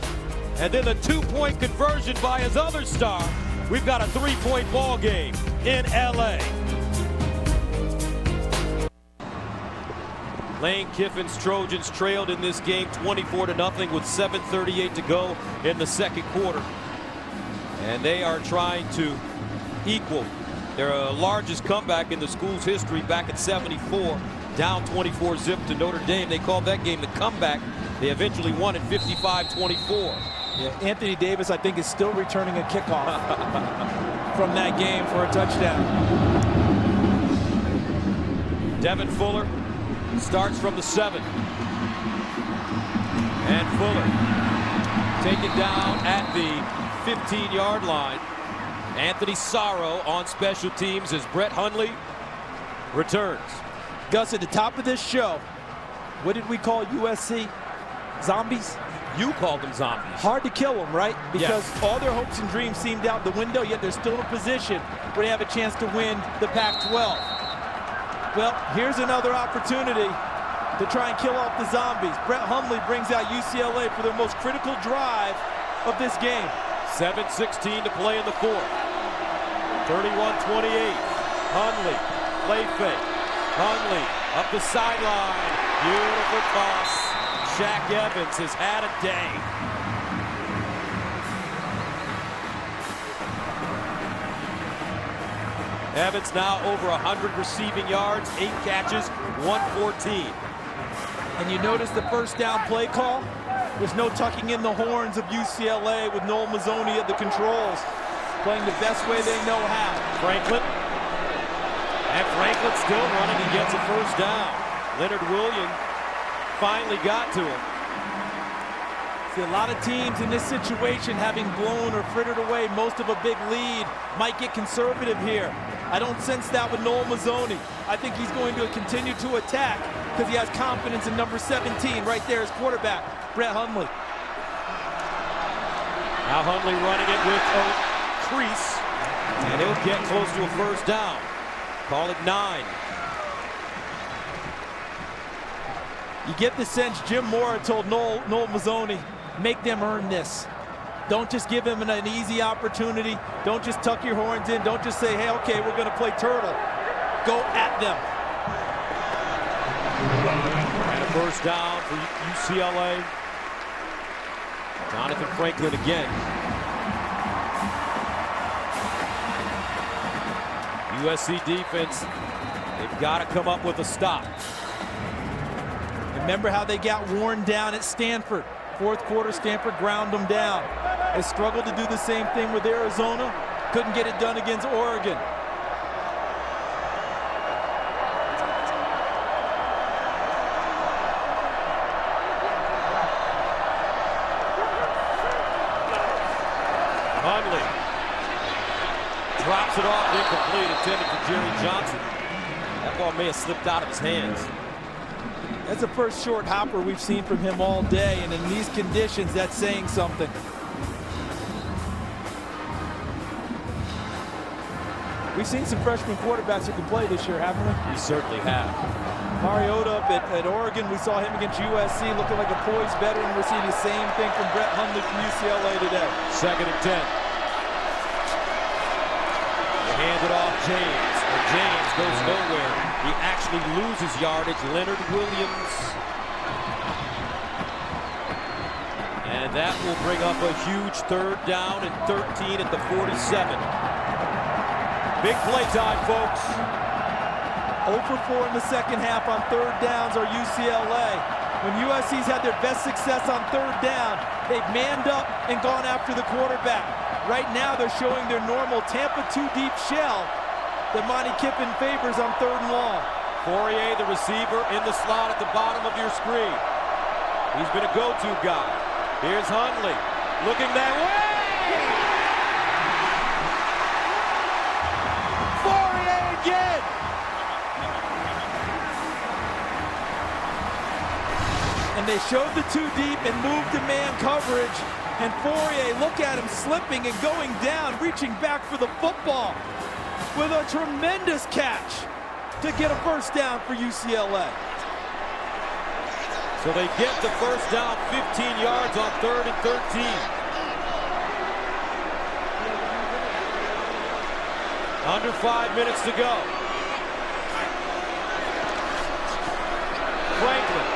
And then a 2-point conversion by his other star. We've got a 3-point ball game in LA. Lane Kiffin's Trojans trailed in this game 24-0 with 7:38 to go in the second quarter. And they are trying to equal their largest comeback in the school's history back in '74, down 24-zip to Notre Dame. They called that game the comeback. They eventually won at 55-24. Yeah, Anthony Davis, I think, is still returning a kickoff from that game for a touchdown. Devin Fuller starts from the 7. And Fuller taken down at the 15-yard line. Anthony Sorrow on special teams as Brett Hundley returns. Gus, at the top of this show, what did we call USC? Zombies? You called them zombies. Hard to kill them, right? Because yes, all their hopes and dreams seemed out the window, yet they're still in a position where they have a chance to win the Pac-12. Well, here's another opportunity to try and kill off the zombies. Brett Hundley brings out UCLA for their most critical drive of this game. 7:16 to play in the fourth. 31-28. Hundley, play fake. Hundley up the sideline. Beautiful toss. Shaq Evans has had a day. Evans now over 100 receiving yards, 8 catches, 114. And you notice the first down play call? There's no tucking in the horns of UCLA with Noel Mazzoni at the controls, playing the best way they know how. Franklin. And Franklin still running. He gets a first down. Leonard Williams finally got to him. See, a lot of teams in this situation, having blown or frittered away most of a big lead, might get conservative here. I don't sense that with Noel Mazzoni. I think he's going to continue to attack because he has confidence in number 17 right there as quarterback, Brett Hundley. Now Hundley running it with a crease, and he'll get close to a first down. Call it 9. You get the sense Jim Mora told Noel Mazzoni, make them earn this. Don't just give them an easy opportunity. Don't just tuck your horns in. Don't just say, hey, okay, we're going to play turtle. Go at them. And a first down for UCLA. Jonathan Franklin again. USC defense, they've got to come up with a stop. Remember how they got worn down at Stanford. Fourth quarter, Stanford ground them down. has struggled to do the same thing with Arizona. Couldn't get it done against Oregon. Hundley drops it off, incomplete, intended for Jerry Johnson. That ball may have slipped out of his hands. That's the first short hopper we've seen from him all day, and in these conditions, that's saying something. We've seen some freshman quarterbacks who can play this year, haven't we? We certainly have. Mariota up at Oregon, we saw him against USC looking like a poised veteran. We're seeing the same thing from Brett Hundley from UCLA today. 2nd and 10. They hand it off James. But James goes nowhere. He actually loses yardage. Leonard Williams. And that will bring up a huge 3rd down and 13 at the 47. Big play time, folks. 0 for 4 in the second half on 3rd downs are UCLA. When USC's had their best success on 3rd down, they've manned up and gone after the quarterback. Right now, they're showing their normal Tampa 2 deep shell that Monty Kiffin favors on 3rd and long. Fourier, the receiver, in the slot at the bottom of your screen. He's been a go-to guy. Here's Hundley, looking that way. Fourier again. And they showed the 2 deep and moved to man coverage. And Fourier, look at him slipping and going down, reaching back for the football with a tremendous catch to get a 1st down for UCLA. So they get the 1st down, 15 yards on 3rd and 13. Under 5 minutes to go. Franklin.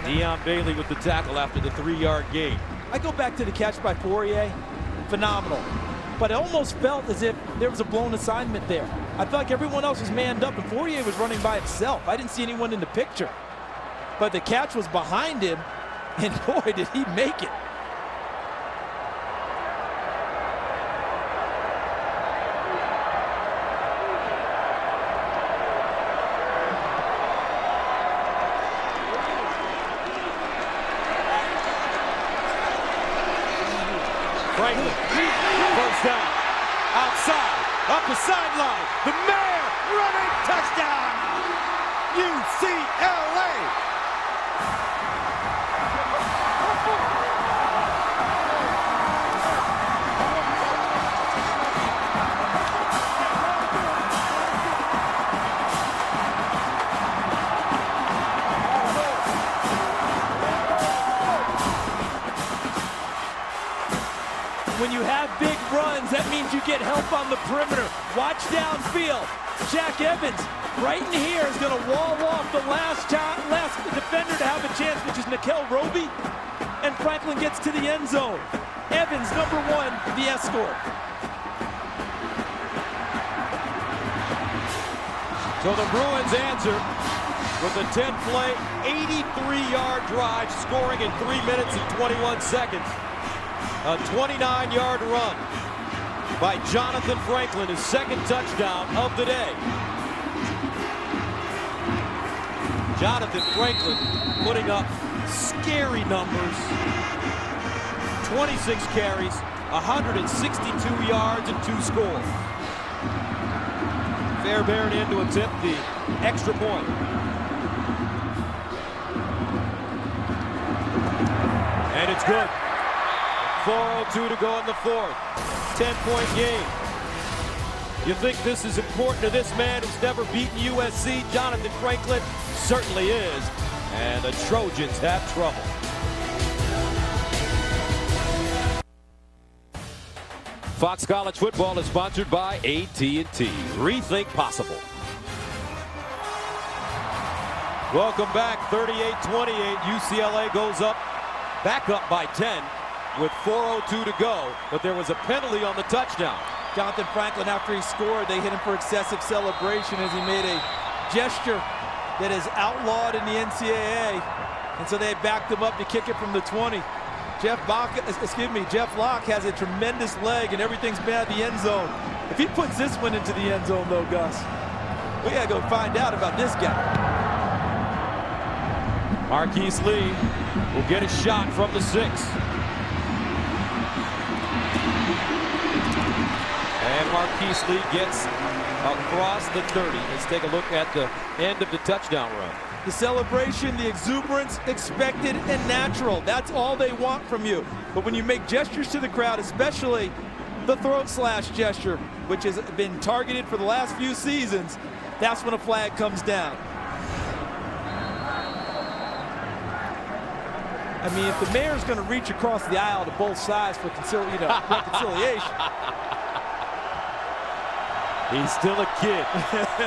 Deion Bailey with the tackle after the 3-yard gain. I go back to the catch by Fourier. Phenomenal. But it almost felt as if there was a blown assignment there. I felt like everyone else was manned up and Fourier was running by himself. I didn't see anyone in the picture. But the catch was behind him, and boy, did he make it. Franklin, 1st down, outside, up the sideline, the Mayor running, touchdown, UCLA. When you have big runs, that means you get help on the perimeter. Watch downfield. Jack Evans, right in here, is going to wall off the last defender to have a chance, which is Nickel Roby. And Franklin gets to the end zone. Evans, number 1, the escort. So the Bruins answer with a 10-play, 83-yard drive, scoring in 3 minutes and 21 seconds. A 29-yard run by Jonathan Franklin, his 2nd touchdown of the day. Jonathan Franklin putting up scary numbers. 26 carries, 162 yards, and 2 scores. Fairbairn in to attempt the extra point. And it's good. 4:02 to go in the 4th. 10-point game. You think this is important to this man who's never beaten USC? Jonathan Franklin certainly is. And the Trojans have trouble. Fox College Football is sponsored by AT&T. Rethink possible. Welcome back. 38-28. UCLA goes up, back up by 10. With 4:02 to go, but there was a penalty on the touchdown. Jonathan Franklin, after he scored, they hit him for excessive celebration as he made a gesture that is outlawed in the NCAA. And so they backed him up to kick it from the 20. Jeff Locke has a tremendous leg, and everything's bad at the end zone. If he puts this one into the end zone, though, Gus, we got to go find out about this guy. Marquise Lee will get a shot from the 6. And Marquise Lee gets across the 30. Let's take a look at the end of the touchdown run. The celebration, the exuberance, expected and natural. That's all they want from you. But when you make gestures to the crowd, especially the throat slash gesture, which has been targeted for the last few seasons, that's when a flag comes down. I mean, if the mayor's going to reach across the aisle to both sides for reconciliation. He's still a kid.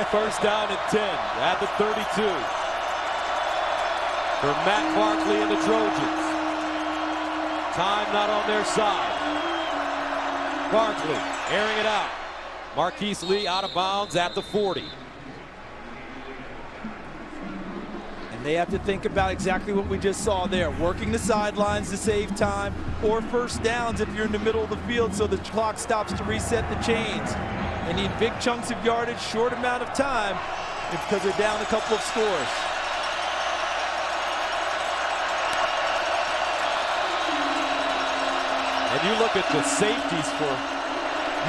First down and 10 at the 32. For Matt Barkley and the Trojans. Time not on their side. Barkley airing it out. Marquise Lee out of bounds at the 40. And they have to think about exactly what we just saw there. Working the sidelines to save time, or first downs if you're in the middle of the field so the clock stops to reset the chains. They need big chunks of yardage, short amount of time, because they're down a couple of scores. And you look at the safeties for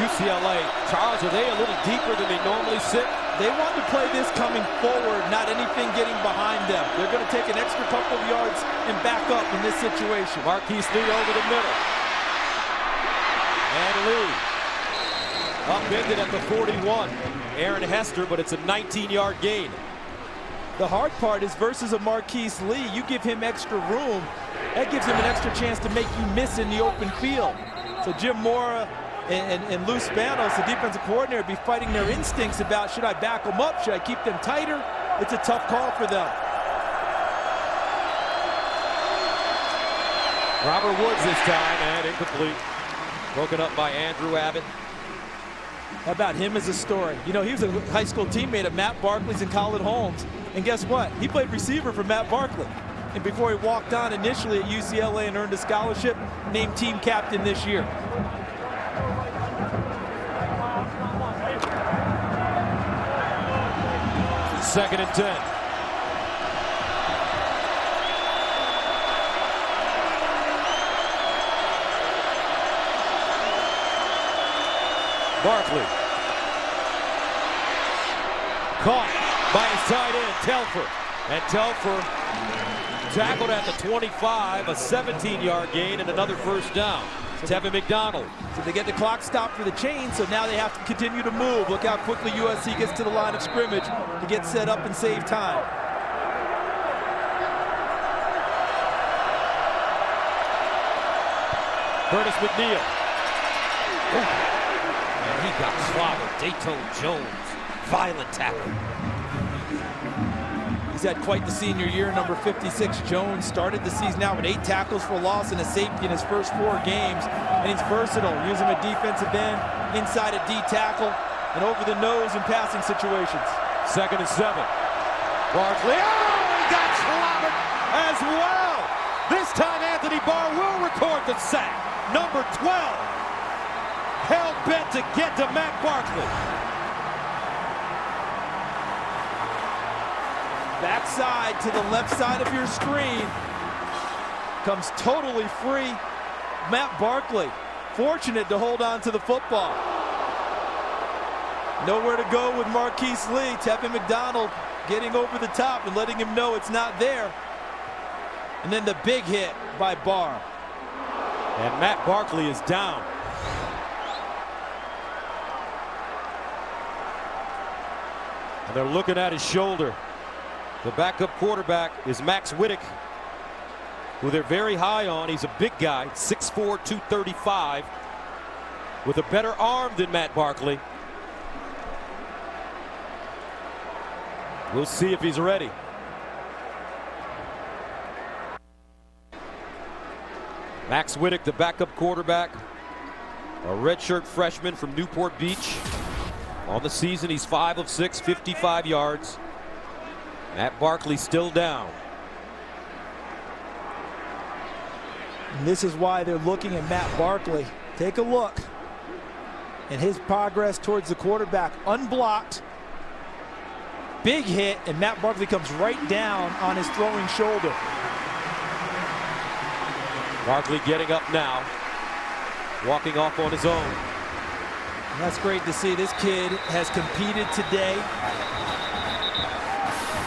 UCLA. Charles, are they a little deeper than they normally sit? They want to play this coming forward, not anything getting behind them. They're going to take an extra couple of yards and back up in this situation. Marquise Lee over the middle. And Lee upended at the 41. Aaron Hester, but it's a 19-yard gain. The hard part is versus a Marquise Lee, you give him extra room. That gives him an extra chance to make you miss in the open field. So Jim Mora and Lou Spanos, the defensive coordinator, be fighting their instincts about, should I back them up? Should I keep them tighter? It's a tough call for them. Robert Woods this time, and incomplete. Broken up by Andrew Abbott. How about him as a story? You know, he was a high school teammate of Matt Barkley's and Colin Holmes. And guess what? He played receiver for Matt Barkley. And before he walked on initially at UCLA and earned a scholarship, named team captain this year. Second and 10. Barkley. Caught by his tight end, Telfer. And Telfer tackled at the 25, a 17-yard gain and another first down. Tevin McDonald. So they get the clock stopped for the chain, so now they have to continue to move. Look how quickly USC gets to the line of scrimmage to get set up and save time. Curtis McNeil. And he got slobbered. Dayton Jones. Violent tackle. He's had quite the senior year. Number 56, Jones, started the season out with 8 tackles for loss and a safety in his first 4 games. And he's versatile. Use him at defensive end, inside at D tackle, and over the nose in passing situations. Second and 7. Barkley, he got clobbered as well. This time Anthony Barr will record the sack. Number 12, hell-bent to get to Matt Barkley. Backside to the left side of your screen. Comes totally free. Matt Barkley, fortunate to hold on to the football. Nowhere to go with Marquise Lee. Tevin McDonald getting over the top and letting him know it's not there. And then the big hit by Barr. And Matt Barkley is down. And they're looking at his shoulder. The backup quarterback is Max Wittick, who they're very high on. He's a big guy, 6'4", 235, with a better arm than Matt Barkley. We'll see if he's ready. Max Wittick, the backup quarterback, a redshirt freshman from Newport Beach. On the season, he's 5 of 6, 55 yards. Matt Barkley still down. And this is why they're looking at Matt Barkley. Take a look at his progress towards the quarterback. Unblocked. Big hit, and Matt Barkley comes right down on his throwing shoulder. Barkley getting up now, walking off on his own. And that's great to see. This kid has competed today.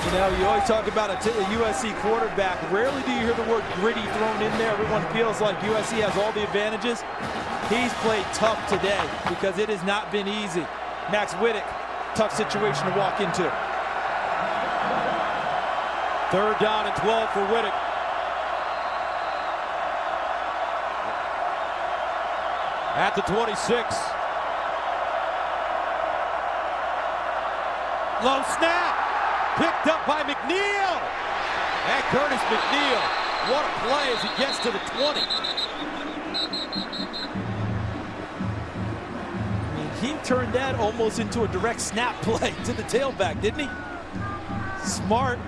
You know, you always talk about a USC quarterback. Rarely do you hear the word gritty thrown in there. Everyone feels like USC has all the advantages. He's played tough today because it has not been easy. Max Whittick, tough situation to walk into. 3rd down and 12 for Whittick. At the 26. Low snap. Picked up by McNeil. And Curtis McNeil. What a play as he gets to the 20. I mean, he turned that almost into a direct snap play to the tailback, didn't he? Smart.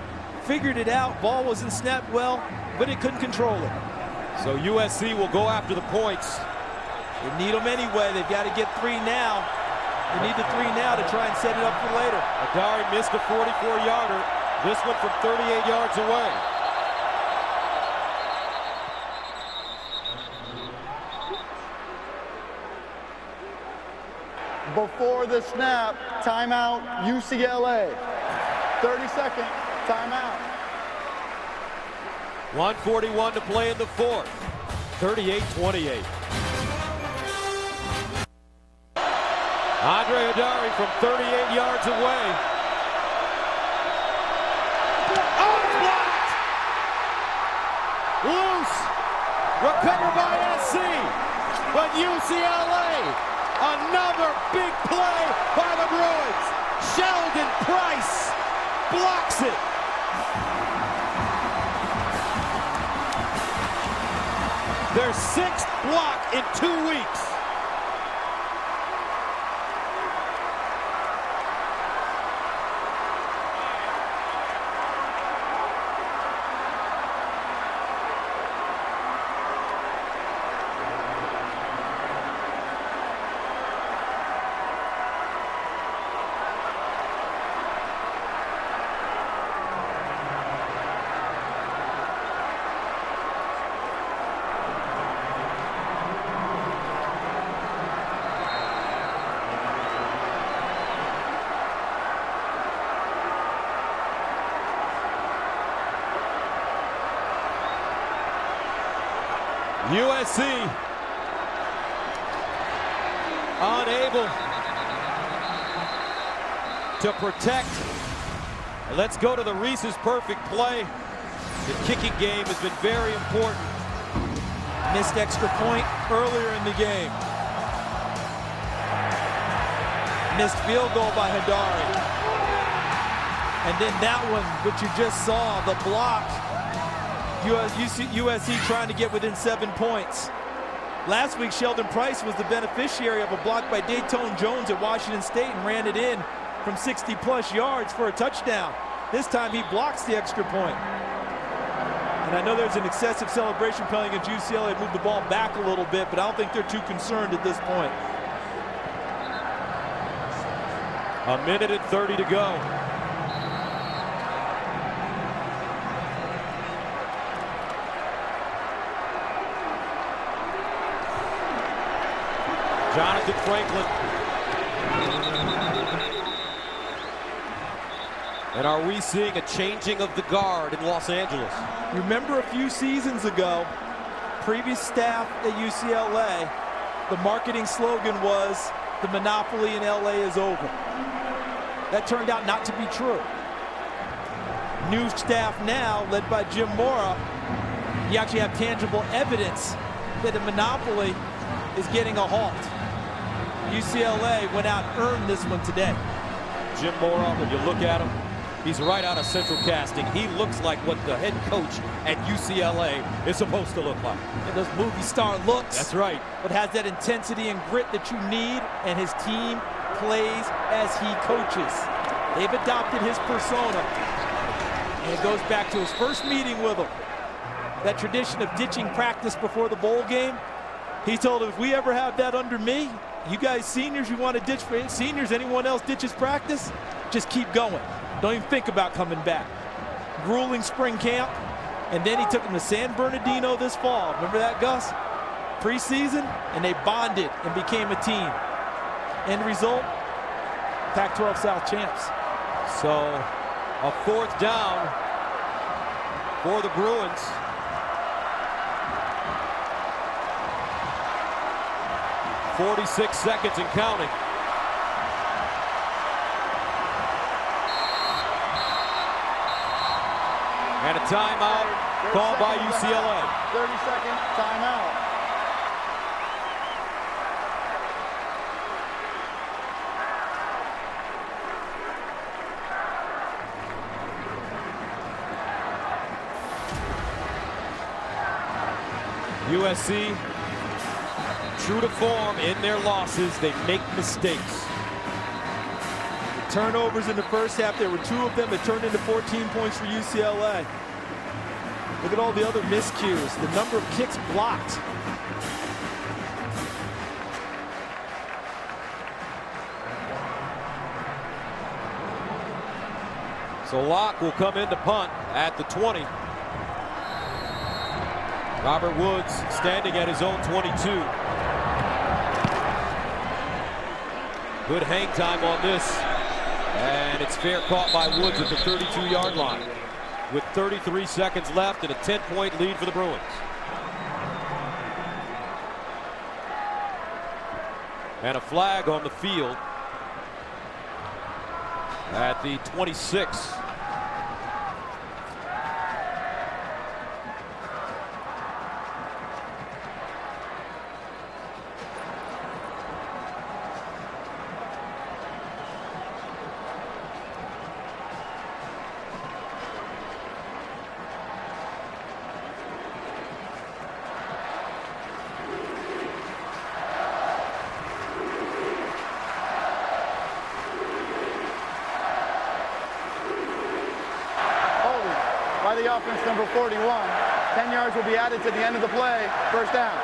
Figured it out. Ball wasn't snapped well, but it couldn't control it. So USC will go after the points. They need them anyway. They've got to get 3 now. They need the 3 now to try and set it up for later. Adari missed a 44-yarder. This one from 38 yards away. Before the snap, timeout, UCLA. 30-second timeout. 1:41 to play in the 4th. 38-28. Andre Adari from 38 yards away. Oh, it's blocked! Loose! Recovered by SC. But UCLA, another big play by the Bruins. Sheldon Price blocks it. Their 6th block in 2 weeks. USC unable to protect. Let's go to the Reese's perfect play. The kicking game has been very important. Missed extra point earlier in the game. Missed field goal by Hadari. And then that one, which you just saw, the block. USC trying to get within 7 points. Last week, Sheldon Price was the beneficiary of a block by Dayton Jones at Washington State and ran it in from 60-plus yards for a touchdown. This time, he blocks the extra point. And I know there's an excessive celebration penalty against UCLA. Moved the ball back a little bit, but I don't think they're too concerned at this point. 1:30 to go. Jonathan Franklin. And are we seeing a changing of the guard in Los Angeles? You remember a few seasons ago, previous staff at UCLA, the marketing slogan was, "The monopoly in LA is over." That turned out not to be true. New staff now, led by Jim Mora, you actually have tangible evidence that the monopoly is getting a halt. UCLA went out and earned this one today. Jim Mora, when you look at him, he's right out of Central Casting. He looks like what the head coach at UCLA is supposed to look like. And those movie star looks. That's right. But has that intensity and grit that you need, and his team plays as he coaches. They've adopted his persona. And it goes back to his first meeting with him. that tradition of ditching practice before the bowl game. He told them, if we ever have that under me, you guys seniors, you want to ditch for seniors, anyone else ditches practice, just keep going. Don't even think about coming back. Grueling spring camp, and then he took them to San Bernardino this fall. Remember that, Gus? Preseason, and they bonded and became a team. End result, Pac-12 South champs. So a 4th down for the Bruins. "46 seconds and counting. And a timeout called by UCLA. 30-second timeout. USC, true to form in their losses, they make mistakes. Turnovers in the first half, there were 2 of them that turned into 14 points for UCLA. Look at all the other miscues, the number of kicks blocked. So Locke will come in to punt at the 20. Robert Woods standing at his own 22. Good hang time on this. And it's fair caught by Woods at the 32-yard line. With 33 seconds left and a 10-point lead for the Bruins. And a flag on the field at the 26. By the offense, number 41. 10 yards will be added to the end of the play. First down.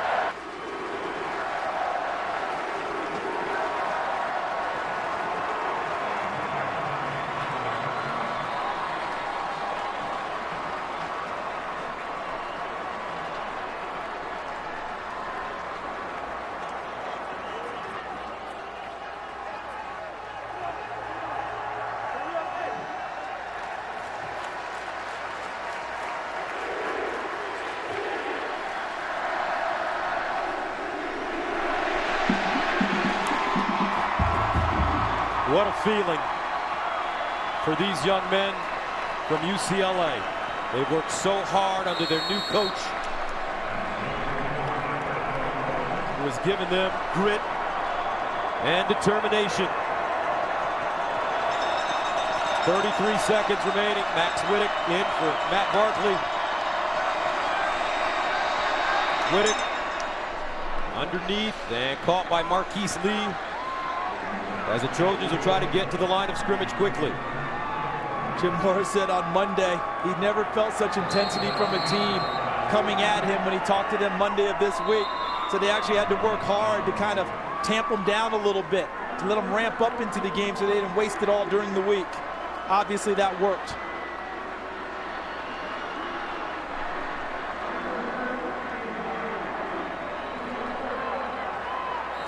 What a feeling for these young men from UCLA. They've worked so hard under their new coach, who has given them grit and determination. 33 seconds remaining. Max Wittick in for Matt Barkley. Wittick underneath and caught by Marquise Lee, as the Trojans will try to get to the line of scrimmage quickly. Jim Mora said on Monday he never felt such intensity from a team coming at him when he talked to them Monday of this week. So they actually had to work hard to kind of tamp them down a little bit, to let them ramp up into the game so they didn't waste it all during the week. Obviously that worked.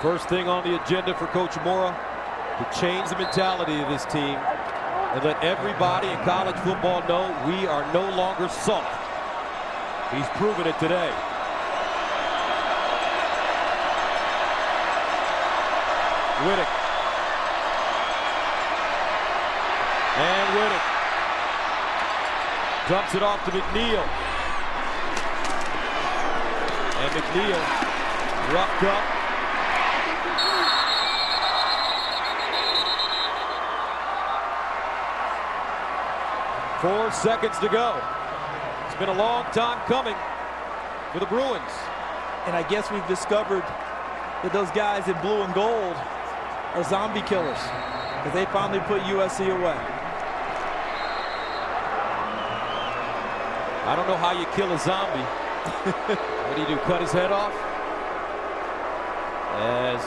First thing on the agenda for Coach Mora, to change the mentality of this team and let everybody in college football know we are no longer soft. He's proven it today. Wittick. And Wittick dumps it off to McNeil. And McNeil roughed up. Four seconds to go. It's been a long time coming for the Bruins. And I guess we've discovered that those guys in blue and gold are zombie killers, because they finally put USC away. I don't know how you kill a zombie. What do you do, cut his head off? As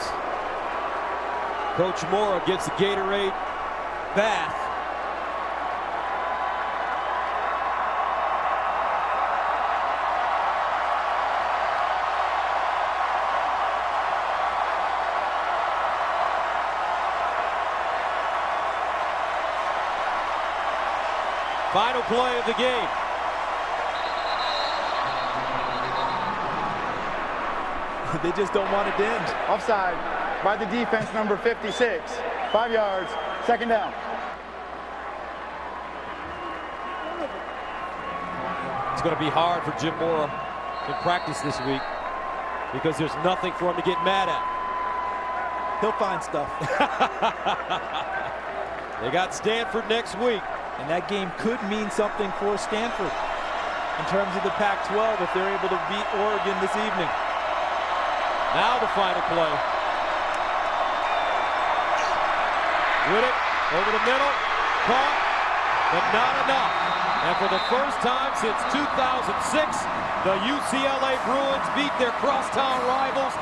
Coach Mora gets the Gatorade bath. Final play of the game. They just don't want it to end. Offside by the defense, number 56. 5 yards, second down. It's going to be hard for Jim Mora in practice this week because there's nothing for him to get mad at. He'll find stuff. They got Stanford next week. And that game could mean something for Stanford in terms of the Pac-12 if they're able to beat Oregon this evening. Now the final play. Riddick over the middle, caught, but not enough. And for the first time since 2006, the UCLA Bruins beat their crosstown rivals,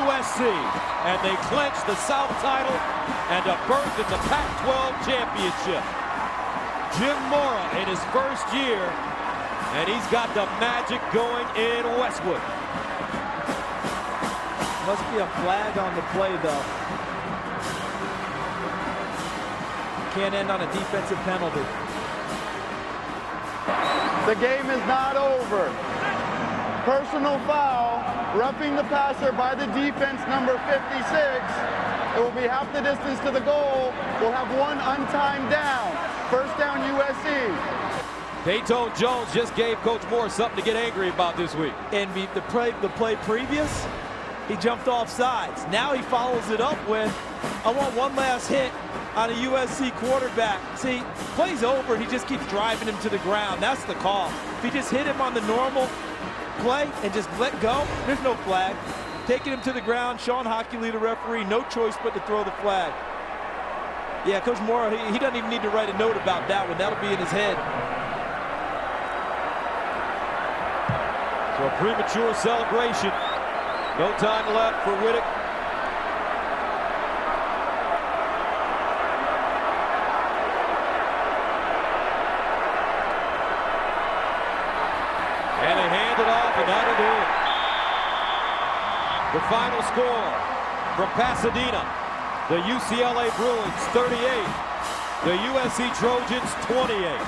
USC, and they clinch the South title and a berth in the Pac-12 championship. Jim Mora in his first year, and he's got the magic going in Westwood. Must be a flag on the play, though. Can't end on a defensive penalty. The game is not over. Personal foul, roughing the passer by the defense, number 56. It will be half the distance to the goal. We'll have one untimed down. First down, USC. Peyton Jones just gave Coach Moore something to get angry about this week. And the play previous, he jumped off sides. Now he follows it up with, I want one last hit on a USC quarterback. See, play's over, he just keeps driving him to the ground. That's the call. If he just hit him on the normal play and just let go, there's no flag. Taking him to the ground, Sean Hockley, the referee, no choice but to throw the flag. Yeah, Coach Mora, he doesn't even need to write a note about that one. That'll be in his head. So a premature celebration. No time left for Riddick. And they hand it off, and that'll do it. The final score from Pasadena. The UCLA Bruins 38, the USC Trojans 28.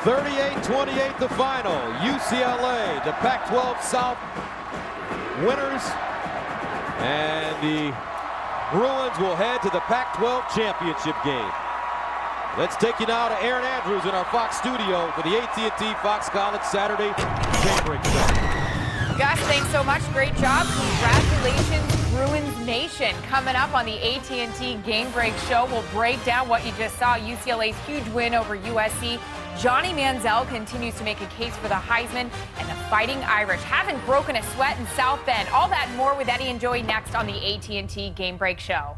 (38-28) the final. UCLA, the Pac-12 South winners, and the Bruins will head to the Pac-12 championship game. Let's take you now to Aaron Andrews in our Fox studio for the AT&T Fox College Saturday Daybreak Show. Gus, thanks so much. Great job. Congratulations, Bruins Nation. Coming up on the AT&T Game Break Show, we'll break down what you just saw. UCLA's huge win over USC. Johnny Manziel continues to make a case for the Heisman, and the Fighting Irish haven't broken a sweat in South Bend. All that and more with Eddie and Joey next on the AT&T Game Break Show.